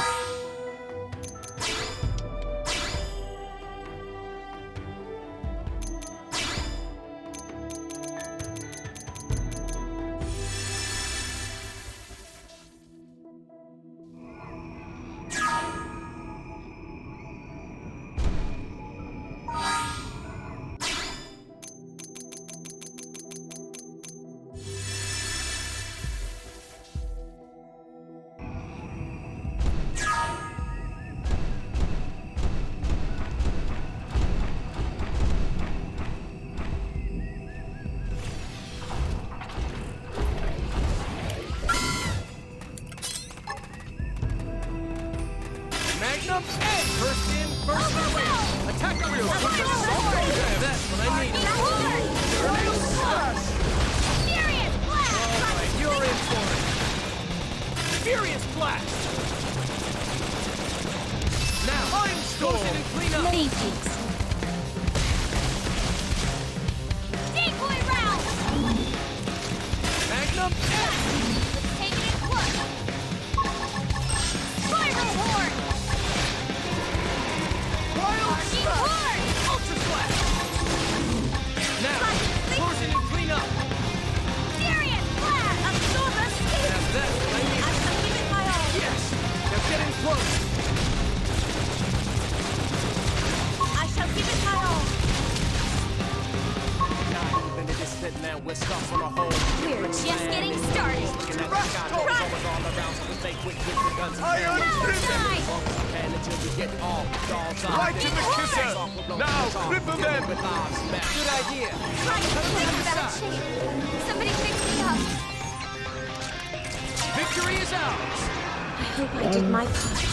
Magnum, hey! First in, first away! Attack the wheels with the sword! Yeah, that's what I need! Burning slash! Furious blast! Alright, you're in for it! Furious blast! Now, I'm storm and clean up! Thanks. Decoy round! Magnum, Let's take it in clutch! Spiral horn! Wild Arcing slash! horn! Ultra slash! Now, torsion and clean up! Furious blast! Absorb us! Now that's what I need! I shall give it my all! Yes! Now get in close! I shall give it my all! Now we're stuck on a hole. We're just getting started! I understand! Right to the kisser! Now, grip him in! Good idea! Somebody fix me up! Victory is ours! I hope I did my part.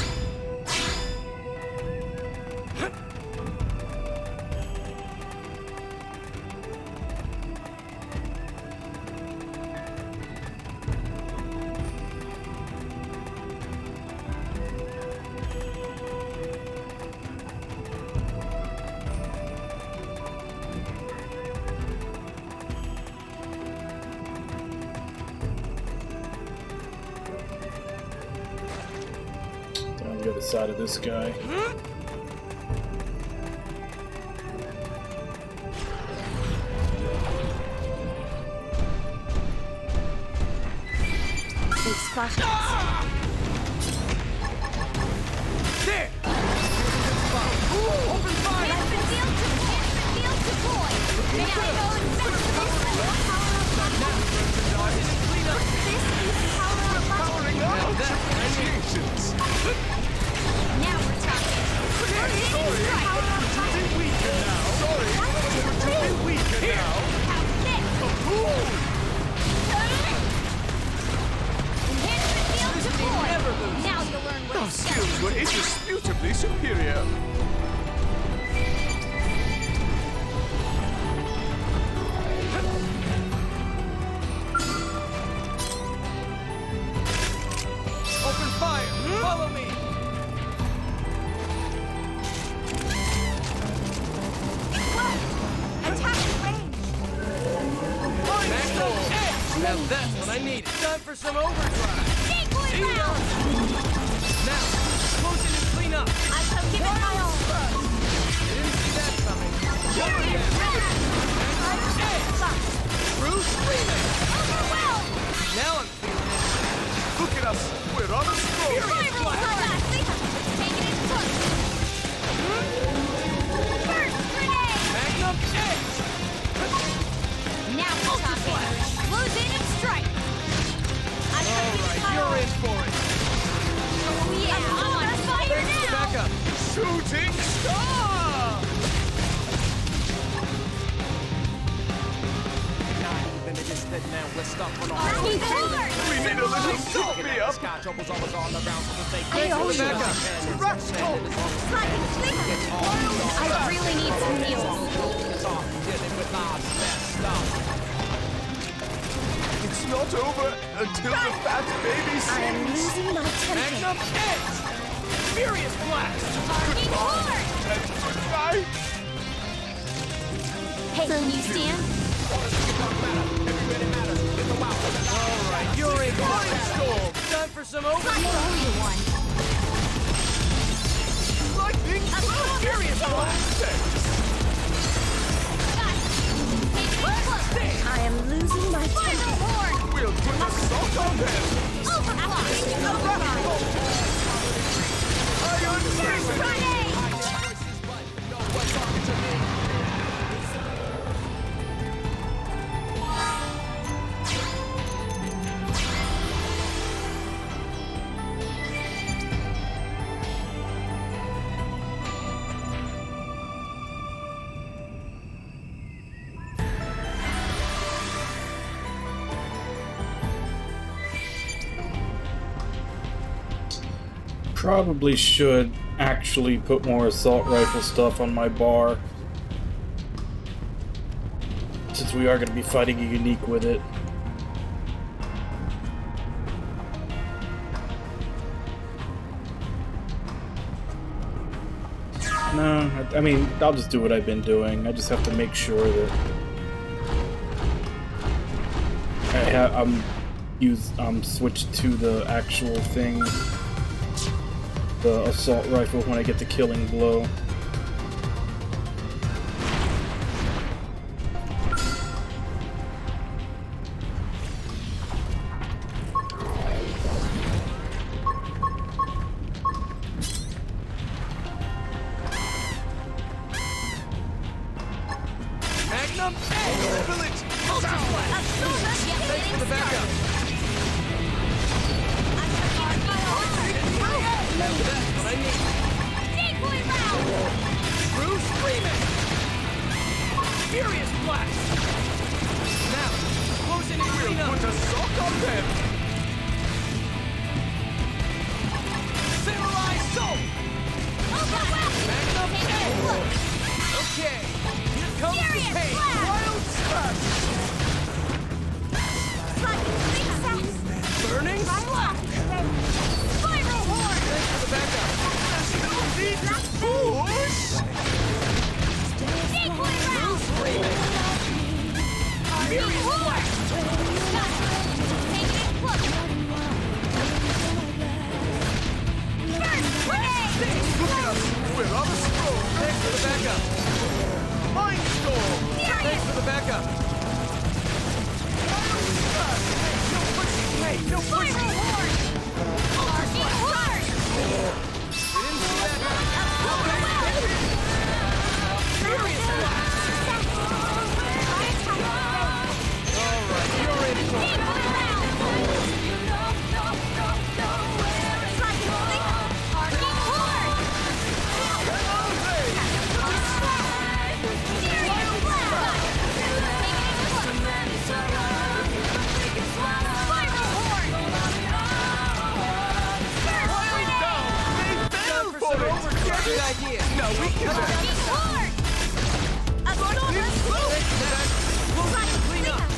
Down the other side of this guy. Big splash. There! Open fire! Field deploy! Now go and back to this is power up! Powering up! Initiations! Now we're talking! Sorry! We're too weaker now! Sorry! We're too weaker now! How's this? Enhancement field deploy! Now you'll learn what Our skills were indisputably superior! Open fire! Follow me! attack range! Magnum X! Now that's what I needed! Time for some overdrive! Decoy See ya! round! Now, explosion and clean up! I shall give it my all! Didn't see that coming! Furious blast! Bruce Freeman! Overwhelm! Now I'm feeling it! Look at us! We're on a stroll! Furious blast! Take it in foot! First grenade! Magnum X! Now we're talking! Explosion and strike! I shall give it my You're all! in for it! Oh yeah! I'm on fire now! Back up! Shooting star! Now we're stuck on a Arcing horn! We need a little soup me up! I owe you! Back up! Sliding sweep! I really need some heals! It's not over until the fat baby I am sings! losing my Magnum temper. X! Furious blast! Arcing horn! And goodnight! Hey, can you stand? Oh, Fury Mindstorm! Time for some overdrive! Lightning! Furious Blast! I am losing my temper. We'll put a salt on them! Iron Fist! Probably should actually put more assault rifle stuff on my bar, since we are going to be fighting a unique with it. No, I mean, I'll just do what I've been doing. I just have to make sure that I'm switched to the actual thing. The assault rifle when I get the killing blow. Magnum! Village! Ultra Flash! Thanks for the backup! That's what I need! Decoy round! Bruce Freeman! Furious Blast! Now, closing in green up! Put a sock on them! Samurai Soul! Magnum! Okay, here comes the pain! Wild Smash! Burning Slash! Spiral Horn! Thanks for the backup! There's no need to push! Decoy round! Freeman! Furious Blast! Take it close! First grenade! Look at us! We're on a stroll! Thanks for the backup! Mindstorm! Thanks for the backup! No pushing! Hey, no pushing! Spiral Horn! Arcing Horn! We didn't do that! Furious Blast! Alright, you're in for it! Decoy round! Arcing Horn! Serious Blast! Spiral Horn! They fell for it! Good idea! Now we can Arcing Horn! clean up!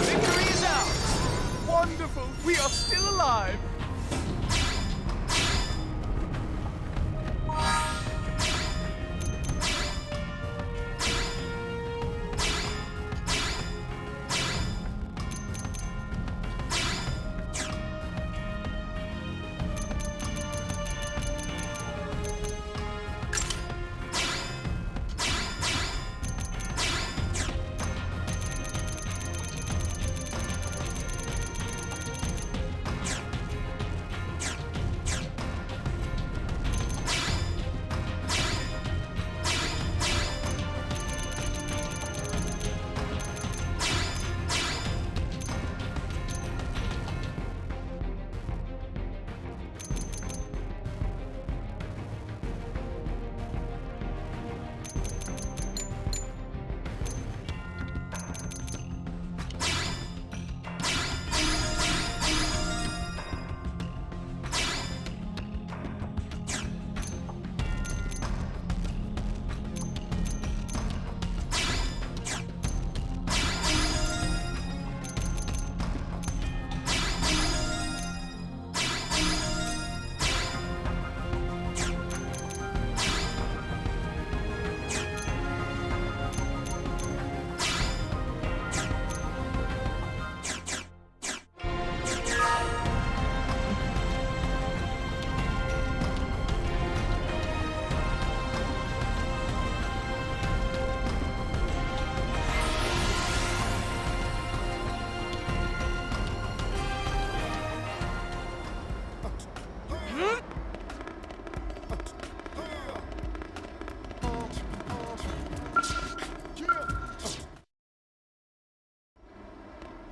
Victory is ours! Wonderful! We are still alive!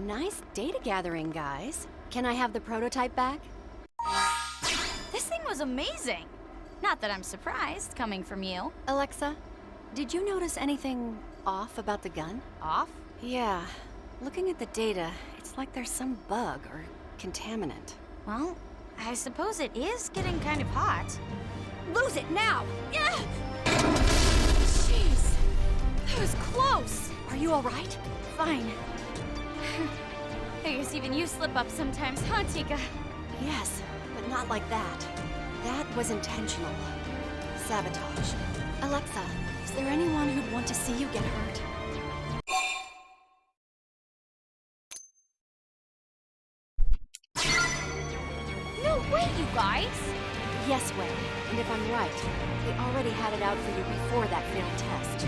Nice data gathering, guys. Can I have the prototype back? This thing was amazing. Not that I'm surprised, coming from you. Alexa, did you notice anything off about the gun? Off? Yeah. Looking at the data, it's like there's some bug or contaminant. Well, I suppose it is getting kind of hot. Lose it now! Jeez, that was close. Are you all right? Fine. I guess even you slip up sometimes, huh, Tika? Yes, but not like that. That was intentional. Sabotage. Alexa, is there anyone who'd want to see you get hurt? No way, you guys! Yes, Way. And if I'm right, they already had it out for you before that failed test.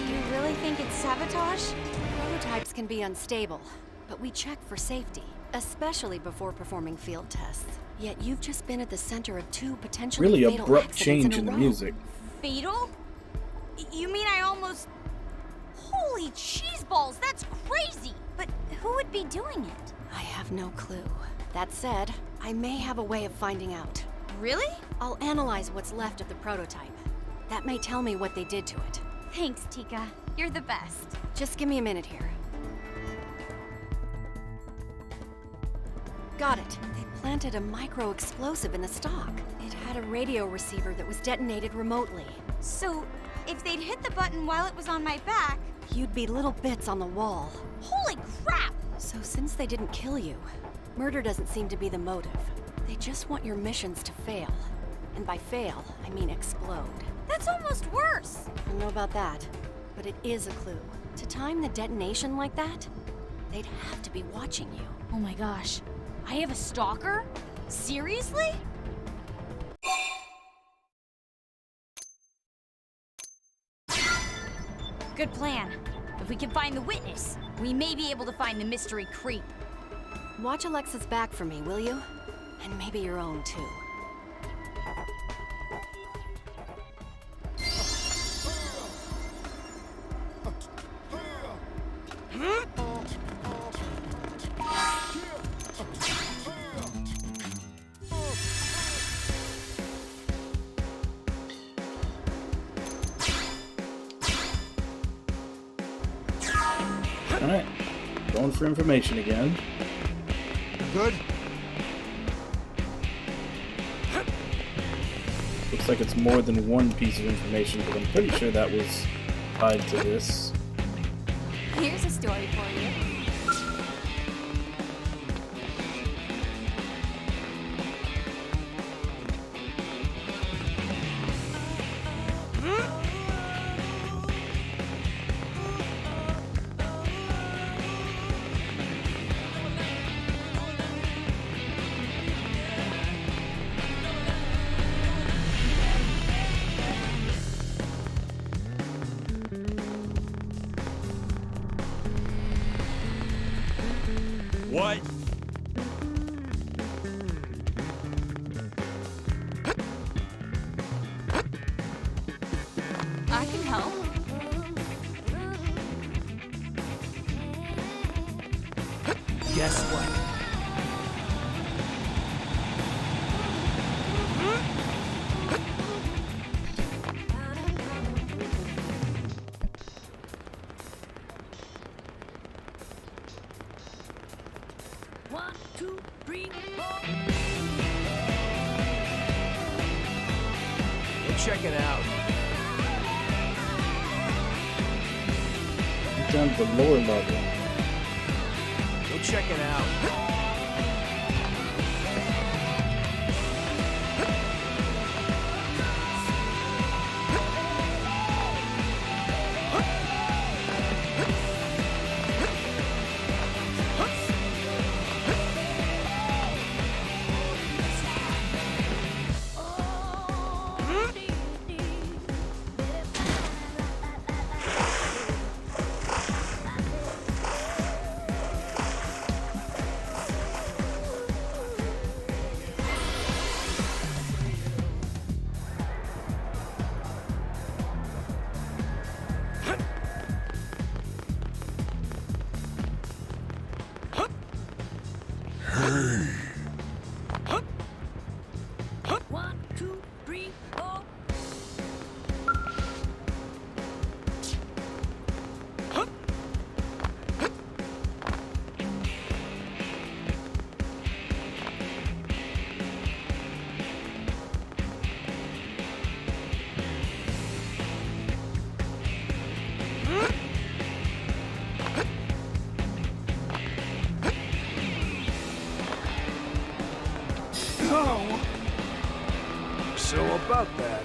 You really think it's sabotage? Prototypes can be unstable, but we check for safety, especially before performing field tests. Yet you've just been at the center of 2 potentially Really fatal abrupt accidents change in in a the row. music. Fatal? You mean I almost... Holy cheeseballs, that's crazy! But who would be doing it? I have no clue. That said, I may have a way of finding out. Really? I'll analyze what's left of the prototype. That may tell me what they did to it. Thanks, Tika. You're the best. Just give me a minute here. Got it. They planted a micro-explosive in the stock. It had a radio receiver that was detonated remotely. So, if they'd hit the button while it was on my back... You'd be little bits on the wall. Holy crap! So since they didn't kill you, murder doesn't seem to be the motive. They just want your missions to fail. And by fail, I mean explode. That's almost worse! I don't know about that, but it is a clue. To time the detonation like that, they'd have to be watching you. Oh my gosh. I have a stalker? Seriously? Good plan. If we can find the witness, we may be able to find the mystery creep. Watch Alexa's back for me, will you? And maybe your own, too. Alright. Going for information again. Good. Looks like it's more than one piece of information, but I'm pretty sure that was tied to this. Here's a story for you. What? I can help. Guess what? One, two, three, four. Go check it out. Down to the lower level. Go check it out. 1, 2, 3, 4. Oh! So about that.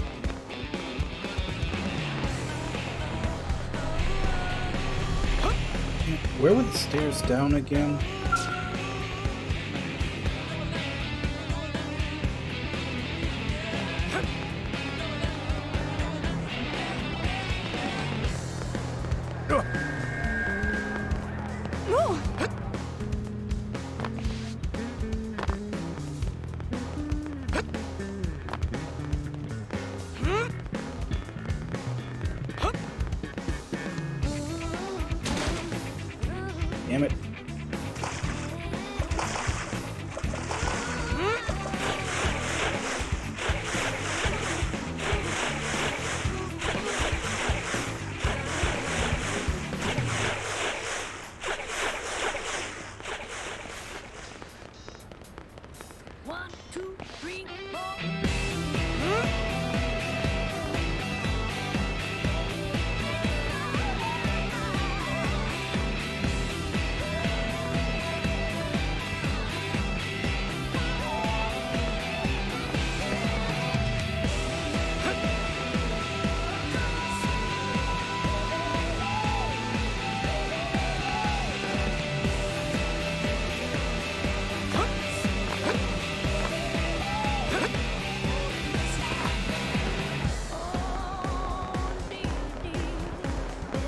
Where were the stairs down again? Damn it. One, two, three, four.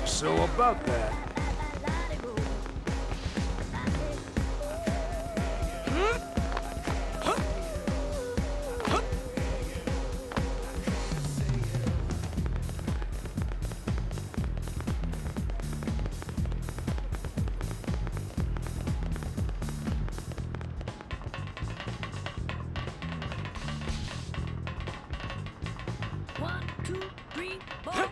So about that. One, two, three, four.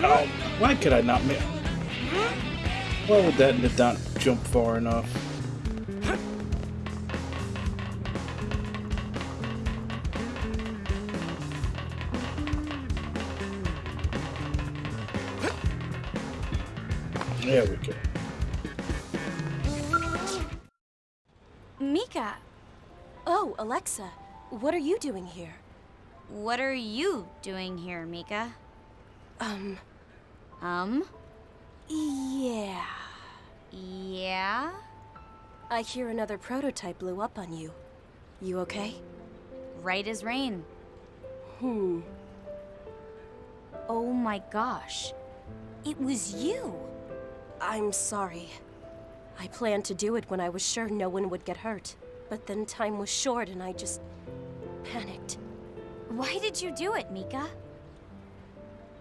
Oh, why could I not make? Why would that did not jump far enough? There we go. Mika, Oh, Alexa, what are you doing here? what are you doing here, Mika? Yeah. Yeah? I hear another prototype blew up on you. You okay? Right as rain. Oh my gosh. It was you. I'm sorry. I planned to do it when I was sure no one would get hurt. But then time was short and I just panicked. Why did you do it, Mika?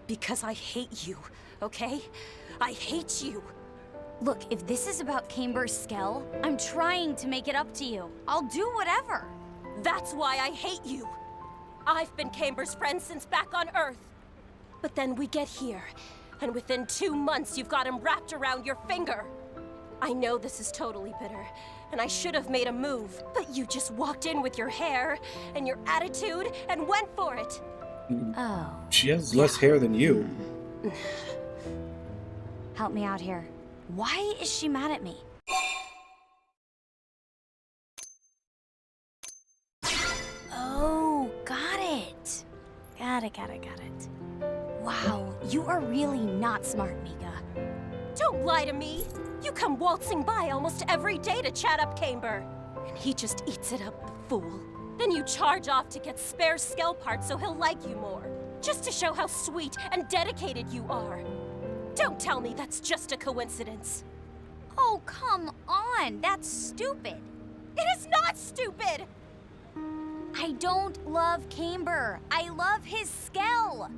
Because I hate you, okay? I hate you. Look, if this is about Camber's Skell, I'm trying to make it up to you. I'll do whatever. That's why I hate you. I've been Camber's friend since back on Earth. But then we get here, and within 2 months you've got him wrapped around your finger. I know this is totally bitter, and I should have made a move, but you just walked in with your hair and your attitude and went for it. Oh. She has less hair than you. Help me out here. Why is she mad at me? Got it. Wow, you are really not smart, Mika. Don't lie to me! You come waltzing by almost every day to chat up Camber. And he just eats it up, the fool. Then you charge off to get spare Skell parts so he'll like you more. Just to show how sweet and dedicated you are. Don't tell me that's just a coincidence. Oh, come on, that's stupid. It is not stupid! I don't love Camber. I love his Skell.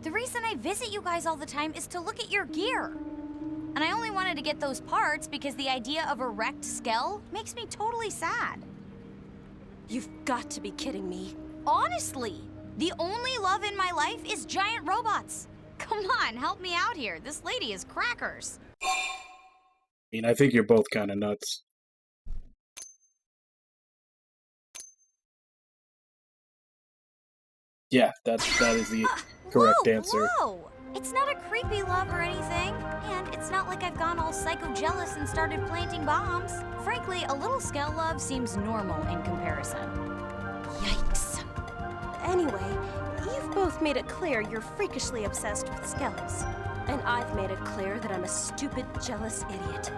The reason I visit you guys all the time is to look at your gear. And I only wanted to get those parts because the idea of a wrecked Skell makes me totally sad. You've got to be kidding me. Honestly, the only love in my life is giant robots. Come on, help me out here. This lady is crackers. I mean, I think you're both kind of nuts. Yeah, that is the correct answer. Whoa! It's not a creepy love or anything, and it's not like I've gone all psycho-jealous and started planting bombs. Frankly, a little Skell love seems normal in comparison. Yikes. Anyway, you've both made it clear you're freakishly obsessed with Skells. And I've made it clear that I'm a stupid, jealous idiot.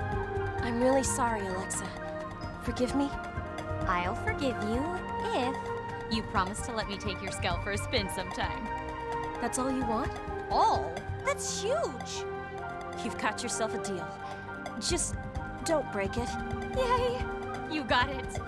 I'm really sorry, Alexa. Forgive me? I'll forgive you if you promise to let me take your Skell for a spin sometime. That's all you want? All? That's huge! You've got yourself a deal. Just don't break it. Yay! You got it.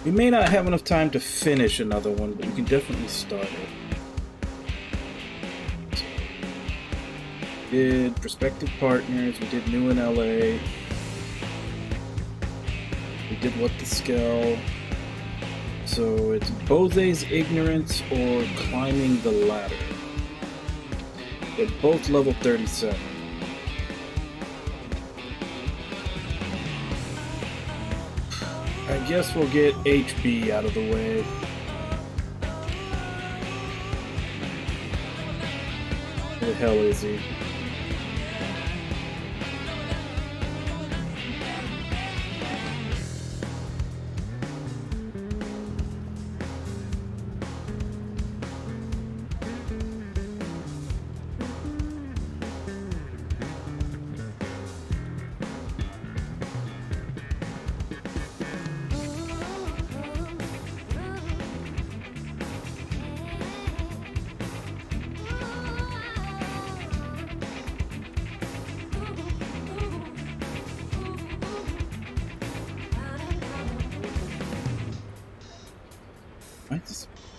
We may not have enough time to finish another one, but you can definitely start it. We did prospective partners, we did new in LA. We did what the Skell. So it's Bose's ignorance or climbing the ladder. They're both level 37. I guess we'll get HB out of the way. Where the hell is he?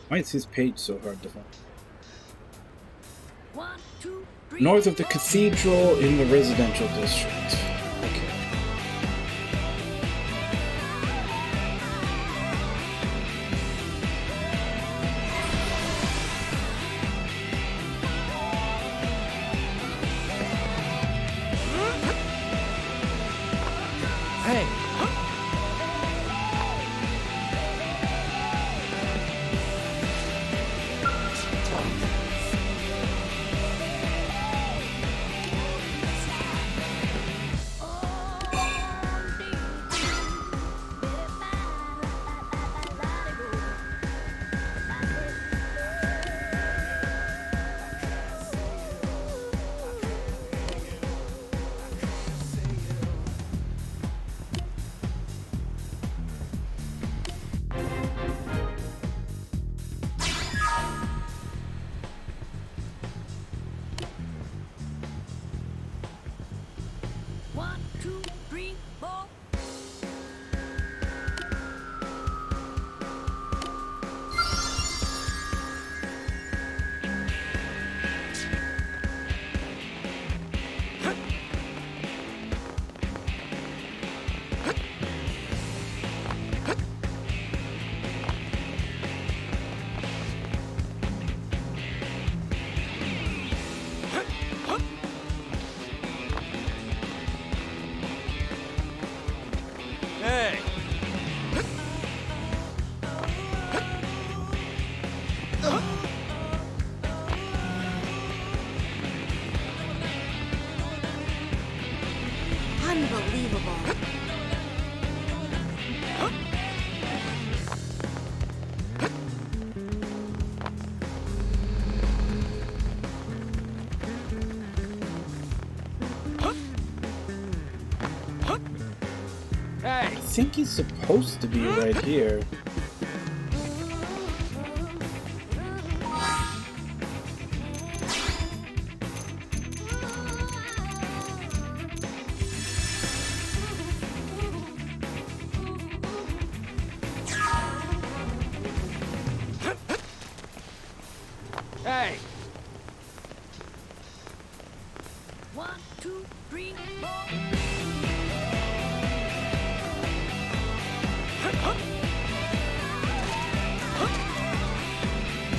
Why is his page so hard to find? 1, 2, 3. North of the cathedral in the residential district. Okay. Hey! think he's supposed to be right here. Hey! 1, 2, 3, 4.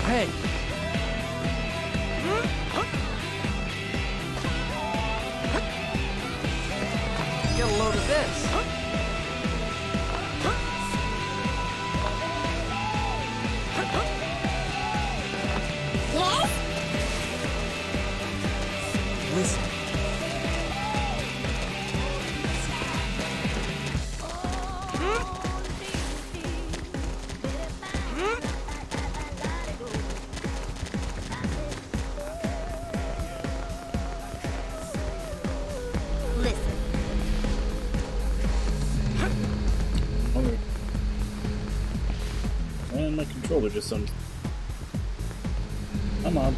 Hey! Get a load of this. Yes? Listen. Okay. And my controller just Come on.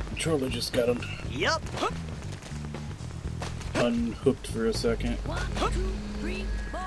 Controller just got him. Yup. Unhooked for a second. 1, 2, 3, 4.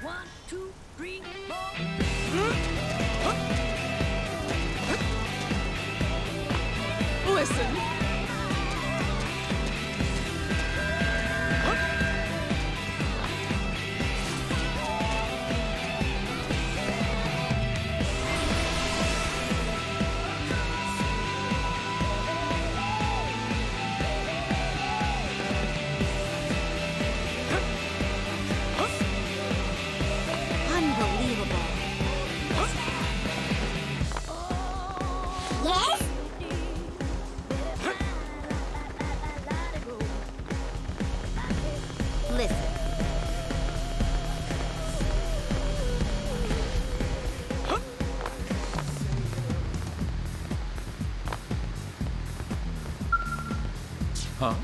One, two, three, four. Listen. Unbelievable. Yes? Listen. Huh?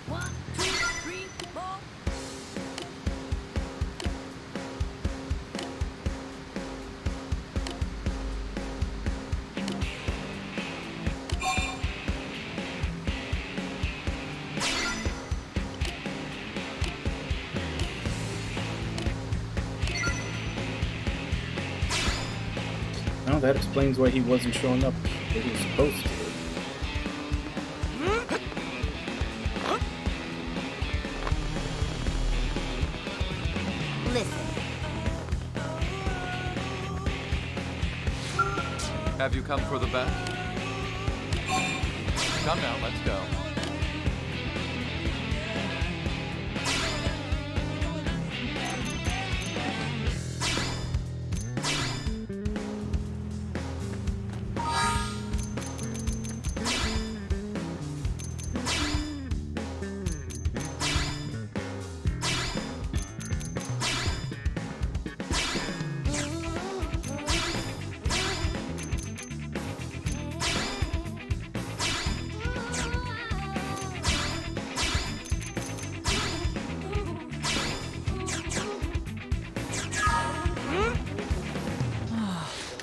One, two, three, four. Now that explains why he wasn't showing up where he was supposed to. Listen. Have you come for the bet? Come now, let's go.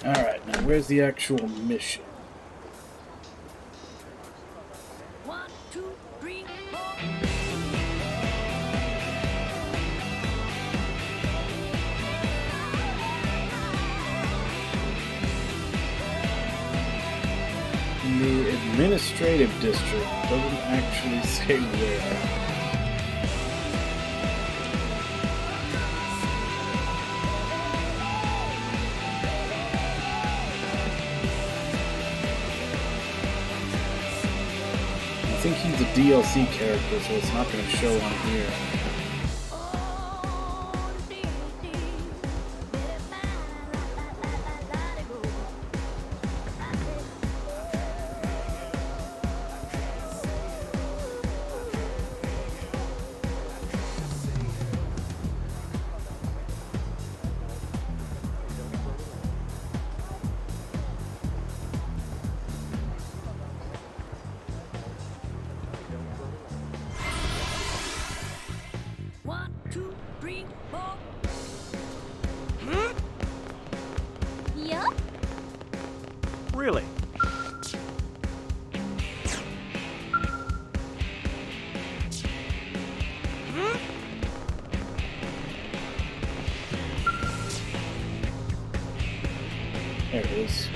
Alright, now where's the actual mission? 1, 2, 3, 4. In the administrative district, doesn't actually say where. I think he's a DLC character, so it's not going to show on here. Yup. Really? There it is.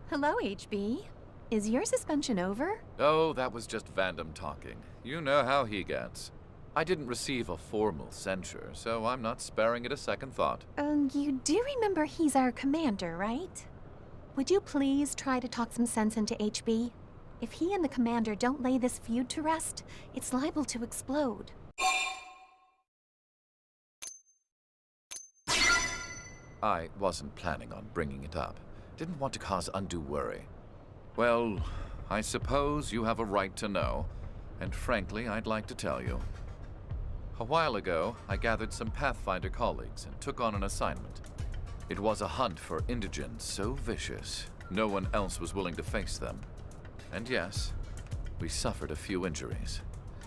Hello, HB. Is your suspension over? Oh, that was just Vandam talking. You know how he gets. I didn't receive a formal censure, so I'm not sparing it a second thought. You do remember he's our commander, right? Would you please try to talk some sense into HB? If he and the commander don't lay this feud to rest, it's liable to explode. I wasn't planning on bringing it up. Didn't want to cause undue worry. Well, I suppose you have a right to know, and frankly, I'd like to tell you. A while ago, I gathered some Pathfinder colleagues and took on an assignment. It was a hunt for indigents so vicious, no one else was willing to face them. And yes, we suffered a few injuries,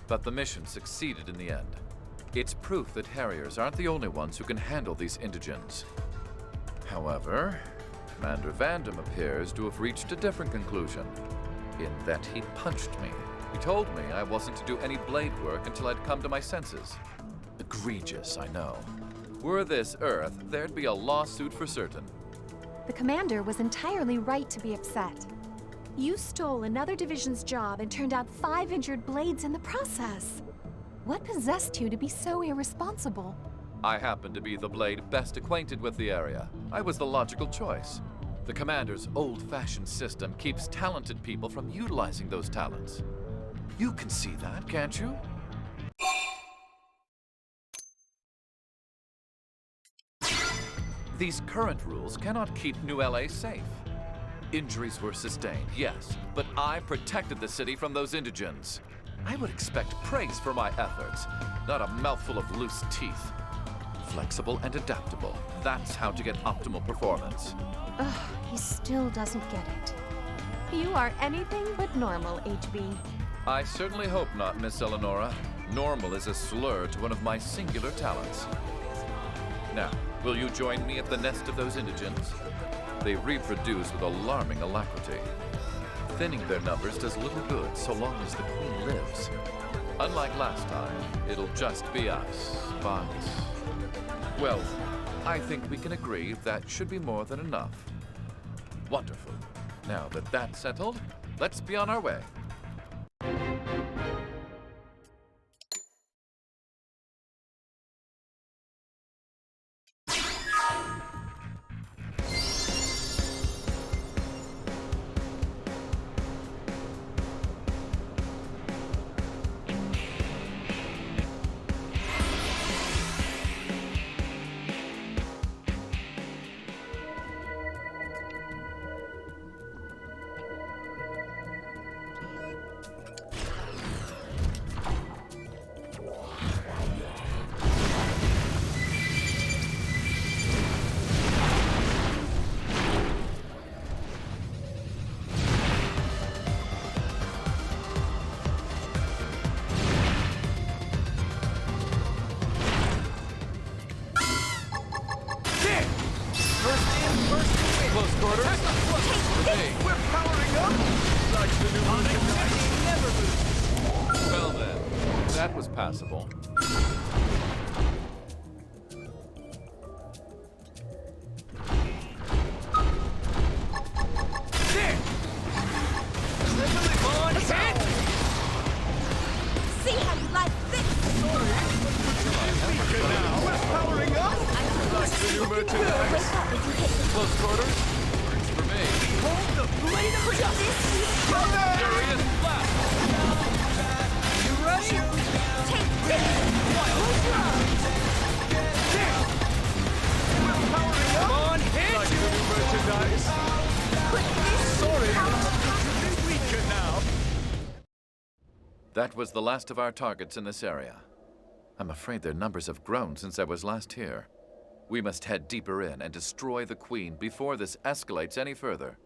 but the mission succeeded in the end. It's proof that Harriers aren't the only ones who can handle these indigents. However, Commander Vandam appears to have reached a different conclusion, in that he punched me. He told me I wasn't to do any blade work until I'd come to my senses. Egregious, I know. Were this Earth, there'd be a lawsuit for certain. The commander was entirely right to be upset. You stole another division's job and turned out 5 injured blades in the process. What possessed you to be so irresponsible? I happen to be the blade best acquainted with the area. I was the logical choice. The commander's old-fashioned system keeps talented people from utilizing those talents. You can see that, can't you? These current rules cannot keep New LA safe. Injuries were sustained, yes, but I protected the city from those indigents. I would expect praise for my efforts, not a mouthful of loose teeth. Flexible and adaptable. That's how to get optimal performance. Ugh, he still doesn't get it. You are anything but normal, HB. I certainly hope not, Miss Eleonora. Normal is a slur to one of my singular talents. Now, will you join me at the nest of those indigents? They reproduce with alarming alacrity. Thinning their numbers does little good so long as the queen lives. Unlike last time, it'll just be us, but... Well, I think we can agree that should be more than enough. Wonderful. Now that that's settled, let's be on our way. Well then, that was passable. See how you like this! Powering up! Like the new merchandise. Close quarters? Works for me. Hold the blade of justice! Furious blast! You ready? Take this! Powering up! Come on, hit! Like the new merchandise. Sorry, you're weaker now. That was the last of our targets in this area. I'm afraid their numbers have grown since I was last here. We must head deeper in and destroy the Queen before this escalates any further.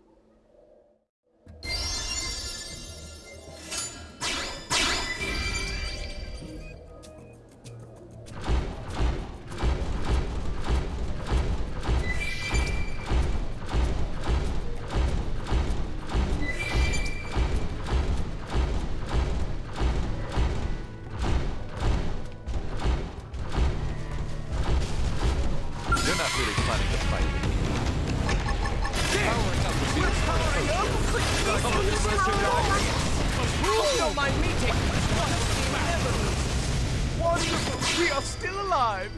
You're not really planning to fight with me. Powering up would be Who don't mind me taking wonderful! We are still alive!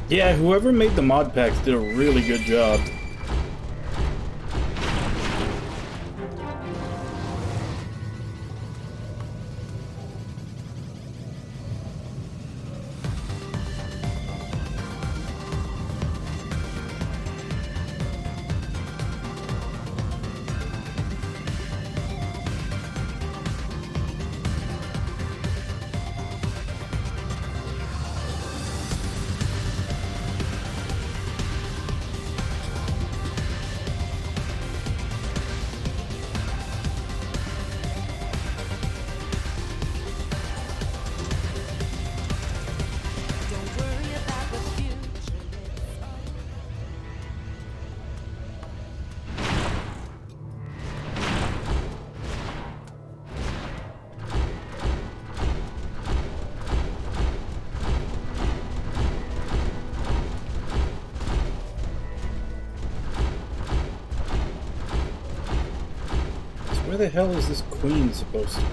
Yeah, whoever made the mod packs did a really good job. Where the hell is this queen supposed to?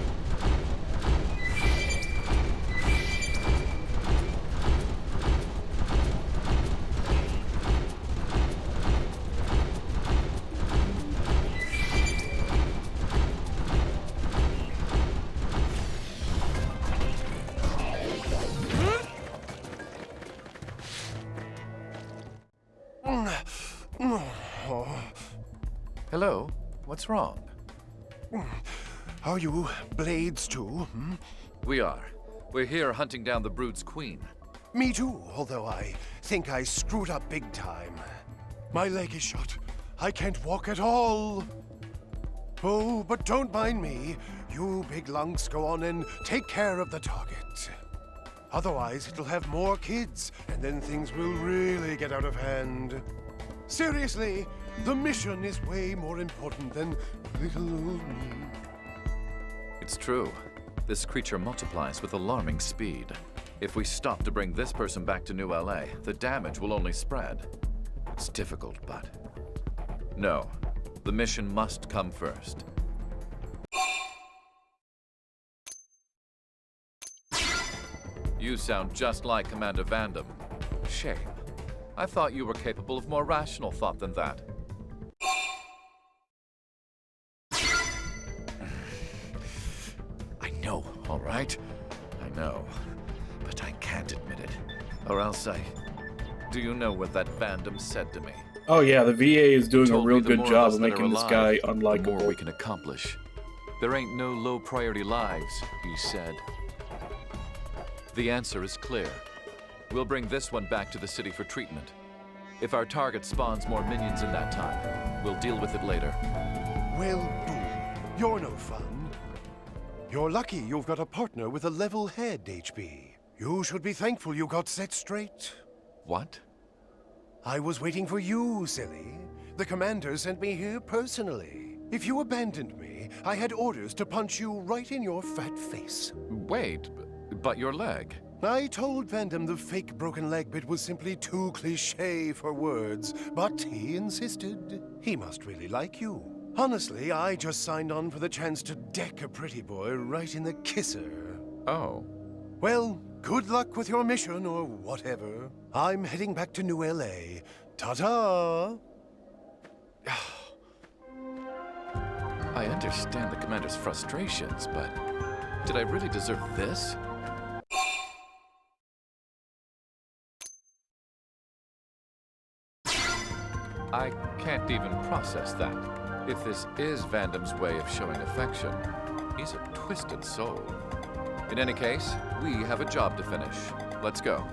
Hello? What's wrong? Are you Blades too? We are. We're here hunting down the Brood's queen. Me too, although I think I screwed up big time. My leg is shot. I can't walk at all. Oh, but don't mind me. You big lunks go on and take care of the target. Otherwise, it'll have more kids, and then things will really get out of hand. Seriously, the mission is way more important than little old me. It's true. This creature multiplies with alarming speed. If we stop to bring this person back to New LA, the damage will only spread. It's difficult, but... No. The mission must come first. You sound just like Commander Vandam. Shame. I thought you were capable of more rational thought than that. I know, all right? I know. But I can't admit it. Or else do you know what that Vandam said to me? Oh yeah, the VA is doing a real The good more of job us of that are making this alive, guy the more we unlikable. can accomplish. There ain't no low priority lives, he said. The answer is clear. We'll bring this one back to the city for treatment. If our target spawns more minions in that time, we'll deal with it later. Well, boom. You're no fun. You're lucky you've got a partner with a level head, HB. You should be thankful you got set straight. What? I was waiting for you, silly. The commander sent me here personally. If you abandoned me, I had orders to punch you right in your fat face. Wait, but your leg. I told Vandam the fake broken leg bit was simply too cliché for words, but he insisted. He must really like you. Honestly, I just signed on for the chance to deck a pretty boy right in the kisser. Oh. Well, good luck with your mission or whatever. I'm heading back to New LA. Ta-ta! I understand the commander's frustrations, but did I really deserve this? I can't even process that. If this is Vandam's way of showing affection, he's a twisted soul. In any case, we have a job to finish. Let's go.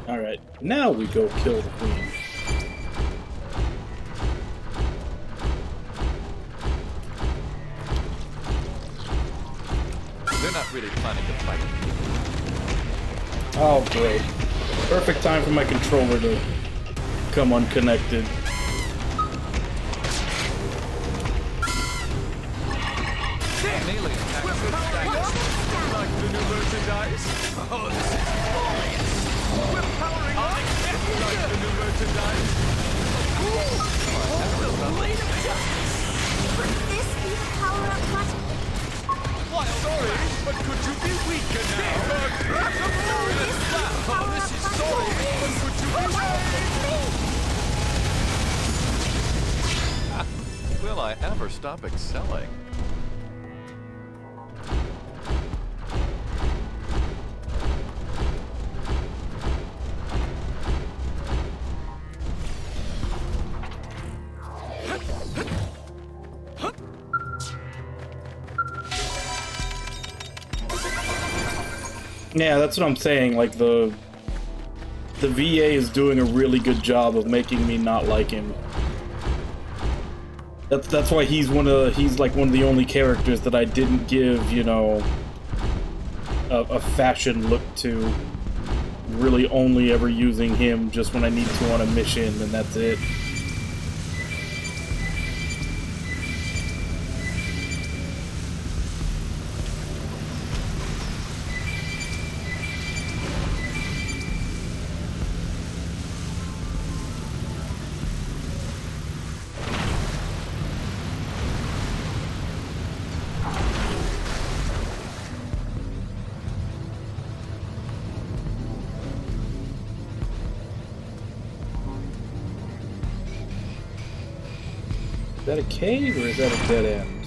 Alright, now we go kill the queen. They're not really planning to fight. Oh, great. Perfect time for my controller to come unconnected. Like the new merchandise? Oh, this is glorious! We're powering up! Like the new merchandise? Blade of Justice! Would this be the power-up button? What? Sorry, but could you be weaker now? Oh, this is sorry, but could you be Will I ever stop excelling? Yeah, that's what I'm saying. Like the VA is doing a really good job of making me not like him. That's why he's like one of the only characters that I didn't give, you know, a fashion look to. Really only ever using him just when I need to on a mission, and that's it. Is that a cave or is that a dead end?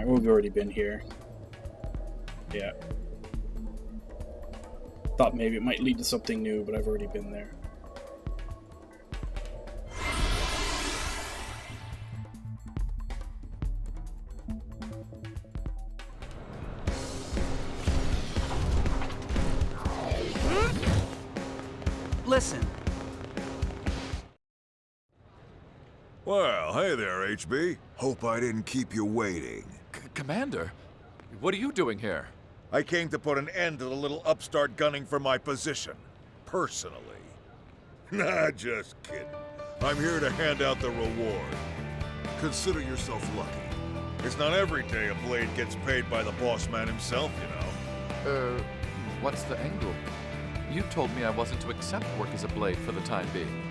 We've already been here. Yeah. Thought maybe it might lead to something new, but I've already been there. Listen. Well, hey there, HB. Hope I didn't keep you waiting. Commander, what are you doing here? I came to put an end to the little upstart gunning for my position. Personally. Nah, just kidding. I'm here to hand out the reward. Consider yourself lucky. It's not every day a Blade gets paid by the boss man himself, you know. What's the angle? You told me I wasn't to accept work as a Blade for the time being.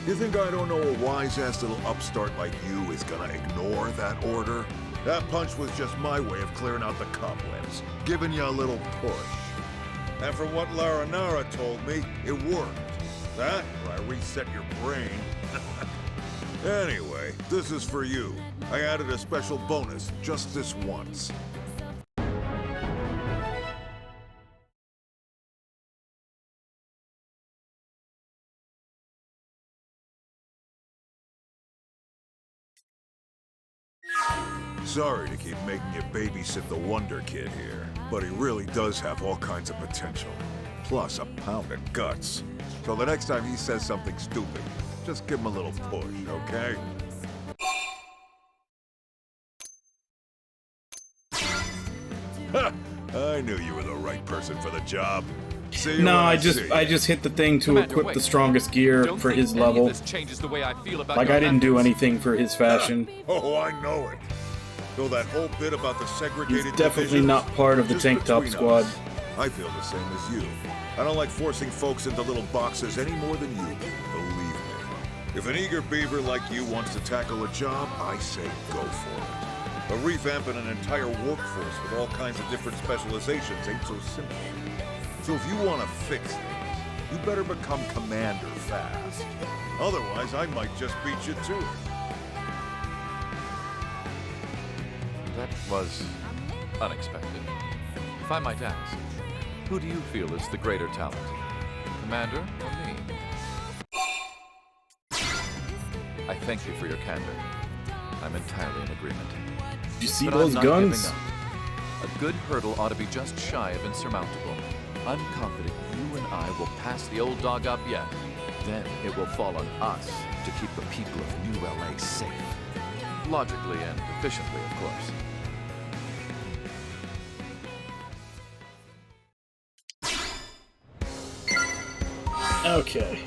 You think I don't know a wise-ass little upstart like you is gonna ignore that order? That punch was just my way of clearing out the cobwebs, giving you a little push. And from what Lara Nara told me, it worked. That, or I reset your brain. Anyway, this is for you. I added a special bonus just this once. Sorry to keep making you babysit the Wonder Kid here, but he really does have all kinds of potential. Plus a pound of guts. So the next time he says something stupid, just give him a little push, okay? Ha! I knew you were the right person for the job. See you No, when I see just hit the thing to Commander, equip wait. the strongest gear Don't for think his any of level. this changes the way I feel about Like your I didn't do methods. anything for his fashion. Oh, I know it. Though that whole bit about the segregated He's definitely divisions, not part of the just Tank Top between squad. us, I feel the same as you. I don't like forcing folks into little boxes any more than you do, believe me. If an eager beaver like you wants to tackle a job, I say go for it. But revamping an entire workforce with all kinds of different specializations ain't so simple. So if you want to fix things, you better become commander fast. Otherwise, I might just beat you to it. That was unexpected. If I might ask, who do you feel is the greater talent? Commander or me? I thank you for your candor. I'm entirely in agreement. Did you see But those I'm not guns? giving up. A good hurdle ought to be just shy of insurmountable. I'm confident you and I will pass the old dog up yet. Then it will fall on us to keep the people of New LA safe. Logically and efficiently, of course. Okay.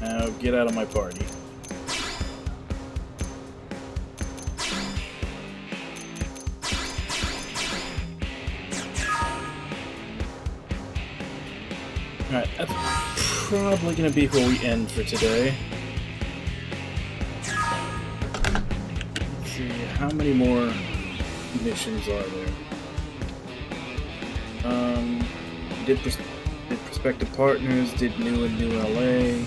Now get out of my party. Alright, that's probably gonna be where we end for today. Let's see, how many more missions are there? Did Prospective Partners, did New and New LA,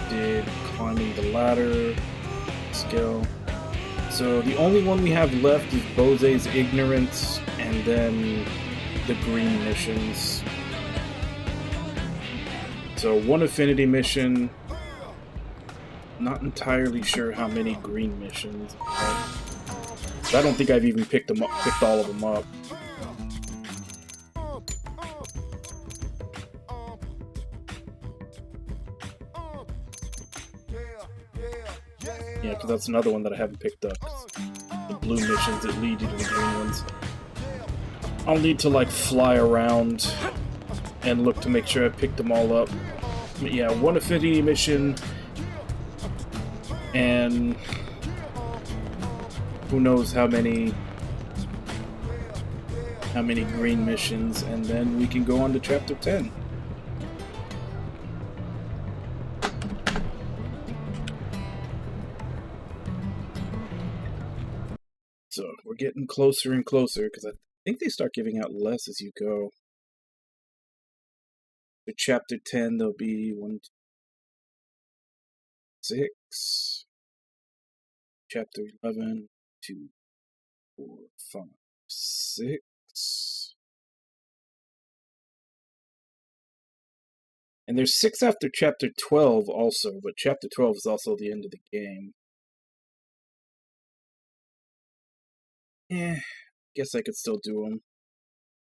did Climbing the Ladder, skill. So the only one we have left is Bose's Ignorance, and then the green missions. So one affinity mission, not entirely sure how many green missions. But I don't think I've even picked all of them up. Yeah, because that's another one that I haven't picked up. The blue missions that lead you to the green ones. I'll need to like fly around and look to make sure I picked them all up. But yeah, one affinity mission, and who knows how many green missions, and then we can go on to chapter 10. So we're getting closer and closer, because I think they start giving out less as you go. For chapter 10, there'll be 1, 2, 6. Chapter 11, 2, 4, 5, 6. And there's 6 after chapter 12 also, but chapter 12 is also the end of the game. Guess I could still do them.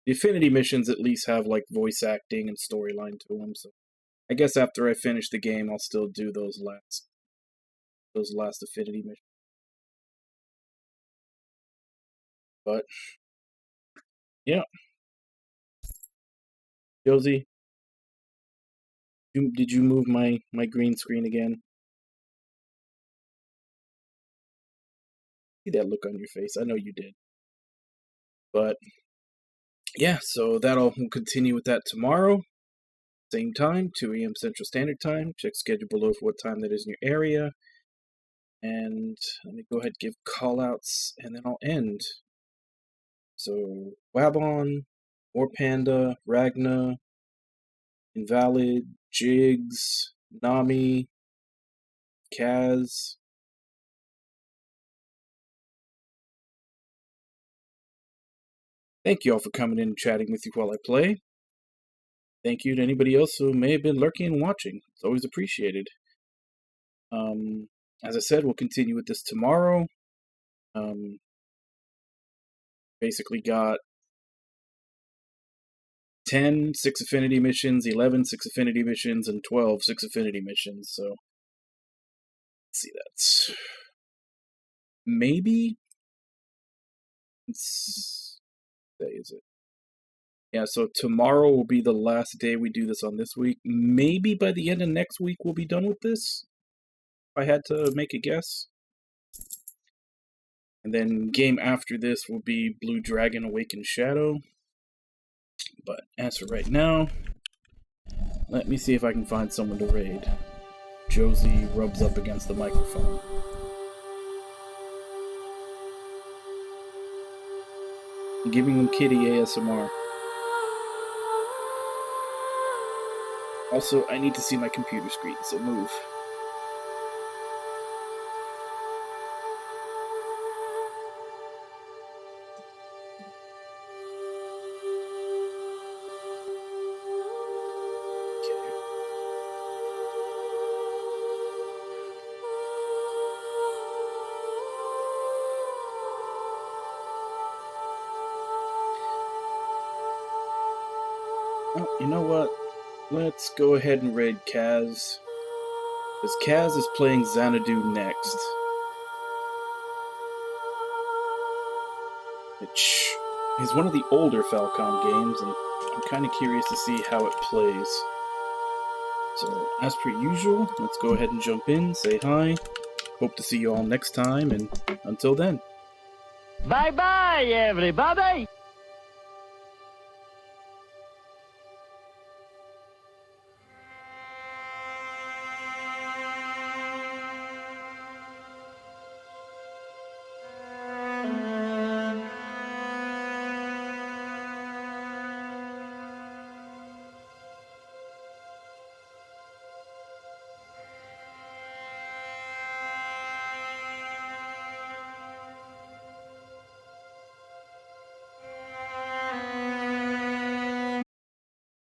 The affinity missions at least have like voice acting and storyline to them, so I guess after I finish the game, I'll still do those last affinity missions. But yeah, Josie, did you move my green screen again? See that look on your face. I know you did. But yeah, so we'll continue with that tomorrow. Same time, 2 a.m. Central Standard Time. Check schedule below for what time that is in your area. And let me go ahead and give callouts, and then I'll end. So, Wabon, War Panda, Ragna, Invalid, Jigs, Nami, Kaz. Thank you all for coming in and chatting with you while I play. Thank you to anybody else who may have been lurking and watching. It's always appreciated. As I said, we'll continue with this tomorrow. Basically got 10 6 affinity missions, 11 6 affinity missions, and 12 6 affinity missions. So, let's see, that's maybe. Let's say, is it? Yeah, so tomorrow will be the last day we do this on this week. Maybe by the end of next week we'll be done with this, if I had to make a guess. And then game after this will be Blue Dragon Awakened Shadow. But as for right now, let me see if I can find someone to raid. Josie rubs up against the microphone. I'm giving them kitty ASMR. Also, I need to see my computer screen, so move. Oh, you know what? Let's go ahead and raid Kaz. Because Kaz is playing Xanadu next. Which is one of the older Falcom games, and I'm kind of curious to see how it plays. So, as per usual, let's go ahead and jump in, say hi. Hope to see you all next time, and until then. Bye-bye, everybody!